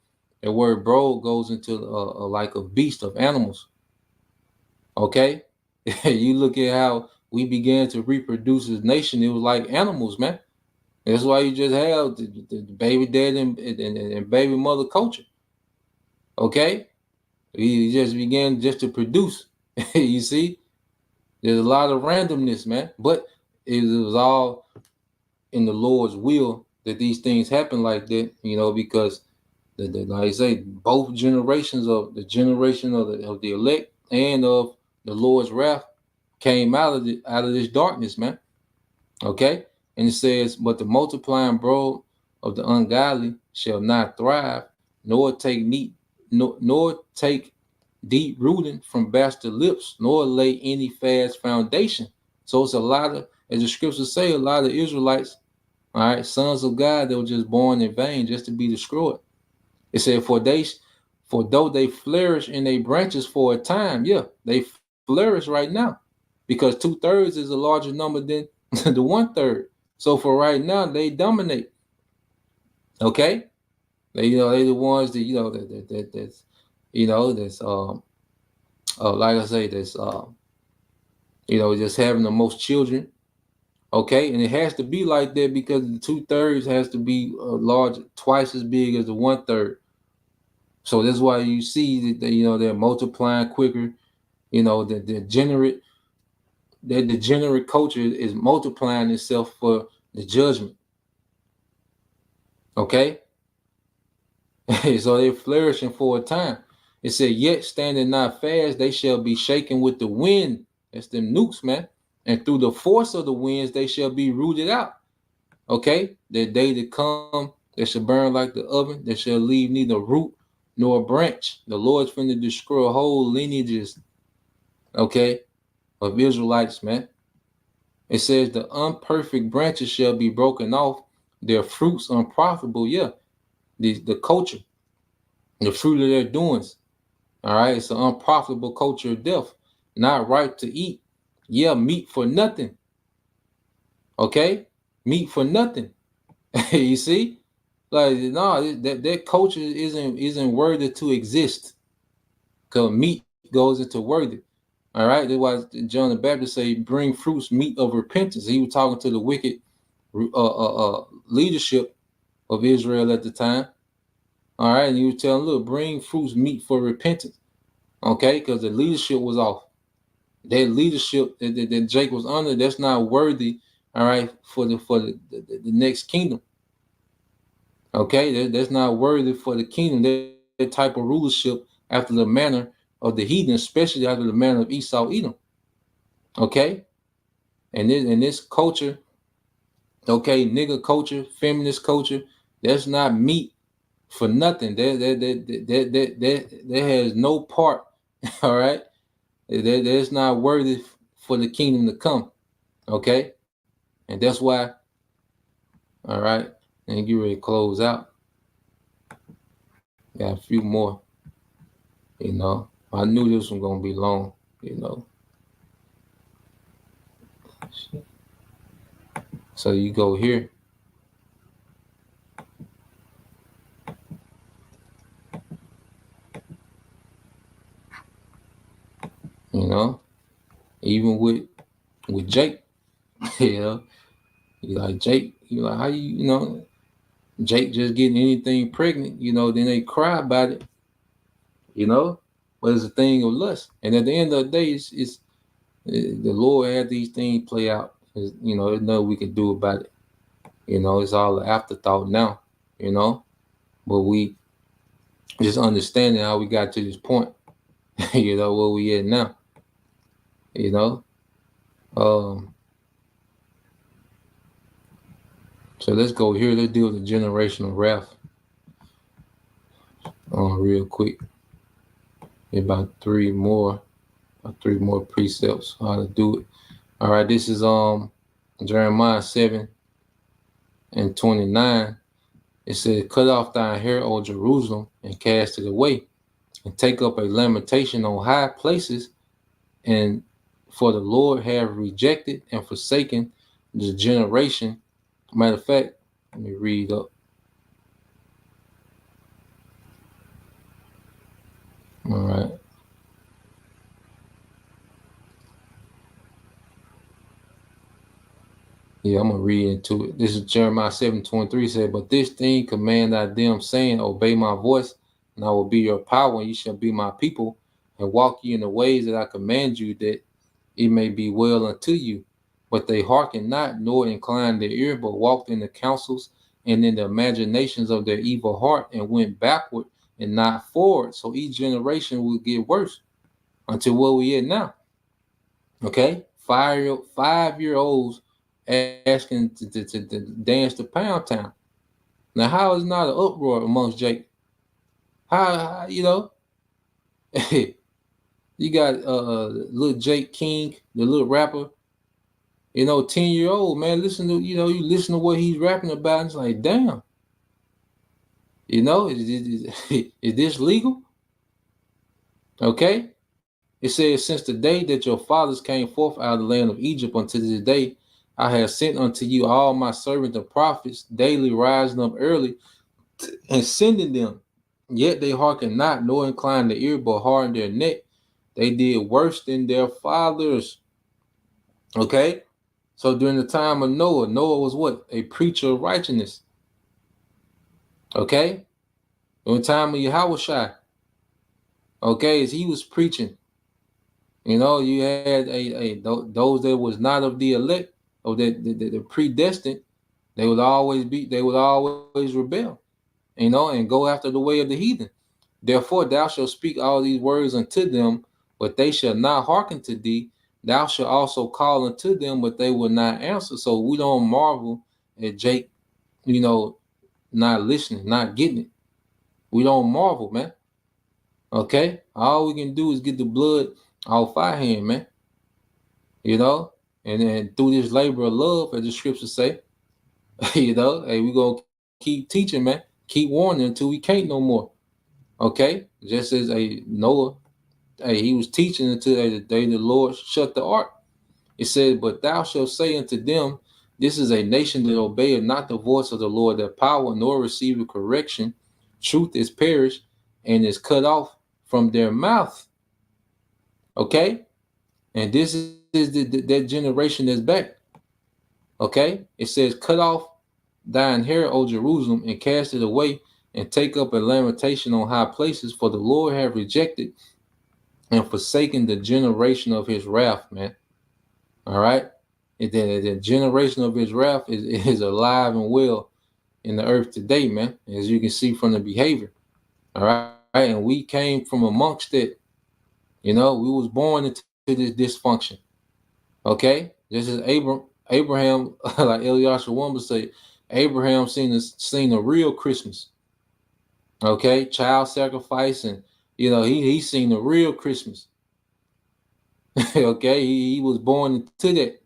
the word brood goes into like a beast of animals, okay. You look at how we began to reproduce as nation, it was like animals, man. That's why you just have the baby dad and baby mother culture, okay. We just began just to produce. You see, there's a lot of randomness, man, but it was all in the Lord's will that these things happen like that, because like I say, both generations of the generation of the elect and of the Lord's wrath came out of this darkness, man. Okay, and it says, "But the multiplying brood of the ungodly shall not thrive, nor take neat, nor take deep rooting from bastard lips, nor lay any fast foundation." So it's a lot of, as the scriptures say, a lot of Israelites, all right, sons of God, that were just born in vain, just to be destroyed. It said, for though they flourish in their branches for a time, yeah, they flourish right now, because 2/3 is a larger number than the 1/3. So for right now, they dominate. Okay, they the ones that that's that's like I say, that's just having the most children. Okay, and it has to be like that because the 2/3 has to be large, twice as big as the 1/3. So that's why you see that they're multiplying quicker. The degenerate culture is multiplying itself for the judgment. Okay, so they're flourishing for a time. It said, "Yet standing not fast, they shall be shaken with the wind." That's them nukes, man. "And through the force of the winds, they shall be rooted out." Okay, that day to come, they shall burn like the oven. They shall leave neither root nor branch. The Lord's finna destroy whole lineages, okay, of Israelites, man. It says, "The unperfect branches shall be broken off, their fruits unprofitable." Yeah, the culture, the fruit of their doings. All right, it's an unprofitable culture of death, not right to eat. Yeah, meat for nothing. Okay, meat for nothing. You see, like no, that culture isn't worthy to exist. Cause meat goes into worthy. All right, that's why John the Baptist say, "Bring fruits, meat of repentance." He was talking to the wicked leadership of Israel at the time. All right, and he was telling, "Look, bring fruits, meat for repentance." Okay, because the leadership was off. That leadership that Jake was under, that's not worthy. All right, for the next kingdom. Okay, that's not worthy for the kingdom. That type of rulership after the manner of the heathen, especially after the manner of Esau, Edom. Okay, and this culture, okay, nigger culture, feminist culture, that's not meat for nothing. That has no part. All right, that's not worthy for the kingdom to come. Okay, and that's why. All right, and get ready to close out. Got a few more. I knew this was gonna be long. You know, so you go here. You know, even with Jake, you know, you like Jake. You like how Jake just getting anything pregnant. Then they cry about it. You know, but it's a thing of lust. And at the end of the day, it's the Lord had these things play out. There's nothing we can do about it. It's all an afterthought now. You know, but we just understanding how we got to this point. Where we at now. You know, um, so let's go here. Let's deal with the generational wrath real quick. About three more precepts how to do it. All right, this is Jeremiah 7:29. It says, "Cut off thine hair, O Jerusalem, and cast it away, and take up a lamentation on high places, and for the Lord have rejected and forsaken the generation." Matter of fact, let me read up. All right. Yeah, I'm gonna read into it. This is Jeremiah 7:23 said, "But this thing command I them, saying, Obey my voice, and I will be your power, and you shall be my people, and walk ye in the ways that I command you, that it may be well unto you. But they hearkened not, nor inclined their ear, but walked in the counsels and in the imaginations of their evil heart, and went backward and not forward." So each generation will get worse until where we at now. Okay, 5-year olds asking to dance to Pound Town. Now, how is not an uproar amongst Jake? How you know? You got little Jake King, the little rapper. 10-year old man. Listen to you listen to what he's rapping about. And it's like, damn, is this legal? Okay. It says, "Since the day that your fathers came forth out of the land of Egypt unto this day, I have sent unto you all my servants and prophets, daily rising up early and sending them. Yet they hearken not, nor incline the ear, but harden their neck. They did worse than their fathers." Okay? So during the time of Noah, Noah was what? A preacher of righteousness. Okay? During the time of YAHAWASHI, okay, as he was preaching, you had those that was not of the elect, or the predestined. They would always rebel, and go after the way of the heathen. "Therefore thou shalt speak all these words unto them, but they shall not hearken to thee. Thou shalt also call unto them, but they will not answer." So we don't marvel at Jake, not listening, not getting it. We don't marvel, man. Okay? All we can do is get the blood off our hand, man. You know? And then through this labor of love, as the scriptures say, hey, we gonna keep teaching, man. Keep warning until we can't no more. Okay? Just as a Noah, he was teaching until the day the Lord shut the ark. It said, "But thou shalt say unto them, This is a nation that obeyeth not the voice of the Lord, their power, nor receiveth correction. Truth is perished and is cut off from their mouth." Okay? And this is that generation that's back. Okay? It says, "Cut off thine hair, O Jerusalem, and cast it away, and take up a lamentation on high places, for the Lord hath rejected and forsaken the generation of his wrath," man. All right? And then the generation of his wrath is alive and well in the earth today, man, as you can see from the behavior. All right? And we came from amongst it. We was born into this dysfunction. Okay? This is Abraham, like Eliashua would say, Abraham seen a real Christmas. Okay? Child sacrifice, and he seen a real Christmas. Okay? He was born into that.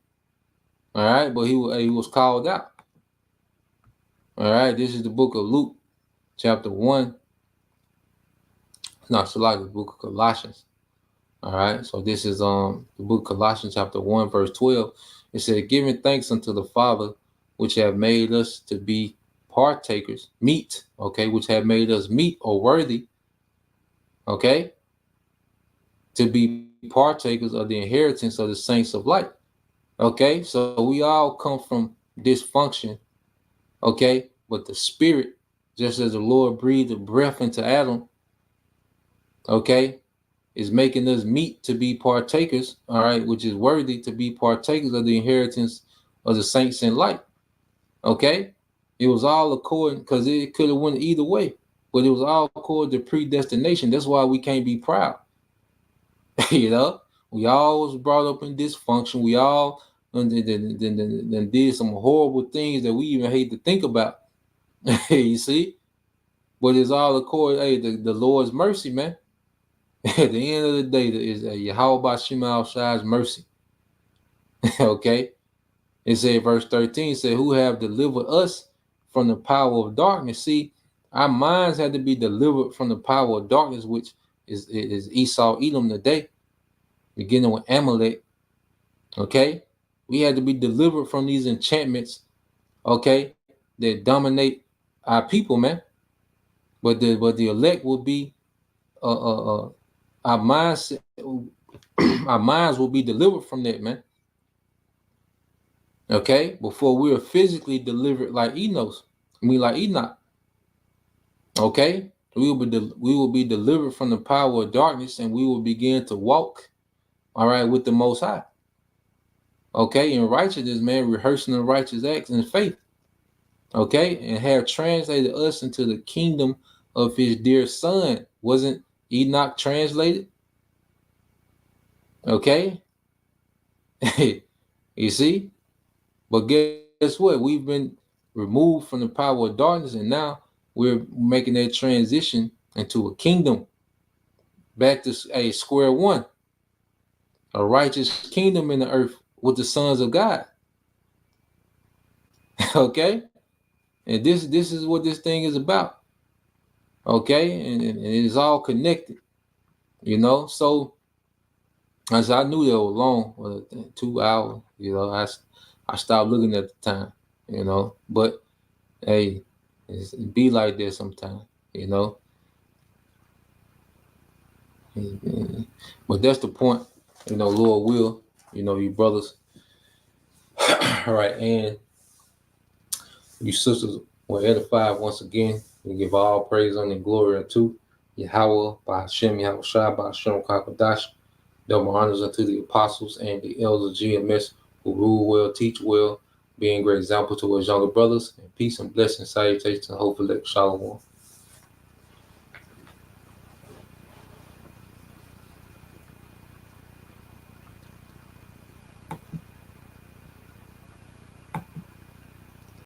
All right, but he was called out. All right, this is the book of Luke, chapter 1. No, it's like the book of Colossians. All right, so this is the book of Colossians, chapter 1, verse 12. It said, "Giving thanks unto the Father, which have made us to be partakers, meet, okay, which have made us meet or worthy, okay, to be partakers of the inheritance of the saints of light." Okay, so we all come from dysfunction. Okay, but the spirit, just as the Lord breathed the breath into Adam, okay, is making us meet to be partakers, all right, which is worthy to be partakers of the inheritance of the saints in light. Okay, it was all according, because it could have went either way, but it was all according to predestination. That's why we can't be proud. We all was brought up in dysfunction. We all did some horrible things that we even hate to think about. You see, but it's all according, the Lord's mercy, man. At the end of the day, there is a YAHAWASHI mercy. Okay. It said, verse 13 said, who have delivered us from the power of darkness. See, our minds had to be delivered from the power of darkness, which is Esau, Edom today, beginning with Amalek. Okay. We had to be delivered from these enchantments, okay, that dominate our people, man. But the elect will be our minds our minds will be delivered from that, man. Okay, before we are physically delivered like Enos, like Enoch. Okay, we will be delivered from the power of darkness, and we will begin to walk, all right, with the Most High. Okay, in righteousness, man, rehearsing the righteous acts in faith. Okay, and have translated us into the kingdom of His dear Son. Wasn't Enoch translated? Okay, you see. But guess what? We've been removed from the power of darkness, and now we're making that transition into a kingdom, back to a square one, a righteous kingdom in the earth with the sons of God. Okay, and this is what this thing is about. Okay, and it is all connected. So as I knew they were long, 2 hours. I stopped looking at the time. But hey, it be like that sometimes. You know. But that's the point, Lord will, you brothers, all right, and you sisters were edified once again. We give all praise and glory unto Yahweh, by Hashem, Yahweh Shai, by Hashem Kakadash. Double honors unto the apostles and the elders of GMS who rule well, teach well, being great example to his younger brothers, and peace and blessing, salutations, and hope for Shalom.